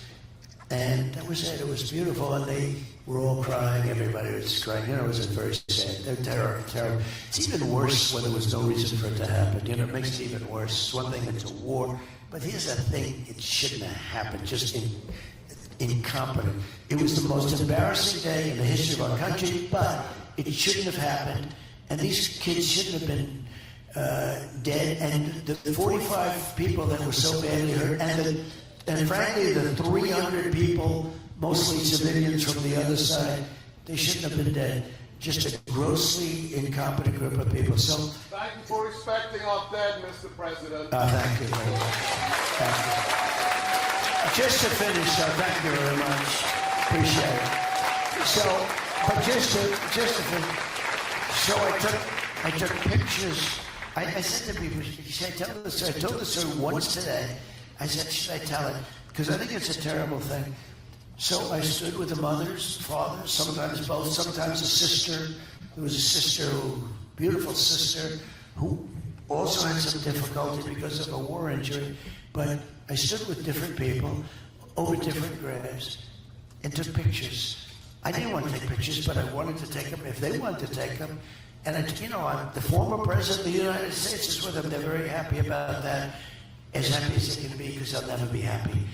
And that was it. It was beautiful. And they were all crying. Everybody was crying. It was very sad. They're terrible, terrible. It's even worse when there was no reason for it to happen. It makes it even worse. It's one thing, it's a war. But here's the thing. It shouldn't have happened. Just incompetent. It was the most embarrassing day in the history of our country, but it shouldn't have happened. And these kids shouldn't have been dead. And the 45 people that were so badly hurt, and frankly, the 300 people, mostly civilians from the other side, they shouldn't have been dead. Just a grossly incompetent group of people. So, thank you for respecting our dead, Mr. President. Thank you very much. Thank you. Just to finish, thank you very much. Appreciate it. So, but just to finish. So I took pictures. I said to people, should I tell this? I told this once today. I said, should I tell it? Because I think it's a terrible thing. So I stood with the mothers, fathers, sometimes both, sometimes a sister. There was a sister, beautiful sister, who also had some difficulty because of a war injury. But I stood with different people over different graves and took pictures. I didn't want to take pictures, but I wanted to take them if they wanted to take them. And the former president of the United States is with them. They're very happy about that, as happy as they can be, because they'll never be happy.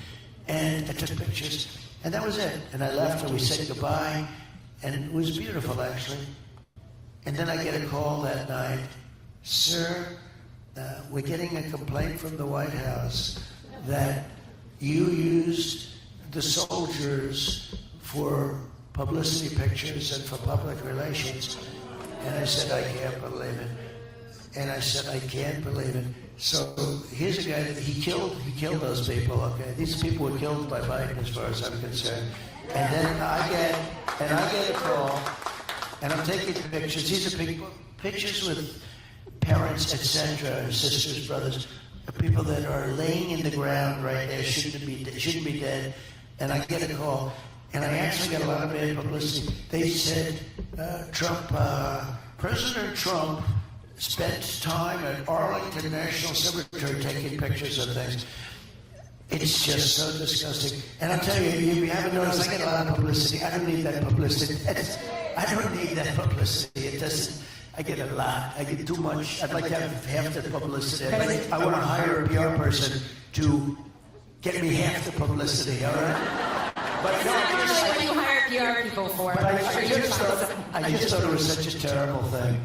And I took pictures, and that was it. And I left, and we said goodbye, and it was beautiful, actually. And then I get a call that night, sir, we're getting a complaint from the White House that you used the soldiers for publicity pictures and for public relations. And I said, I can't believe it. And I said, I can't believe it. So here's a guy that he killed those people, okay? These people were killed by Biden as far as I'm concerned. And then I get a call, and I'm taking pictures. These are pictures with parents, etc., sisters, brothers, people that are laying in the ground right there, shouldn't be dead. And I get a call. And I actually got a lot of bad publicity. They said President Trump spent time at Arlington National Cemetery taking pictures of things. It's just so disgusting. And I'll tell you, if you haven't noticed, I get a lot of publicity. I don't need that publicity. I don't need that publicity. It doesn't. I get a lot. I get too much. I'd like to have half the publicity. I want to hire a PR person to get me half the publicity, all right? But no, what do you hire PR people for? But I just thought it was such a terrible thing.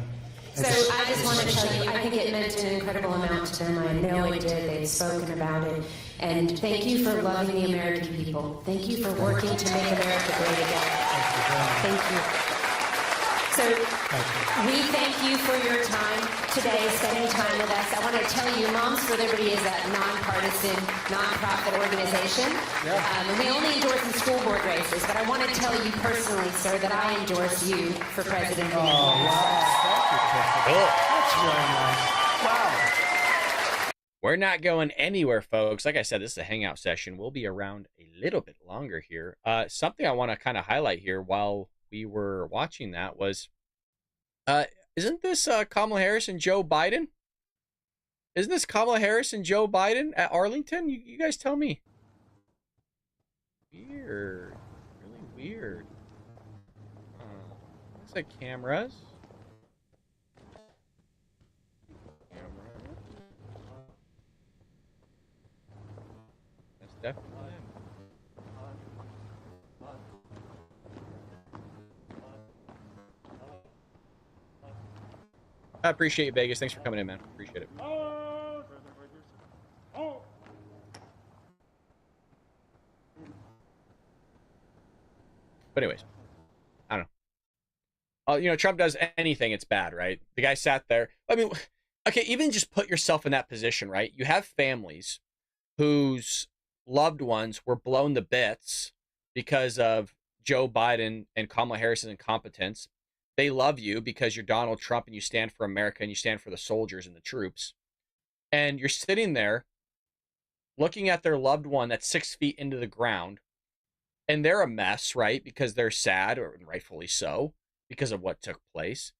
So I just want to tell you, I think it meant an incredible amount to them. I know it did. They've spoken about it. And thank you for loving the American people. Thank you for working to make America great again. Thank you. So we thank you for your time today, spending time with us. I want to tell you, Moms for Liberty is a nonpartisan, nonprofit organization. And we only endorse in school board races. But I want to tell you personally, sir, that I endorse you for president of the United States. That's really nice. Wow. We're not going anywhere, folks. Like I said, this is a hangout session. We'll be around a little bit longer here. Something I want to kind of highlight here while we were watching that was, isn't this Kamala Harris and Joe Biden? Isn't this Kamala Harris and Joe Biden at Arlington? You guys tell me. Weird. Really weird. Looks like cameras. That's definitely them. I appreciate you, Vegas. Thanks for coming in, man. Appreciate it. But anyways, I don't know. Trump does anything, it's bad, right? The guy sat there. I mean, Okay, even just put yourself in that position, right? You have families whose loved ones were blown to bits because of Joe Biden and Kamala Harris's incompetence. They love you because you're Donald Trump and you stand for America and you stand for the soldiers and the troops. And you're sitting there looking at their loved one that's 6 feet into the ground, and they're a mess, right? Because they're sad, or rightfully so, because of what took place.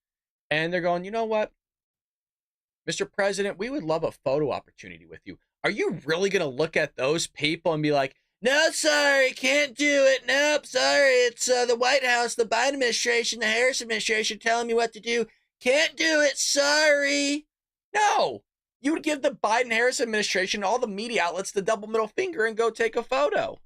And they're going, you know what, Mr. President, we would love a photo opportunity with you. Are you really going to look at those people and be like, no, sorry, can't do it. Nope, sorry. It's the White House, the Biden administration, the Harris administration telling me what to do. Can't do it. Sorry. No. You would give the Biden-Harris administration, all the media outlets, the double middle finger and go take a photo.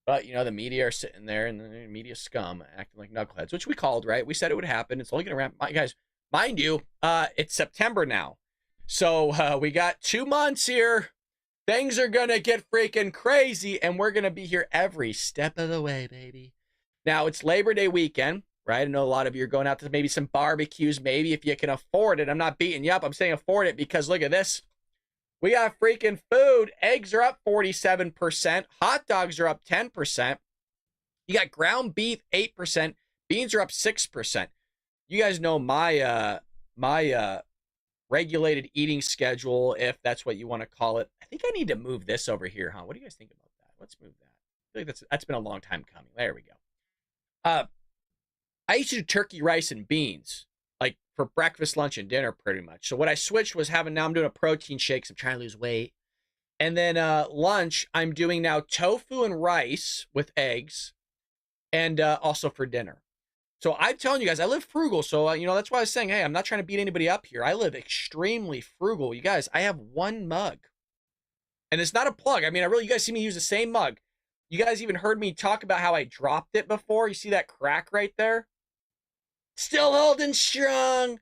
But, you know, the media are sitting there, and the media scum acting like knuckleheads, which we called, right? We said it would happen. It's only going to ramp. Guys, mind you, it's September now. So we got 2 months here. Things are going to get freaking crazy, and we're going to be here every step of the way, baby. Now, it's Labor Day weekend, right? I know a lot of you are going out to maybe some barbecues, maybe if you can afford it. I'm not beating you up. I'm saying afford it because look at this. We got freaking food. Eggs are up 47%. Hot dogs are up 10%. You got ground beef 8%. Beans are up 6%. You guys know my regulated eating schedule, if that's what you want to call it. I think I need to move this over here, huh? What do you guys think about that? Let's move that. I feel like that's been a long time coming. There we go. I used to do turkey, rice, and beans, like for breakfast, lunch, and dinner pretty much. So what I switched was now I'm doing a protein shake 'cause I'm trying to lose weight. And then lunch, I'm doing now tofu and rice with eggs, and also for dinner. So I'm telling you guys, I live frugal. So, you know, that's why I was saying, hey, I'm not trying to beat anybody up here. I live extremely frugal. You guys, I have 1 mug. And it's not a plug. I mean, you guys see me use the same mug. You guys even heard me talk about how I dropped it before. You see that crack right there? Still holding strong.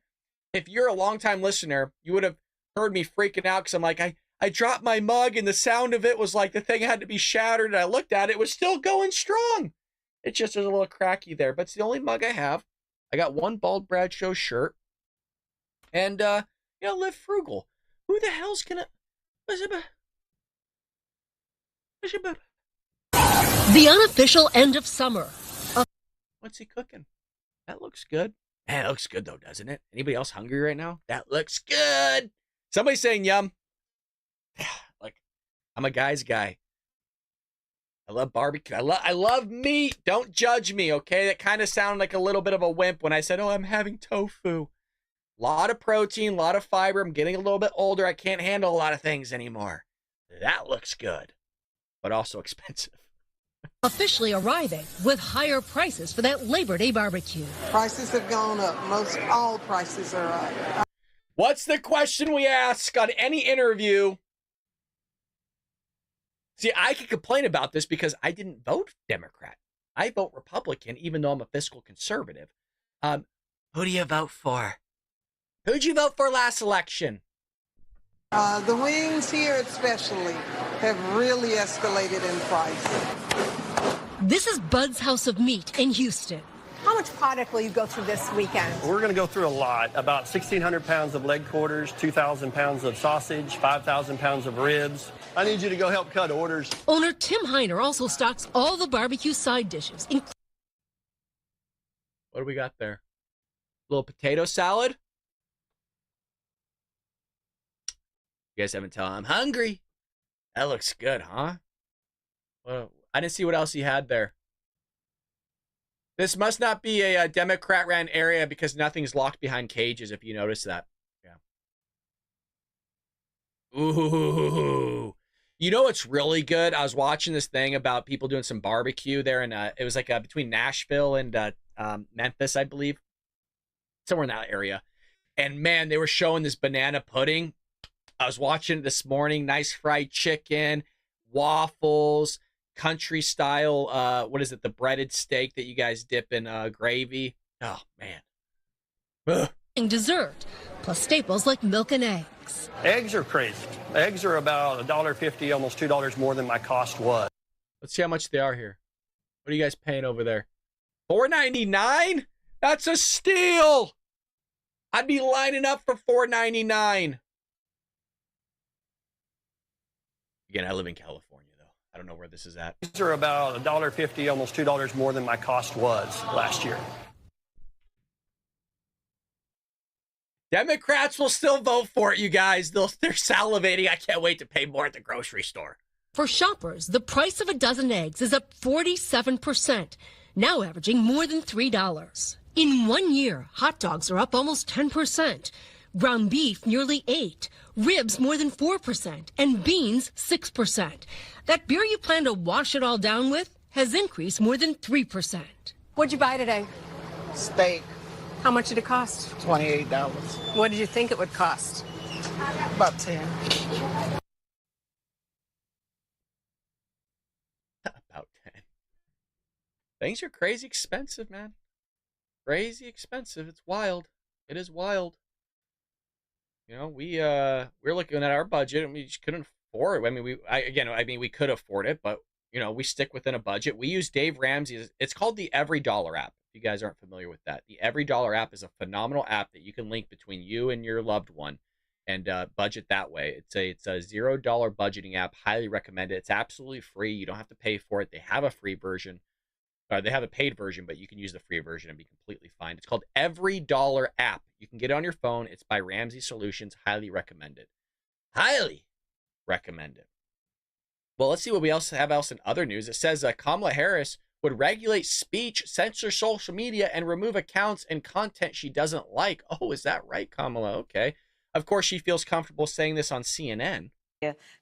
If you're a longtime listener, you would have heard me freaking out because I'm like, I dropped my mug and the sound of it was like the thing had to be shattered. And I looked at it, it was still going strong. It's just there's a little cracky there, but it's the only mug I have. I got 1 Bald Bradshaw shirt. And, you know, live frugal. Who the hell's gonna... The unofficial end of summer. What's he cooking? That looks good. Man, it looks good though, doesn't it? Anybody else hungry right now? That looks good. Somebody's saying yum. Like, I'm a guy's guy. I love barbecue. I love meat. Don't judge me, okay? That kind of sounded like a little bit of a wimp when I said, oh, I'm having tofu. A lot of protein, a lot of fiber. I'm getting a little bit older. I can't handle a lot of things anymore. That looks good, but also expensive. Officially arriving with higher prices for that Labor Day barbecue. Prices have gone up. Most all prices are up. What's the question we ask on any interview? See, I can complain about this because I didn't vote Democrat. I vote Republican, even though I'm a fiscal conservative. Who do you vote for? Who'd you vote for last election? The wings here especially have really escalated in price. This is Bud's House of Meat in Houston. How much product will you go through this weekend? We're going to go through a lot, about 1,600 pounds of leg quarters, 2,000 pounds of sausage, 5,000 pounds of ribs. I need you to go help cut orders. Owner Tim Heiner also stocks all the barbecue side dishes. What do we got there? A little potato salad? You guys haven't tell I'm hungry. That looks good, huh? Well, I didn't see what else he had there. This must not be a Democrat-ran area because nothing's locked behind cages, if you notice that. Yeah. Ooh. You know what's really good? I was watching this thing about people doing some barbecue there, and it was like between Nashville and Memphis, I believe. Somewhere in that area. And, man, they were showing this banana pudding. I was watching it this morning. Nice fried chicken, waffles, country style, what is it, the breaded steak that you guys dip in gravy. Oh, man. Ugh. Dessert, plus staples like milk and eggs. Eggs are crazy. Eggs are about $1.50, almost $2 more than my cost was. Let's see how much they are here. What are you guys paying over there? $4.99? That's a steal. I'd be lining up for $4.99. Again, I live in California, though. I don't know where this is at. These are about $1.50, almost $2 more than my cost was last year. Democrats will still vote for it, you guys. They're salivating. I can't wait to pay more at the grocery store. For shoppers, the price of a dozen eggs is up 47%, now averaging more than $3. In 1 year, hot dogs are up almost 10%, ground beef nearly 8%, ribs more than 4%, and beans 6%. That beer you plan to wash it all down with has increased more than 3%. What'd you buy today? Steak, How much did it cost? $28. What did you think it would cost? About 10. About 10. Things are crazy expensive, man. Crazy expensive. It's wild. It is wild. You know, we're looking at our budget and we just couldn't afford it. I mean, we could afford it, but you know, we stick within a budget. We use Dave Ramsey's. It's called the Every Dollar app. If you guys aren't familiar with that, the Every Dollar app is a phenomenal app that you can link between you and your loved one and budget that way. It's a $0 budgeting app. Highly recommend it. It's absolutely free. You don't have to pay for it. They have a free version. They have a paid version, but you can use the free version and be completely fine. It's called Every Dollar app. You can get it on your phone. It's by Ramsey Solutions. Highly recommend it. Highly recommend it. Well, let's see what we have in other news. It says Kamala Harris would regulate speech, censor social media, and remove accounts and content she doesn't like. Oh, is that right, Kamala? Okay. Of course, she feels comfortable saying this on CNN.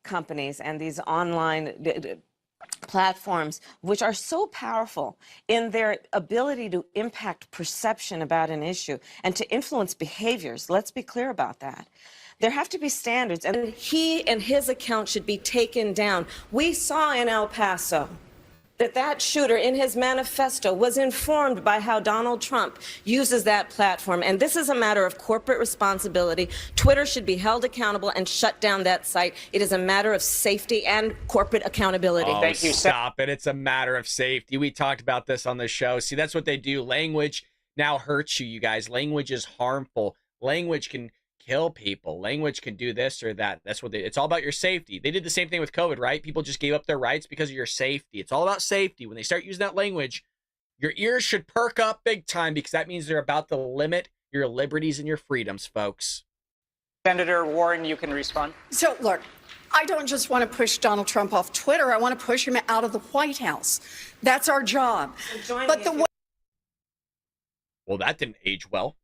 Companies and these online platforms, which are so powerful in their ability to impact perception about an issue and to influence behaviors. Let's be clear about that. There have to be standards, and he and his account should be taken down. We saw in El Paso that shooter in his manifesto was informed by how Donald Trump uses that platform. And this is a matter of corporate responsibility. Twitter should be held accountable and shut down that site. It is a matter of safety and corporate accountability. Oh, thank you. Stop it. It's a matter of safety. We talked about this on the show. See, that's what they do. Language now hurts you guys. Language is harmful. Language can kill people. Language can do this or that. That's what it's all about, your safety. They did the same thing with COVID, right? People just gave up their rights because of your safety. It's all about safety. When they start using that language, your ears should perk up big time, because that means they're about to limit your liberties and your freedoms, folks. Senator Warren, you can respond. So, look, I don't just want to push Donald Trump off Twitter. I want to push him out of the White House. That's our job. But the way— Well, that didn't age well.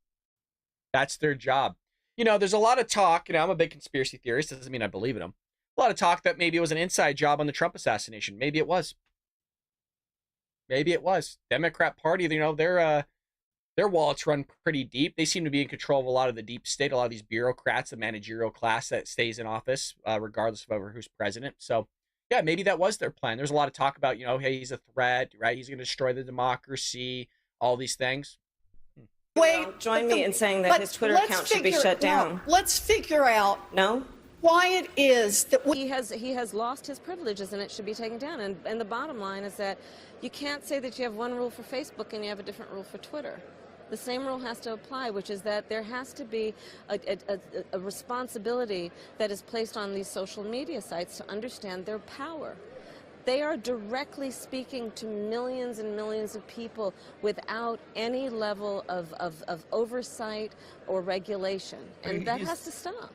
That's their job. You know, there's a lot of talk, I'm a big conspiracy theorist. Doesn't mean I believe in them. A lot of talk that maybe it was an inside job on the Trump assassination. Maybe it was. Maybe it was. Democrat Party, their wallets run pretty deep. They seem to be in control of a lot of the deep state, a lot of these bureaucrats, the managerial class that stays in office, regardless of who's president. So, yeah, maybe that was their plan. There's a lot of talk about, hey, he's a threat, right? He's going to destroy the democracy, all these things. Join me in saying that his Twitter account should be shut down. Let's figure out why it is that he has lost his privileges and it should be taken down. And the bottom line is that you can't say that you have one rule for Facebook and you have a different rule for Twitter. The same rule has to apply, which is that there has to be a responsibility that is placed on these social media sites to understand their power. They are directly speaking to millions and millions of people without any level of oversight or regulation, and that has to stop.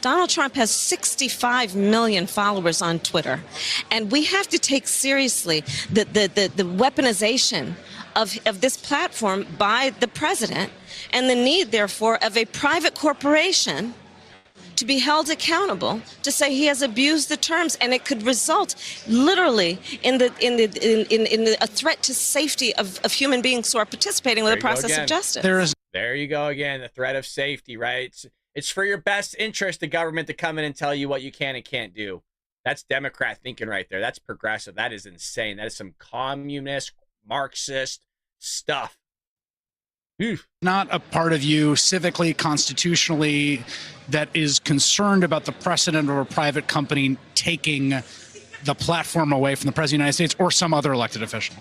Donald Trump has 65 million followers on Twitter, and we have to take seriously the weaponization of this platform by the president, and the need, therefore, of a private corporation to be held accountable to say he has abused the terms, and it could result literally in a threat to safety of human beings who are participating with the process of justice. There you go again, the threat of safety, right? It's for your best interest, the government, to come in and tell you what you can and can't do. That's Democrat thinking right there. That's progressive. That is insane. That is some communist, Marxist stuff. Not a part of you civically, constitutionally, that is concerned about the precedent of a private company taking the platform away from the President of the United States or some other elected official?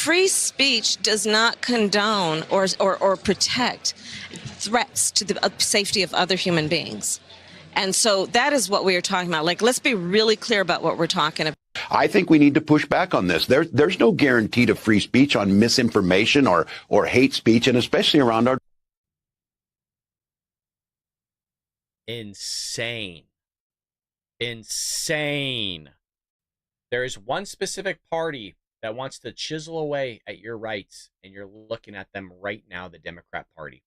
free speech does not condone or protect threats to the safety of other human beings. And so that is what we are talking about. Like, let's be really clear about what we're talking about. I think we need to push back on this. There's no guarantee to free speech on misinformation or hate speech, and especially around our... Insane. Insane. There is one specific party that wants to chisel away at your rights, and you're looking at them right now, the Democrat Party.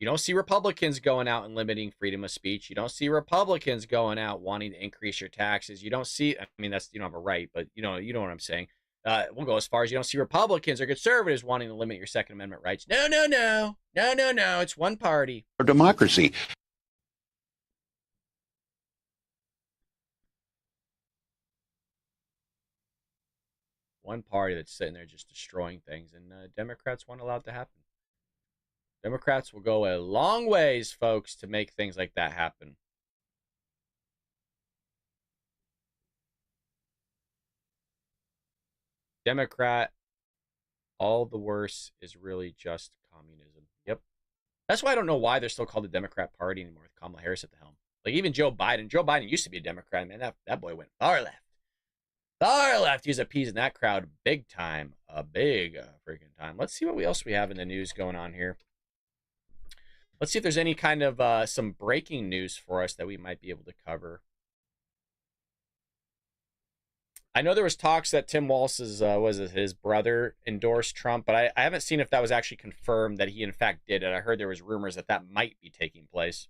You don't see Republicans going out and limiting freedom of speech. You don't see Republicans going out wanting to increase your taxes. You don't see, I mean, that's, you don't have a right, but you know what I'm saying. We'll go as far as you don't see Republicans or conservatives wanting to limit your Second Amendment rights. No. It's one party. Our democracy. One party that's sitting there just destroying things, and Democrats won't allow it to happen. Democrats will go a long ways, folks, to make things like that happen. Democrat, all the worse is really just communism. Yep. That's why I don't know why they're still called the Democrat Party anymore with Kamala Harris at the helm. Like, even Joe Biden. Joe Biden used to be a Democrat, man. That boy went far left. Far left. He was appeasing that crowd big time. A big freaking time. Let's see what else we have in the news going on here. Let's see if there's any kind of some breaking news for us that we might be able to cover. I know there was talks that Tim Walz's, his brother endorsed Trump, but I haven't seen if that was actually confirmed that he in fact did it. I heard there was rumors that might be taking place.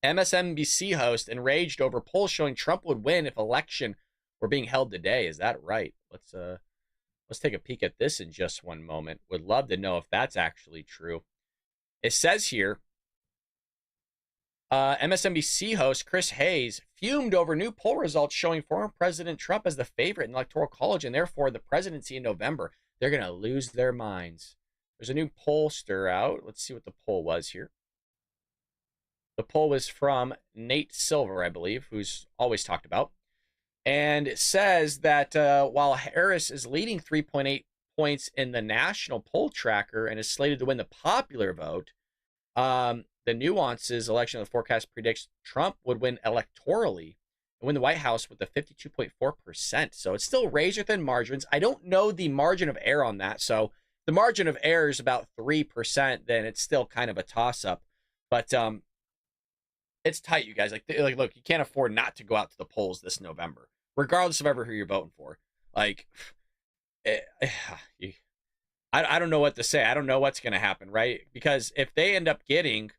MSNBC host enraged over polls showing Trump would win if election were being held today. Is that right? Let's take a peek at this in just one moment. Would love to know if that's actually true. It says here, MSNBC host Chris Hayes fumed over new poll results showing former President Trump as the favorite in the Electoral College and therefore the presidency in November. They're going to lose their minds. There's a new pollster out. Let's see what the poll was here. The poll was from Nate Silver, I believe, who's always talked about. And it says that while Harris is leading 3.8 points in the national poll tracker and is slated to win the popular vote, the nuances election of the forecast predicts Trump would win electorally and win the White House with a 52.4%. So it's still razor thin margins. I don't know the margin of error on that. So the margin of error is about 3%. Then it's still kind of a toss up. But it's tight, you guys. Like, look, you can't afford not to go out to the polls this November, regardless of ever who you're voting for. Like, I don't know what to say. I don't know what's going to happen, right? Because if they end up getting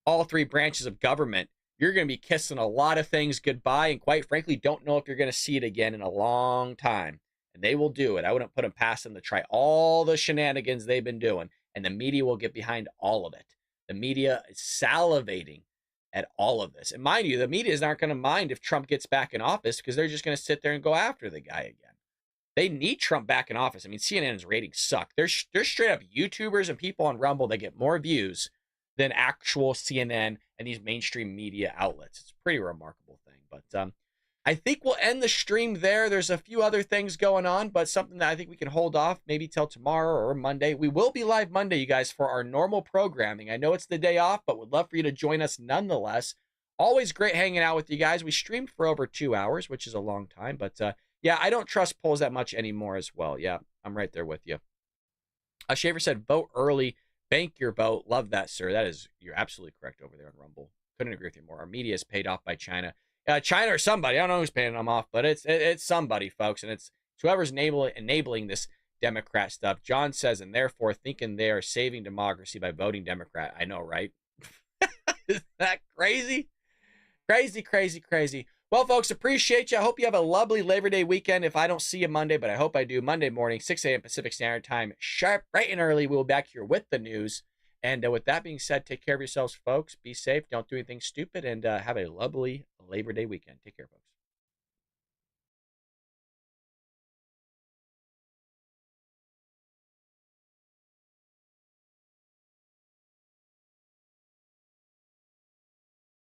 all three branches of government, you're going to be kissing a lot of things goodbye, and quite frankly, don't know if you're going to see it again in a long time. And they will do it. I wouldn't put them past them to try all the shenanigans they've been doing, and the media will get behind all of it. The media is salivating at all of this. And mind you, the media is not going to mind if Trump gets back in office because they're just going to sit there and go after the guy again. They need Trump back in office. I mean, CNN's ratings suck. There's straight up YouTubers and people on Rumble that get more views than actual CNN and these mainstream media outlets. It's a pretty remarkable thing. But I think we'll end the stream there. There's a few other things going on, but something that I think we can hold off maybe till tomorrow or Monday. We will be live Monday, you guys, for our normal programming. I know it's the day off, but would love for you to join us nonetheless. Always great hanging out with you guys. We streamed for over 2 hours, which is a long time, but yeah, I don't trust polls that much anymore as well. Yeah, I'm right there with you. Shaver said, vote early, bank your vote. Love that, sir. You're absolutely correct over there on Rumble. Couldn't agree with you more. Our media is paid off by China. China or somebody. I don't know who's paying them off, but it's somebody, folks. And it's whoever's enabling this Democrat stuff. John says, and therefore thinking they are saving democracy by voting Democrat. I know, right? Isn't that crazy? Crazy. Well, folks, appreciate you. I hope you have a lovely Labor Day weekend. If I don't see you Monday, but I hope I do, Monday morning, 6 a.m. Pacific Standard Time, sharp, bright and early. We'll be back here with the news. And with that being said, take care of yourselves, folks. Be safe. Don't do anything stupid. And have a lovely Labor Day weekend. Take care, folks.